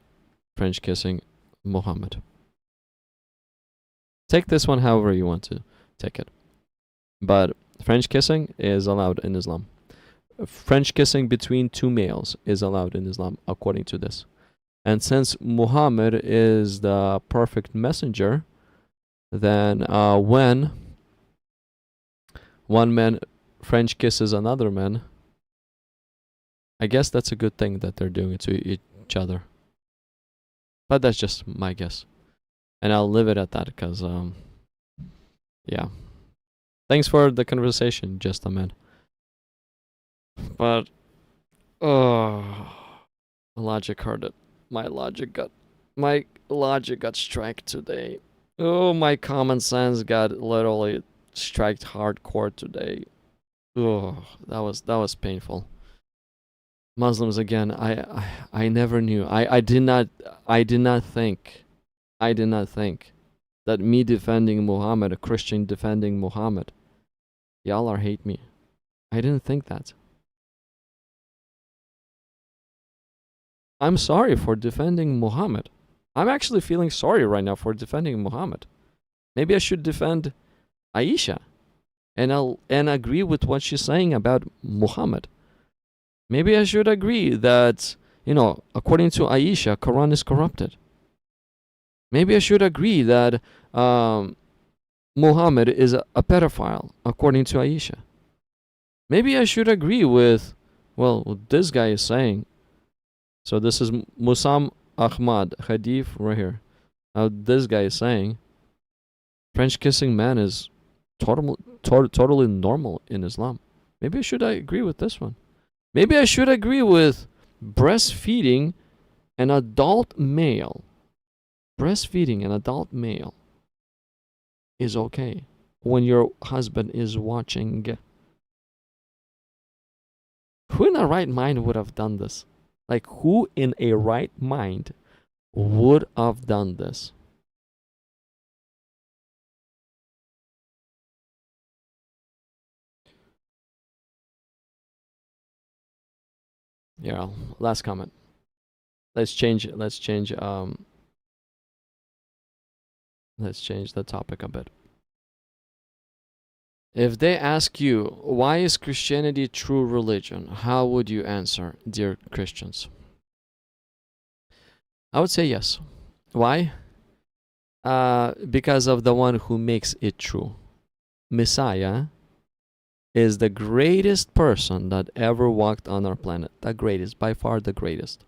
A: French kissing Muhammad. Take this one however you want to take it. But French kissing is allowed in Islam. French kissing between two males is allowed in Islam according to this. And since Muhammad is the perfect messenger, then when one man French kisses another man, I guess that's a good thing that they're doing it to each other. But that's just my guess. And I'll leave it at that because, yeah. Thanks for the conversation, just a man. But, logic hurt it. My logic got striked today. Oh, my common sense got literally striked hardcore today. Oh, that was painful. Muslims again. I never knew. I did not think that me defending Muhammad, a Christian defending Muhammad, y'all are hate me. I didn't think that. I'm sorry for defending Muhammad. I'm actually feeling sorry right now for defending Muhammad. Maybe I should defend Aisha and agree with what she's saying about Muhammad. Maybe I should agree that, according to Aisha, Quran is corrupted. Maybe I should agree that Muhammad is a pedophile, according to Aisha. Maybe I should agree with, what this guy is saying. So this is Musam Ahmad, Hadith right here. Now this guy is saying French kissing man is totally normal in Islam. Maybe I should agree with this one. Maybe I should agree with breastfeeding an adult male. Breastfeeding an adult male is okay when your husband is watching. Who in a right mind would have done this? Like, who in a right mind would have done this? Yeah, last comment. Let's change the topic a bit. If they ask you, why is Christianity true religion? How would you answer, dear Christians? I would say yes. Why? Because of the one who makes it true. Messiah is the greatest person that ever walked on our planet. The greatest, by far the greatest.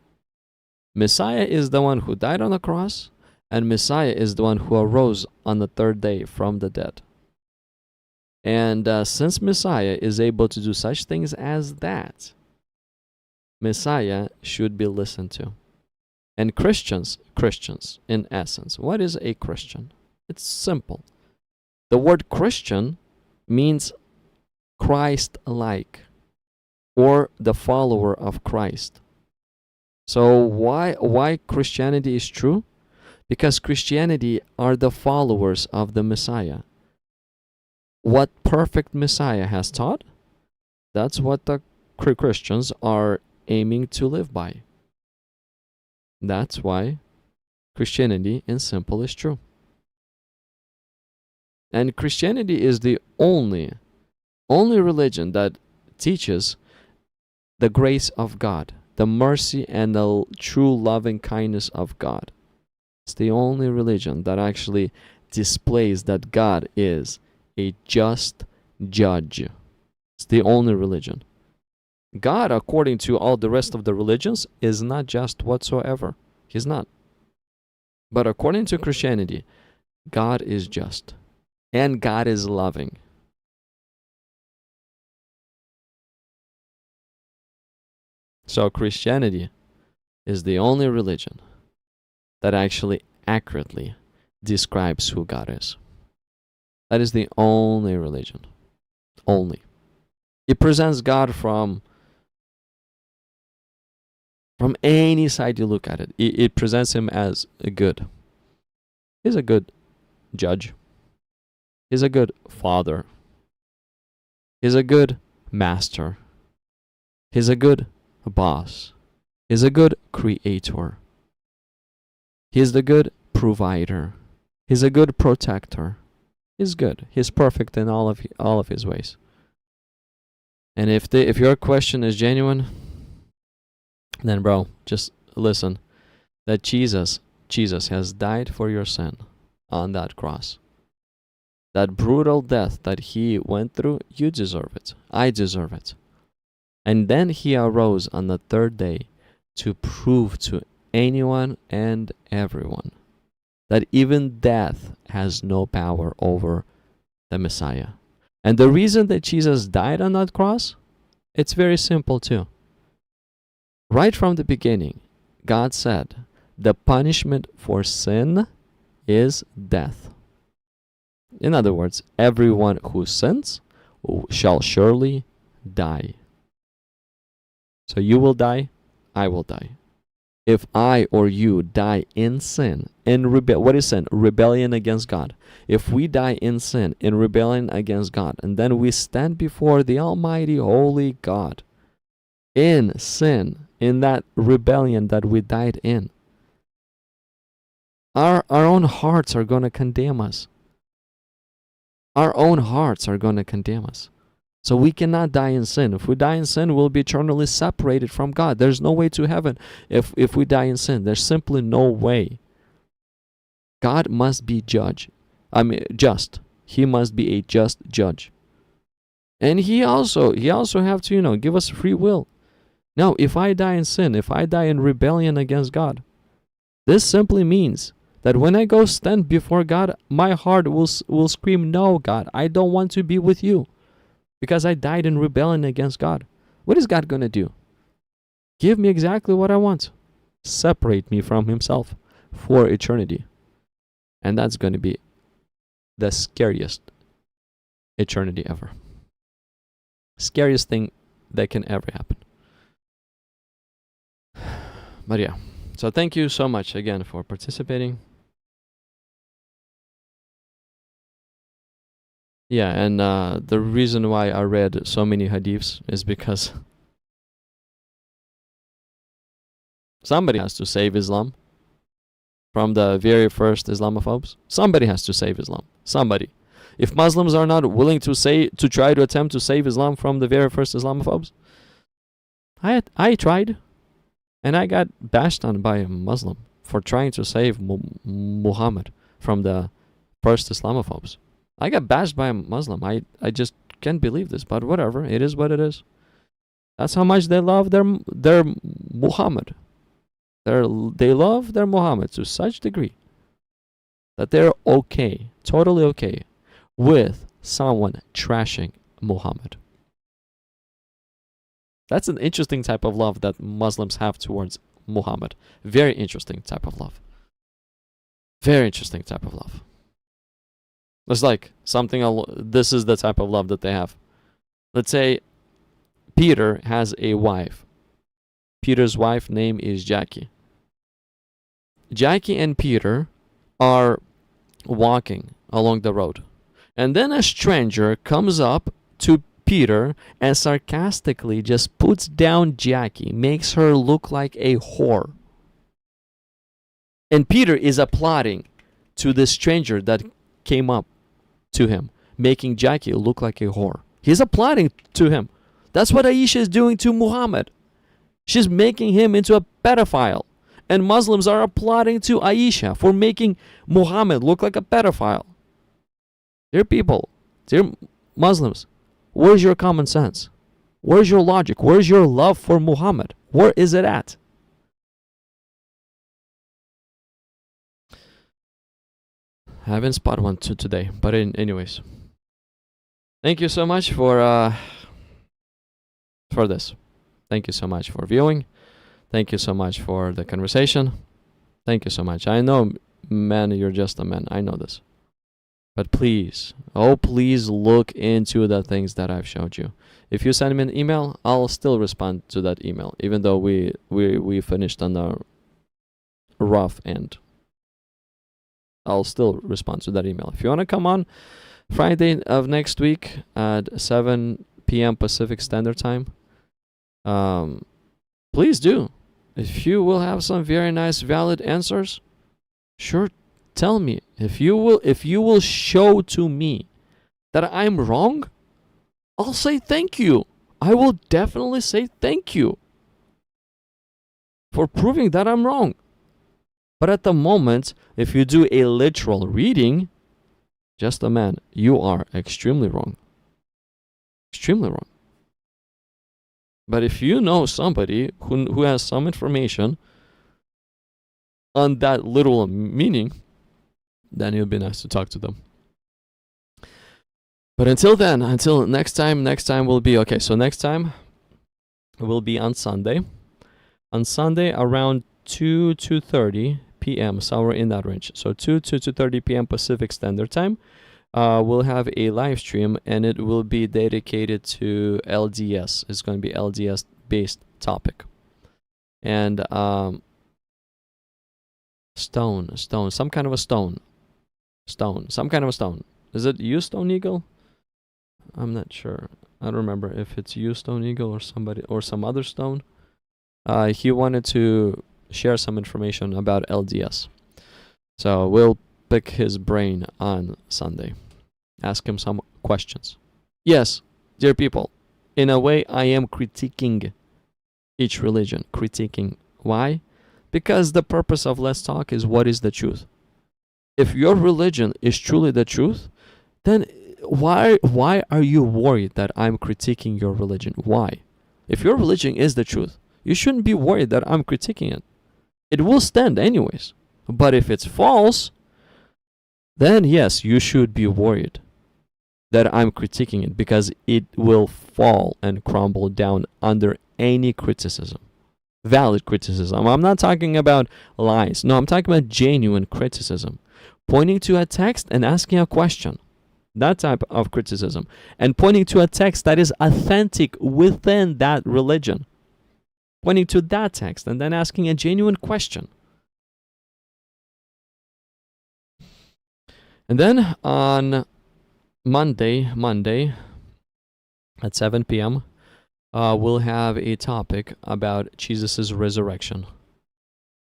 A: Messiah is the one who died on the cross, and Messiah is the one who arose on the third day from the dead. And since Messiah is able to do such things as that, Messiah should be listened to. And Christians, in essence, what is a Christian? It's simple. The word Christian means Christ-like, or the follower of Christ. So why Christianity is true? Because Christianity are the followers of the Messiah. What perfect Messiah has taught, that's what the Christians are aiming to live by. That's why Christianity, in simple, is true. And Christianity is the only religion that teaches the grace of God, the mercy and the true loving kindness of God. It's the only religion that actually displays that God is a just judge. It's the only religion. God, according to all the rest of the religions, is not just whatsoever. He's not. But according to Christianity, God is just. And God is loving. So Christianity is the only religion that actually accurately describes who God is. That is the only religion. Only. It presents God from any side you look at it. It presents him as a good. He's a good judge. He's a good father. He's a good master. He's a good boss. He's a good creator. He's the good provider. He's a good protector. He's good. He's perfect in all of his ways. And if your question is genuine, then bro, just listen. That Jesus has died for your sin on that cross. That brutal death that he went through, you deserve it. I deserve it. And then he arose on the third day to prove to anyone and everyone that even death has no power over the Messiah. And the reason that Jesus died on that cross, it's very simple too. Right from the beginning, God said, the punishment for sin is death. In other words, everyone who sins shall surely die. So you will die, I will die. If I or you die in sin, what is sin? Rebellion against God. If we die in sin, in rebellion against God, and then we stand before the Almighty Holy God in sin, in that rebellion that we died in, our own hearts are going to condemn us. Our own hearts are going to condemn us. So we cannot die in sin. If we die in sin, we'll be eternally separated from God. There's no way to heaven if we die in sin. There's simply no way. God must be just. He must be a just judge. And he also have to, give us free will. Now, if I die in sin, if I die in rebellion against God, this simply means that when I go stand before God, my heart will scream, no, God, I don't want to be with you. Because I died in rebellion against God. What is God going to do? Give me exactly what I want. Separate me from himself for eternity. And that's going to be the scariest eternity ever. Scariest thing that can ever happen. But yeah. So thank you so much again for participating. Yeah, and the reason why I read so many hadiths is because somebody has to save Islam from the very first Islamophobes. Somebody has to save Islam. Somebody. If Muslims are not willing to try to attempt to save Islam from the very first Islamophobes, I tried, and I got bashed on by a Muslim for trying to save Muhammad from the first Islamophobes. I got bashed by a Muslim. I just can't believe this, but whatever. It is what it is. That's how much they love their Muhammad. They love their Muhammad to such degree that they're okay, totally okay, with someone trashing Muhammad. That's an interesting type of love that Muslims have towards Muhammad. Very interesting type of love. Very interesting type of love. It's like this is the type of love that they have. Let's say Peter has a wife. Peter's wife name is Jackie. Jackie and Peter are walking along the road. And then a stranger comes up to Peter and sarcastically just puts down Jackie, makes her look like a whore. And Peter is applauding to the stranger that came up to him, making Jackie look like a whore. He's applauding to him. That's what Aisha is doing to Muhammad. She's making him into a pedophile. And Muslims are applauding to Aisha for making Muhammad look like a pedophile. Dear people, dear Muslims, where's your common sense? Where's your logic? Where's your love for Muhammad? Where is it at? I haven't spotted one today, but anyways. Thank you so much for this. Thank you so much for viewing. Thank you so much for the conversation. Thank you so much. I know, man, you're just a man. I know this. But please, please look into the things that I've showed you. If you send me an email, I'll still respond to that email, even though we finished on the rough end. I'll still respond to that email. If you want to come on Friday of next week at 7 p.m. Pacific Standard Time, please do. If you will have some very nice, valid answers, sure, tell me. If you will show to me that I'm wrong, I'll say thank you. I will definitely say thank you for proving that I'm wrong. But at the moment, if you do a literal reading, just a man, you are extremely wrong. Extremely wrong. But if you know somebody who has some information on that literal meaning, then it would be nice to talk to them. But until then, until next time will be, okay, so next time will be on Sunday. On Sunday around 2:30 p.m., somewhere in that range. So 2 to 2:30 p.m. Pacific Standard Time. We'll have a live stream, and it will be dedicated to LDS. It's going to be LDS based topic. And stone, some kind of a stone. Some kind of a stone. Is it you, Stone Eagle? I'm not sure. I don't remember if it's you, Stone Eagle, or somebody, or some other stone. He wanted to share some information about LDS. So we'll pick his brain on Sunday. Ask him some questions. Yes, dear people, in a way I am critiquing each religion. Critiquing. Why? Because the purpose of Let's Talk is what is the truth. If your religion is truly the truth, then why are you worried that I'm critiquing your religion? Why? If your religion is the truth, you shouldn't be worried that I'm critiquing it. It will stand anyways. But if it's false, then yes, you should be worried that I'm critiquing it, because it will fall and crumble down under any criticism. Valid criticism. I'm not talking about lies. No, I'm talking about genuine criticism. Pointing to a text and asking a question. That type of criticism. And pointing to a text that is authentic within that religion. Pointing to that text and then asking a genuine question. And then on Monday at 7 p.m., we'll have a topic about Jesus' resurrection.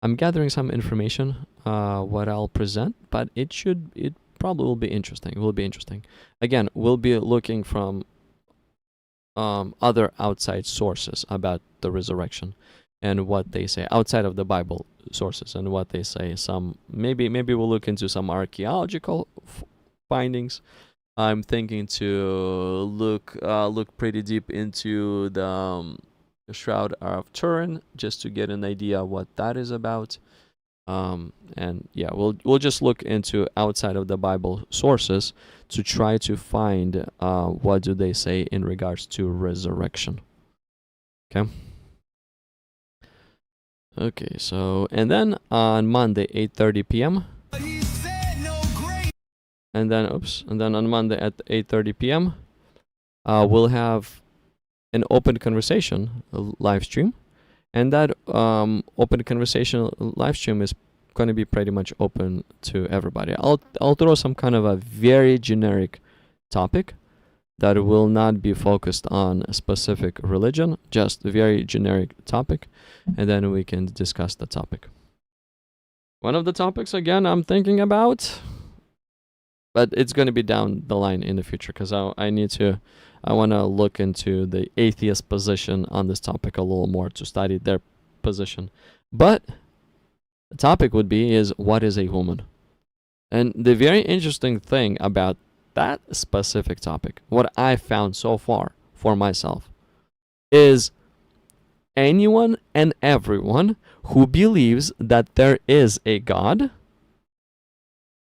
A: I'm gathering some information, what I'll present, but it probably will be interesting. It will be interesting. Again, we'll be looking from other outside sources about the resurrection and what they say outside of the Bible sources and what they say. Some maybe we'll look into some archaeological findings. I'm thinking to look pretty deep into the Shroud of Turin, just to get an idea what that is about. And yeah, we'll just look into outside of the Bible sources to try to find what do they say in regards to resurrection. Okay, so, and then on Monday 8:30 p.m. And then on Monday at 8:30 p.m. We'll have an open conversation live stream, and that open conversation live stream is going to be pretty much open to everybody. I'll throw some kind of a very generic topic that will not be focused on a specific religion, just a very generic topic, and then we can discuss the topic. One of the topics, again, I'm thinking about, but it's going to be down the line in the future, because I want to look into the atheist position on this topic a little more, to study their position. But the topic would be is, what is a human? And the very interesting thing about that specific topic, what I found so far for myself, is anyone and everyone who believes that there is a God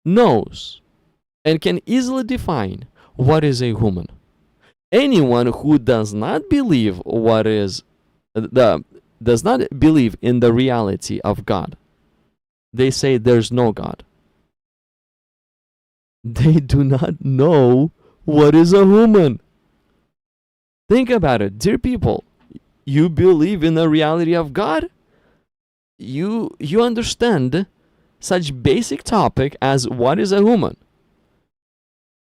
A: knows and can easily define what is a human. Anyone who does not believe does not believe in the reality of God, they say there's no God. They do not know what is a human. Think about it, dear people. You believe in the reality of God? You understand such basic topic as what is a human.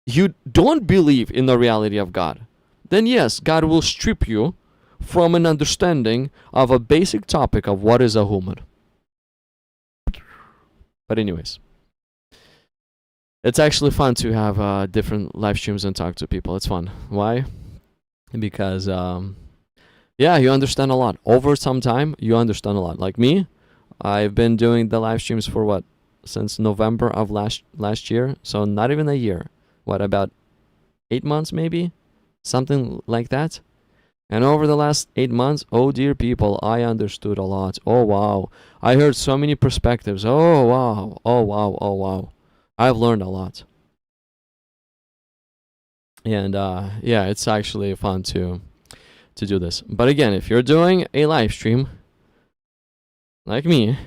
A: You don't believe in the reality of God. Then yes, God will strip you from an understanding of a basic topic of what is a human. But anyways, it's actually fun to have different live streams and talk to people. It's fun. Why? Because yeah, you understand a lot. Over some time, you understand a lot. Like me, I've been doing the live streams for what? Since November of last year. So not even a year. What, about 8 months maybe? Something like that. And over the last 8 months, oh dear people, I understood a lot. Oh wow. I heard so many perspectives. Oh wow. Oh wow. Oh wow. I've learned a lot. And yeah, it's actually fun to do this. But again, if you're doing a live stream like me,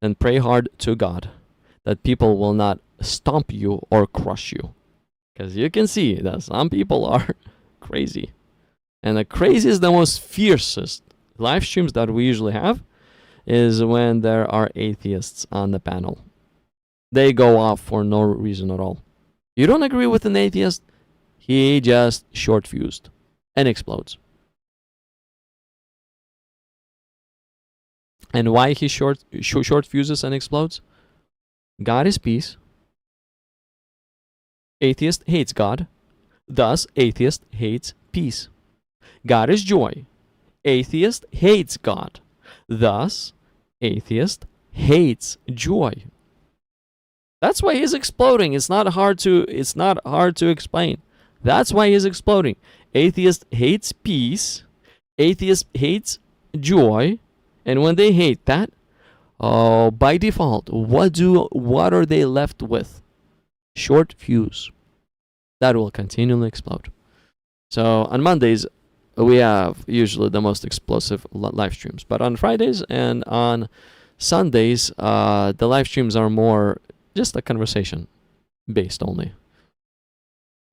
A: then pray hard to God that people will not stomp you or crush you. Because you can see that some people are crazy. And the craziest, the most fiercest live streams that we usually have is when there are atheists on the panel. They go off for no reason at all. You don't agree with an atheist, he just short fused and explodes. And why he short fuses and explodes? God is peace. Atheist hates God. Thus, atheist hates peace. God is joy. Atheist hates God. Thus, atheist hates joy. That's why he's exploding. It's not hard to explain. That's why he's exploding. Atheist hates peace. Atheist hates joy. And when they hate that, by default, what are they left with? Short fuse. That will continually explode. So on Mondays, we have usually the most explosive live streams. But on Fridays and on Sundays, the live streams are more just a conversation based only.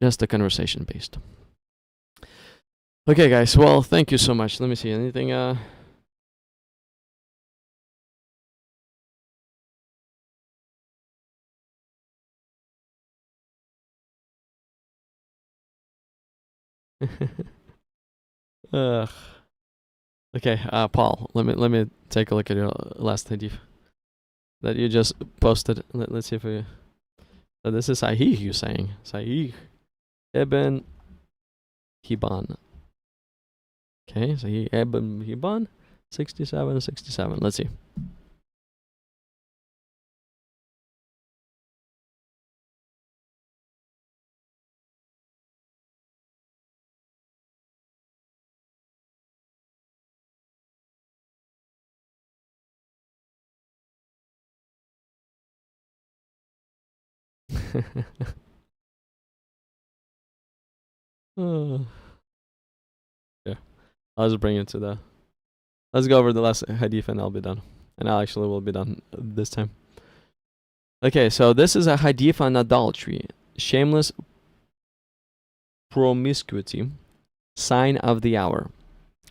A: Just a conversation based. Okay, guys. Well, thank you so much. Let me see. Anything? Ugh. Okay, Paul. Let me take a look at your last hadith that you just posted. Let's see if we. So this is Sahih. You saying Sahih Ibn Hibban. Okay, Sahih Ibn Hibban, 67. Let's see. Yeah, I'll just bring it to the. Let's go over the last hadith and I'll be done. And I actually will be done this time. Okay, so this is a hadith on adultery, shameless promiscuity, sign of the hour.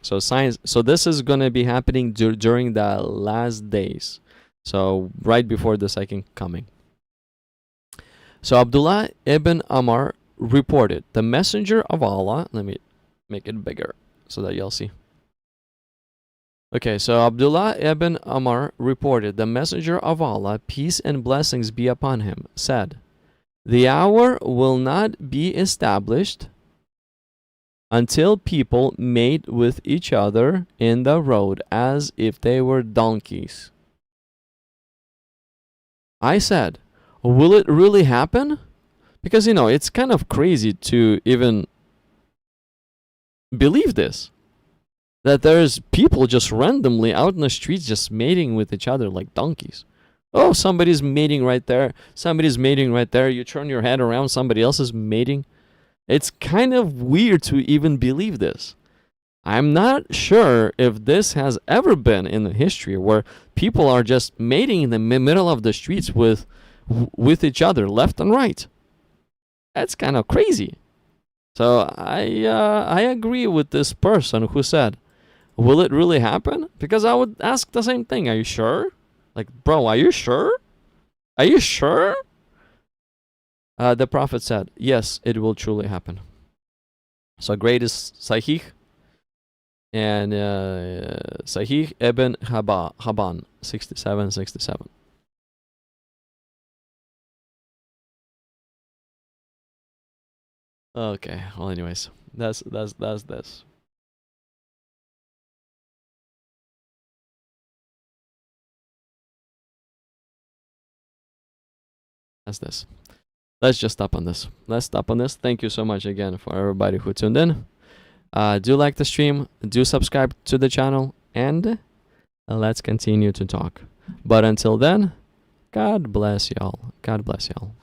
A: So signs. So this is gonna be happening during the last days. So right before the second coming. So Abdullah ibn Amr reported, the messenger of Allah. Let me make it bigger so that you'll see. Okay, so Abdullah ibn Amr reported, the messenger of Allah, peace and blessings be upon him, said, the hour will not be established until people mate with each other in the road as if they were donkeys. I said, will it really happen? Because, it's kind of crazy to even believe this. That there's people just randomly out in the streets just mating with each other like donkeys. Oh, somebody's mating right there. Somebody's mating right there. You turn your head around, somebody else is mating. It's kind of weird to even believe this. I'm not sure if this has ever been in the history where people are just mating in the middle of the streets with each other, left and right. That's kind of crazy. So I agree with this person who said, will it really happen? Because I would ask the same thing. Are you sure? Like, bro, are you sure? Are you sure? The Prophet said, yes, it will truly happen. So greatest Sahih. And Sahih Ibn Haban 6767. Okay, well, anyways, that's this. That's this. Let's just stop on this. Let's stop on this. Thank you so much again for everybody who tuned in. Do like the stream, do subscribe to the channel, and let's continue to talk. But until then, God bless y'all. God bless y'all.